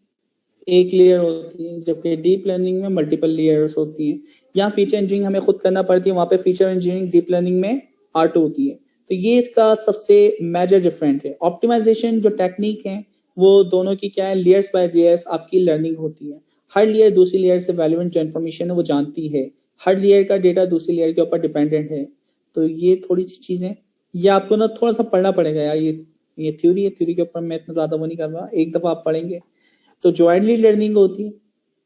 1 लेयर होती है, जबकि डीप लर्निंग में मल्टीपल लेयर्स होती हैं। यहाँ फीचर इंजीनियरिंग हमें खुद करना पड़ती है, वहां pay feature engineering deep learning में R2 होती है। तो ये इसका सबसे मेजर डिफरेंट है। ऑप्टिमाइजेशन जो टेक्निक है वो दोनों की क्या है, लेयर्स बाय लेयर्स आपकी लर्निंग होती है। हर लेयर दूसरी लेयर से वैल्यूएंट जो इन्फॉर्मेशन है वो जानती है। हर लेयर का डेटा दूसरी लेयर के ऊपर डिपेंडेंट है। तो ये थोड़ी सी चीजें, ये आपको ना थोड़ा सा पढ़ना पड़ेगा यार। ये थ्योरी है, थ्योरी के ऊपर मैं इतना ज्यादा वो नहीं कर रहा, एक दफा आप पढ़ेंगे। तो ज्वाइंटली लर्निंग होती है,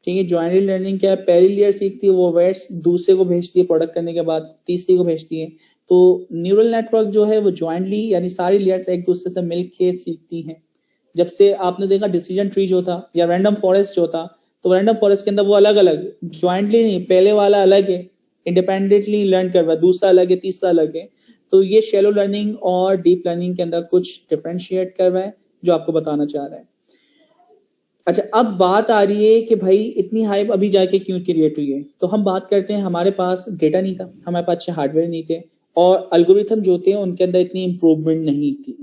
ठीक है। ज्वाइंटली लर्निंग क्या है, पहली लेयर सीखती है, वो वेट्स दूसरे को भेजती है, प्रोडक्ट करने के बाद तीसरी को भेजती है। तो न्यूरल नेटवर्क जो है वो ज्वाइंटली यानी सारी लेयर्स एक दूसरे से मिलके सीखती हैं। जब से आपने देखा डिसीजन ट्री जो था या रैंडम फॉरेस्ट जो था, तो रैंडम फॉरेस्ट के अंदर वो अलग अलग, ज्वाइंटली नहीं, पहले वाला अलग है, इंडिपेंडेंटली लर्न कर रहा है, दूसरा अलग है, तीसरा अलग है। तो ये शैलो लर्निंग और डीप लर्निंग के अंदर कुछ डिफरेंशिएट कर रहा है, जो आपको बताना चाह रहा है। अच्छा, अब बात आ रही है कि भाई इतनी हाइप अभी जाके क्यों क्रिएट हुई है। तो हम बात करते हैं, हमारे पास डेटा नहीं था, हमारे पास अच्छे हार्डवेयर नहीं थे, और एल्गोरिथम जो थे उनके अंदर इतनी इंप्रूवमेंट नहीं थी,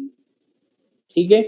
ठीक है।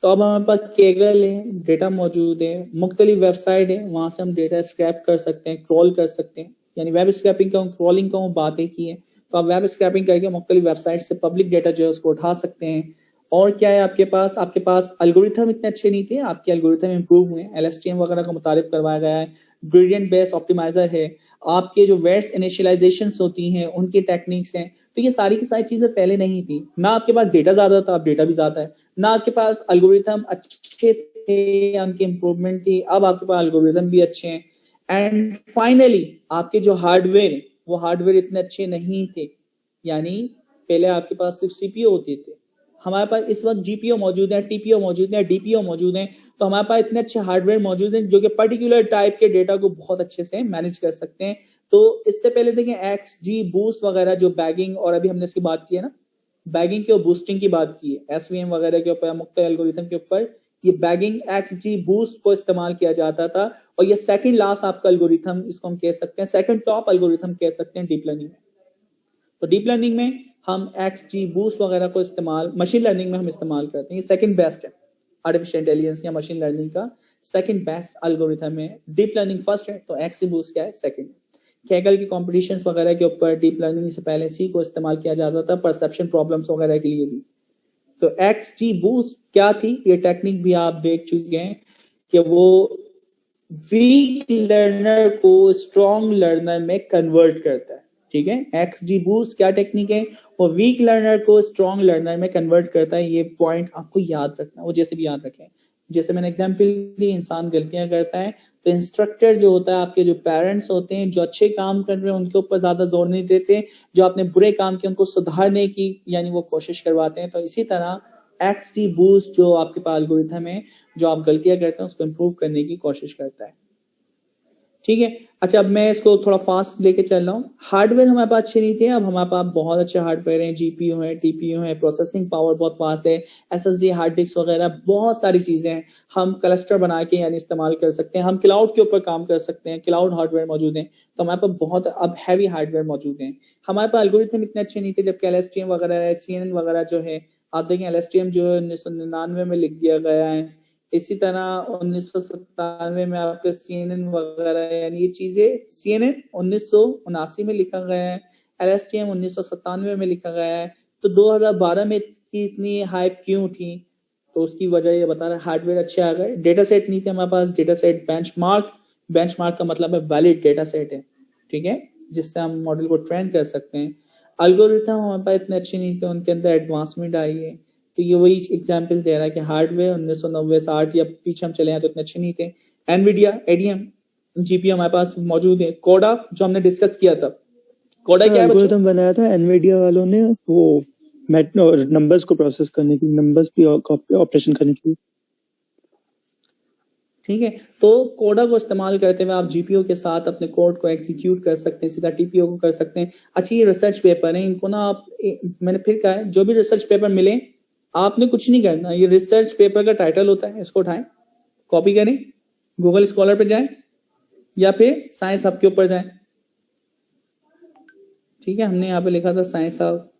तो अब हमारे पास केगल है, डेटा मौजूद है, मुख्तलिफ वेबसाइट है, वहां से हम डेटा स्क्रैप कर सकते हैं, क्रॉल कर सकते हैं, यानी वेब स्क्रैपिंग का, क्रॉलिंग का बात एक ही है। तो आप वेब स्क्रैपिंग करके मुख्तलिफ वेबसाइट से पब्लिक डेटा जो है उसको उठा सकते हैं। और क्या है आपके पास एल्गोरिथम इतने अच्छे नहीं थे, आपके एल्गोरिथम इंप्रूव हुए, LSTM वगैरह का मुतारिफ करवाया गया है, ग्रेडियंट बेस्ड ऑप्टिमाइजर है, आपके जो वेट्स इनिशियलाइजेशंस होती हैं उनकी टेक्निक्स हैं। तो ये सारी की सारी चीजें पहले नहीं थी। ना आपके पास डेटा ज्यादा था, अब डेटा भी ज्यादा है, ना आपके पास एल्गोरिथम अच्छे थे, उनकी इंप्रूवमेंट थी, अब आपके पास एल्गोरिथम भी अच्छे हैं। एंड फाइनली आपके जो हार्डवेयर, वो हार्डवेयर इतने अच्छे नहीं थे, यानी पहले आपके पास सिर्फ सीपीयू होते थे, हमारे पास इस वक्त जीपीयू मौजूद है, टीपीयू मौजूद है, डीपीयू मौजूद है, तो हमारे पास इतने अच्छे हार्डवेयर मौजूद हैं जो कि पर्टिकुलर टाइप के डेटा को बहुत अच्छे से मैनेज कर सकते हैं। तो इससे पहले देखें एक्सजी बूस्ट वगैरह जो बैगिंग, और अभी हमने इसकी बात की है ना, बैगिंग के और बूस्टिंग की बात की है, एसवीएम वगैरह के ऊपर, मुख्तलिफ एल्गोरिथम के ऊपर ये बैगिंग एक्सजी बूस्ट को इस्तेमाल किया जाता था, और ये सेकंड लास्ट आपका एल्गोरिथम, इसको हम कह सकते हैं सेकंड टॉप एल्गोरिथम कह सकते हैं डीप लर्निंग में। तो डीप लर्निंग में हम एक्सजी बूस्ट वगैरह को इस्तेमाल, मशीन लर्निंग में हम इस्तेमाल करते हैं, ये सेकंड बेस्ट है, आर्टिफिशियल इंटेलिजेंस या मशीन लर्निंग का सेकंड बेस्ट एल्गोरिथम है। डीप लर्निंग फर्स्ट है, तो एक्सजी बूस्ट क्या है, सेकंड। कैगल की कॉम्पिटिशंस वगैरह के ऊपर डीप लर्निंग से पहले सी को इस्तेमाल किया जाता था परसेप्शन प्रॉब्लम्स वगैरह के लिए भी। तो एक्सजी बूस्ट क्या थी, ये टेक्निक भी आप देख चुके हैं कि वो वीक लर्नर को स्ट्रॉन्ग लर्नर में कन्वर्ट करता है, ठीक है। एक्सजी बूस्ट क्या टेक्निक है, वो वीक लर्नर को स्ट्रॉन्ग लर्नर में कन्वर्ट करता है, ये पॉइंट आपको याद रखना, वो जैसे भी याद रखें, जैसे मैंने एग्जांपल दी, इंसान गलतियां करता है, तो इंस्ट्रक्टर जो होता है, आपके जो पेरेंट्स होते हैं, जो अच्छे काम कर रहे हैं उनके ऊपर ज्यादा जोर नहीं देते, जो आपने बुरे काम किए उनको सुधारने की यानी वो कोशिश करवाते हैं। तो इसी तरह एक्सजी बूस्ट जो आपके पास एल्गोरिथम है, जो आप गलतियां करते हैं उसको इम्प्रूव करने की कोशिश करता है, ठीक है। अच्छा, अब मैं इसको थोड़ा फास्ट लेके चल रहा हूँ। हार्डवेयर हमारे पास अच्छे नहीं थे, अब हमारे पास बहुत अच्छे हार्डवेयर हैं, जीपीयू है, टीपीयू है, प्रोसेसिंग पावर बहुत फास्ट है, एसएसडी, हार्ड डिस्क वगैरह बहुत सारी चीजें हैं, हम क्लस्टर बना के यानी इस्तेमाल कर सकते हैं, हम क्लाउड के ऊपर काम कर सकते हैं, क्लाउड हार्डवेयर मौजूद है, तो हमारे पास बहुत अब हैवी हार्डवेयर मौजूद है। हमारे पास एल्गोरिथम इतने अच्छे नहीं थे, जबकि एलएसटीएम वगैरह, CNN वगैरह जो है, आप देखें एलएसटीएम जो है 1999 में लिख दिया गया है, इसी तरह 1997 में आपके CNN वगैरह, यानी ये चीजें CNN 1979 में लिखा गया है, LSTM 1997 में लिखा गया है, तो 2012 में इतनी हाइप क्यों थी, तो उसकी वजह ये बता रहा है हार्डवेयर अच्छे आ गए, डेटा सेट नहीं थे हमारे पास, डेटा सेट बेंचमार्क का मतलब है वैलिड डेटा सेट है, ठीक है, जिससे हम मॉडल को ट्रेन कर सकते हैं। एल्गोरिथम हमारे पास इतने अच्छे नहीं थे, उनके अंदर एडवांसमेंट आई है, तो ये वही एग्जांपल दे रहा है कि हार्डवेयर 1990 से 8 या पीछे हम चले हैं तो इतने अच्छे नहीं थे। एनवीडिया, एडीएम, जीपीयू हमारे पास मौजूद है। कोडा जो हमने डिस्कस किया था, कोडा क्या है बच्चों? एल्गोरिथम बनाया था एनवीडिया वालों ने, वो नंबर्स को प्रोसेस करने की, नंबर्स की ऑपरेशन करने की, ठीक है। तो कोडा को इस्तेमाल करते हुए आप जीपीयू के साथ अपने कोड को एग्जीक्यूट कर सकते हैं, सीधा टीपीयू को कर सकते हैं। अच्छी ये रिसर्च पेपर है, इनको ना आप, मैंने फिर कहा है, जो भी रिसर्च पेपर मिले आपने कुछ नहीं करना, ये रिसर्च पेपर का टाइटल होता है, इसको उठाएं, कॉपी करें, गूगल स्कॉलर पे जाएं या फिर साइंस हब के ऊपर जाएं, ठीक है। हमने यहाँ पे लिखा था साइंस हब,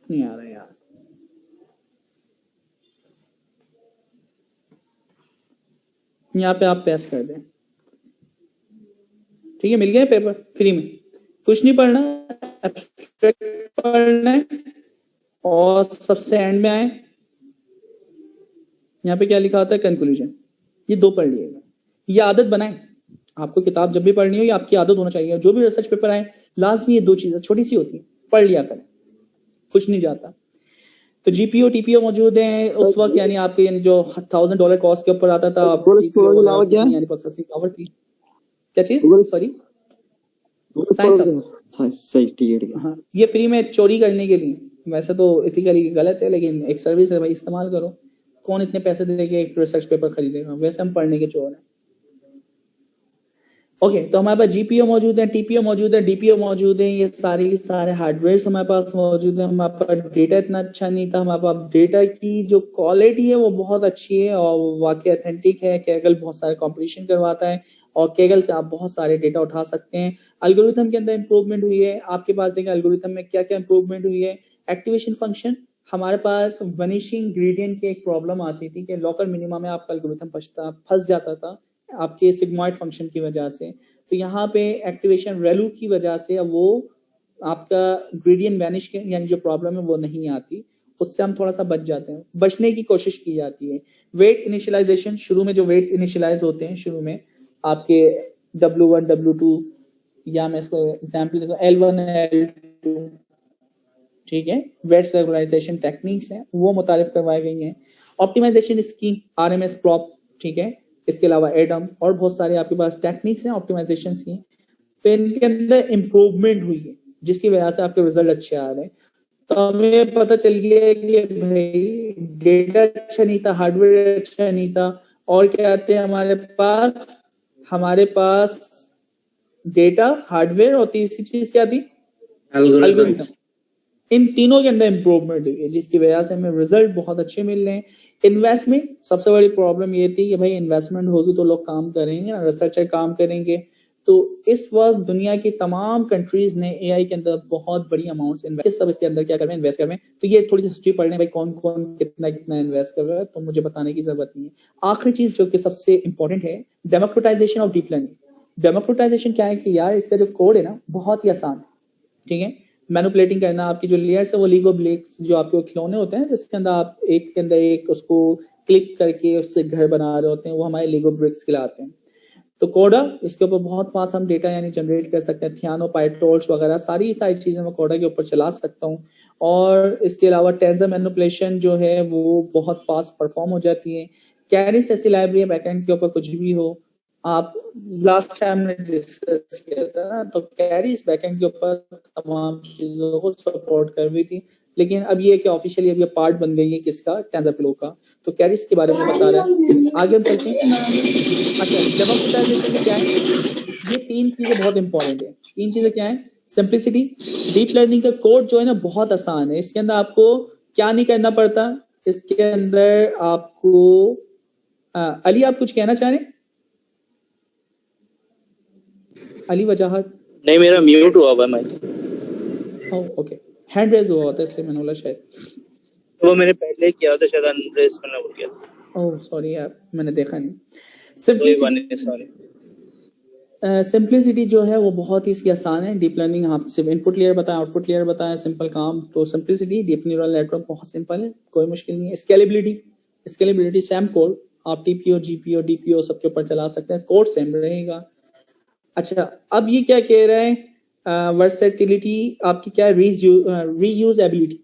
नहीं आ रहा यार, यहाँ पे आप पेस्ट कर दें, ठीक है, मिल गया पेपर फ्री में, कुछ नहीं पढ़ना, एब्स्ट्रैक्ट पढ़ना है, और सबसे एंड में आए, यहाँ पे क्या लिखा होता है, कंक्लूजन, ये 2 पढ़ लिएगा, ये आदत बनाएं, आपको किताब जब भी पढ़नी हो ये आपकी आदत होना चाहिए, जो भी रिसर्च पेपर आए लाजमी ये 2 चीजें छोटी सी होती है, पढ़ लिया करें, कुछ नहीं जाता। तो जीपीयू टीपीयू मौजूद है उस वक्त, यानी आपके यानी जो $1000 कॉस्ट के ऊपर आता था, यानी प्रोसेसिंग पावर की क्या चीज, सॉरी सही, ठीक है। हाँ, ये फ्री में चोरी करने के लिए, वैसे तो एथिकली गलत है, लेकिन एक सर्विस है भाई, इस्तेमाल करो, कौन इतने पैसे देके एक रिसर्च पेपर खरीदेगा, वैसे हम पढ़ने के चोर हैं। ओके, तो हमारे पास जीपीयू मौजूद है, टीपीयू मौजूद है, डीपीयू मौजूद है, ये सारे हार्डवेयर हमारे पास मौजूद है। हमारे पास डेटा इतना अच्छा नहीं था, हमारे पास डेटा की जो क्वालिटी है वो बहुत अच्छी है और वाकई ऑथेंटिक है। कैगल बहुत सारे कंपटीशन करवाता है और कैगल से आप बहुत सारे डेटा उठा सकते हैं। एल्गोरिथम के अंदर इंप्रूवमेंट हुई है, आपके पास देखें एल्गोरिथम में क्या क्या इंप्रूवमेंट हुई है। एक्टिवेशन फंक्शन, हमारे पास वनिशिंग ग्रेडियंट की एक प्रॉब्लम आती थी कि लोकल मिनिमा में आपका एल्गोरिथम फंस जाता था आपके सिग्मॉइड फंक्शन की वजह से। तो यहाँ पे एक्टिवेशन वैल्यू की वजह से अब वो आपका ग्रेडियंट वैनिश के यानी जो प्रॉब्लम है वो नहीं आती, उससे हम थोड़ा सा बच जाते हैं, बचने की कोशिश की जाती है। वेट इनिशियलाइजेशन, शुरू में जो वेट्स इनिशियलाइज होते हैं शुरू में आपके W1 W2, या मैं इसको एग्जाम्पल देता हूँ L1 L2, ठीक है, वेट्स रेगुलराइजेशन टेक्निक्स हैं वो मुतारिफ करवाई गई हैं। ऑप्टिमाइजेशन स्कीम, RMS प्रॉप, ठीक है, इसके अलावा एडम और बहुत सारे आपके पास टेक्निक्स हैं ऑप्टिमाइजेशन की, तो इनके अंदर इम्प्रूवमेंट हुई है जिसकी वजह से आपके रिजल्ट अच्छे आ रहे हैं। तो हमें पता चल गया कि भाई डेटा अच्छा नहीं था, हार्डवेयर अच्छा नहीं था, और क्या आते हैं हमारे पास डेटा, हार्डवेयर और तीसरी चीज क्या थी, एल्गोरिथम। इन तीनों के अंदर इम्प्रूवमेंट हुई है जिसकी वजह से हमें रिजल्ट बहुत अच्छे मिल रहे हैं। इन्वेस्टमेंट, सबसे बड़ी प्रॉब्लम ये थी कि भाई इन्वेस्टमेंट होगी तो लोग काम करेंगे ना, रिसर्चर काम करेंगे। तो इस वक्त दुनिया की तमाम कंट्रीज ने AI के अंदर बहुत बड़ी अमाउंट्स इन्वेस्ट, सब इसके अंदर क्या कर रहे हैं, इन्वेस्ट कर रहे हैं। तो ये थोड़ी सी हिस्ट्री पढ़ लें भाई कौन कौन कितना कितना इन्वेस्ट कर रहा है, तो मुझे बताने की जरूरत नहीं है। आखिरी चीज जो कि सबसे इंपॉर्टेंट है, democratisation of deep learning. Democratisation क्या है कि यार इसका जो कोड है ना बहुत ही आसान है, ठीक है। मैनिपुलेटिंग करना, आपकी जो लेयर्स है वो लीगो ब्लिक्स, जो आपके खिलौने होते हैं जिसके अंदर आप एक के अंदर एक उसको क्लिक करके उससे घर बना रहे होते हैं, वो हमारे लीगो ब्रिक्स कहलाते हैं। तो कोडा, इसके ऊपर बहुत फास्ट हम डेटा यानी जनरेट कर सकते हैं, थियानो, पाइटॉर्च वगैरह सारी चीजें मैं कोडा के ऊपर चला सकता हूँ। और इसके अलावा टेंसर मैनिपुलेशन जो है वो बहुत फास्ट परफॉर्म हो जाती है। कैरिस ऐसी लाइब्रेरी है बैकएंड के ऊपर कुछ भी हो, आप लास्ट टाइम ने डिस्कस किया था ना, तो कैरिस बैकएंड के ऊपर तमाम चीजों को सपोर्ट कर रही थी, लेकिन अब ये कि ऑफिशियली अब ये पार्ट बन गई है किसका, टेंसरफ्लो का। तो कैरिस के बारे में बता रहा है, आगे हम चलते हैं। अच्छा, डेमोक्रेटाइजेशन में क्या है, ये तीन चीजें बहुत इंपॉर्टेंट है। तीन चीजें क्या है, सिंप्लिसिटी, डीप लर्निंग का कोड जो है ना बहुत आसान है, इसके अंदर आपको क्या नहीं करना पड़ता, इसके अंदर आपको अली आप कुछ कहना चाह रहे हैं? अली वजाहत? नहीं, मेरा म्यूट हुआ हुआ है माइक। ओके, हैंड रेज हुआ होता है इसलिए मैंने बोला शायद। वो मैंने पहले किया था, शायद अनरेज करना भूल गया। ओह सॉरी यार, मैंने देखा नहीं। सिंप्लिसिटी जो है वो बहुत ही इसकी आसान है। डीप लर्निंग आप सिर्फ इनपुट लेयर बताएं, आउटपुट लेयर बताएं, सिंपल काम। तो सिंप्लिसिटी, डीप न्यूरल नेटवर्क बहुत सिंपल है, कोई मुश्किल नहीं है। स्केलेबिलिटी सेम कोड आप TPO, GPO, DPO सबके ऊपर चला सकते हैं, कोड सेम रहेगा। अच्छा, अब ये क्या कह रहा है, वर्सेटिलिटी आपकी क्या है, रीयूजेबिलिटी।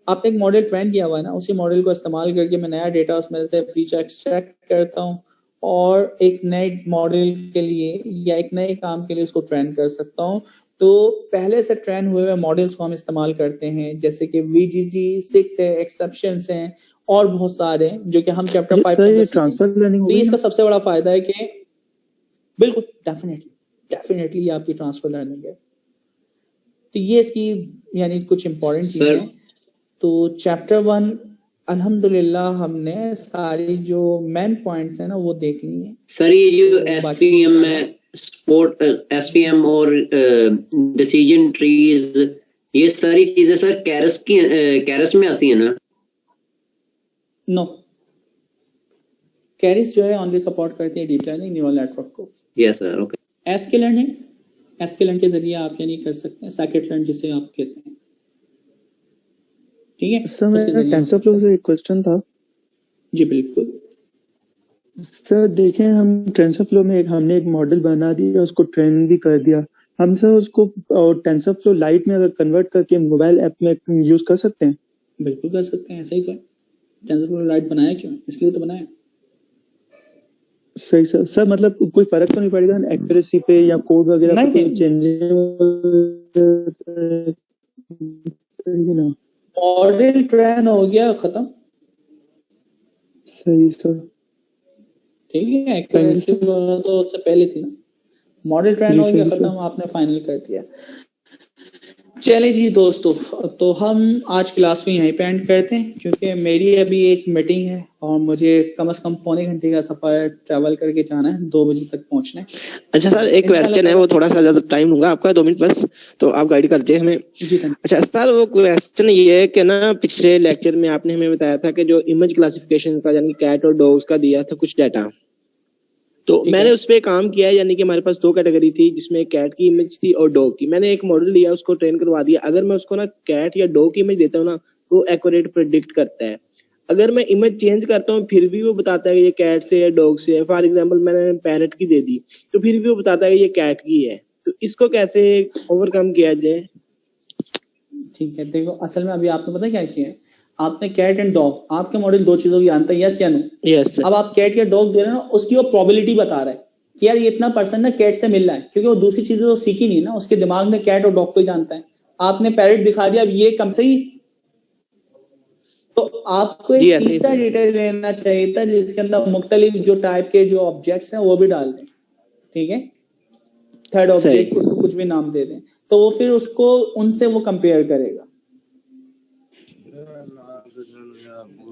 आपने एक मॉडल ट्रेन किया हुआ है ना, उसी मॉडल को इस्तेमाल करके मैं नया डेटा उसमें से फीचर एक्सट्रैक्ट करता हूँ और एक नए मॉडल के लिए या एक नए काम के लिए उसको ट्रेन कर सकता हूँ। तो पहले से ट्रेन हुए हुए मॉडल्स को हम इस्तेमाल करते हैं, जैसे कि VGG6 है, एक्सेप्शंस हैं और बहुत सारे जो कि हम चैप्टर 5 में ट्रांसफर लर्निंग। तो इसका सबसे बड़ा फायदा है कि बिल्कुल डेफिनेटली ये आपकी ट्रांसफर लर्निंग है। तो ये इसकी यानी कुछ इंपॉर्टेंट चीजें हैं। तो चैप्टर 1 अल्हम्दुलिल्लाह हमने सारी जो मेन पॉइंट्स हैं ना वो देख ली है। सर ये जो SPM में SPM और डिसीजन ट्रीज, ये सारी चीजें सर कैरस में आती है ना? नो, कैरिस जो है ओनली सपोर्ट करती है डीप लर्निंग न्यूरल नेटवर्क को। Yes sir, okay. एसक्यूएल के जरिए आप क्या नहीं कर सकते, साइकिट लर्न जिसे आप कहते हैं, ठीक है। सर मेरा टेंसरफ्लो से एक क्वेश्चन था। जी बिल्कुल सर, देखें हम टेंसरफ्लो में हमने एक मॉडल बना दिया, उसको ट्रेन भी कर दिया, हम सर उसको टेंसरफ्लो लाइट में अगर कन्वर्ट करके मोबाइल ऐप में यूज कर सकते हैं? बिल्कुल कर सकते हैं, ऐसा ही कर। टेंसरफ्लो लाइट बनाया क्यों, इसलिए तो बनाया। सही सर। सर मतलब कोई फर्क तो नहीं पड़ेगा एक्यूरेसी पे या कोड वगैरह पे कोई चेंजेस? मॉडल ट्रेन हो गया, खत्म। सही सर, ठीक है। एक्यूरेसी तो उससे पहले थी ना, मॉडल ट्रेन हो गया, खत्म, आपने फाइनल कर दिया। चले जी दोस्तों, तो हम आज क्लास को यहीं पे एंड करते हैं क्योंकि मेरी अभी एक मीटिंग है और मुझे कम से कम पौने घंटे का सफर ट्रैवल करके जाना है, 2 बजे तक पहुंचना है। अच्छा सर, एक क्वेश्चन है, वो थोड़ा सा ज्यादा टाइम लूंगा आपका, 2 मिनट बस, तो आप गाइड करते हैं हमें। जी धन्यवाद। अच्छा सर, वो क्वेश्चन ये है कि ना पिछले लेक्चर में आपने हमें बताया था कि जो इमेज क्लासिफिकेशन का यानी कैट और डॉग्स का दिया था कुछ डाटा, तो मैंने उस पर काम किया है। यानी कि हमारे पास 2 कैटेगरी थी जिसमें कैट की इमेज थी और डॉग की। मैंने एक मॉडल लिया, उसको ट्रेन करवा दिया। अगर मैं उसको ना कैट या डॉग की इमेज देता हूँ ना, वो एक्यूरेट प्रेडिक्ट करता है। अगर मैं इमेज चेंज करता हूँ फिर भी वो बताता है कि ये कैट से है डॉग से है। फॉर एग्जाम्पल मैंने पैरट की दे दी तो फिर भी वो बताता है कि ये कैट की है। तो इसको कैसे ओवरकम किया जाए? ठीक है, देखो असल में अभी आपने पता क्या किया है, आपने कैट एंड डॉग, आपके मॉडल दो चीजों की जानता है, यस या नो? यस। अब आप कैट या डॉग दे रहे हो ना, उसकी वो प्रोबेबिलिटी बता रहा है कि यार ये इतना परसेंट ना कैट से मिल रहा है, क्योंकि वो दूसरी चीजें तो सीखी नहीं ना, उसके दिमाग में कैट और डॉग को ही जानता है। आपने पैरेट दिखा दिया, अब ये कम से ही, तो आपको एक तीसरा डेटा लेना चाहिए था जिसके अंदर मुख्तलिफ जो टाइप के जो ऑब्जेक्ट्स हैं वो भी डाल दें, ठीक है? थर्ड ऑब्जेक्ट उसको कुछ भी नाम दे दें, तो वो फिर उसको उनसे वो कंपेयर करेगा।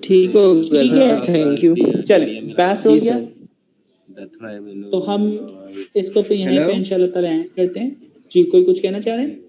ठीक है, थैंक यू। चले, पास हो गया तो हम इसको फिर यहीं पे इंशाल्लाह ताला एंड करते हैं। जी, कोई कुछ कहना चाह रहे हैं?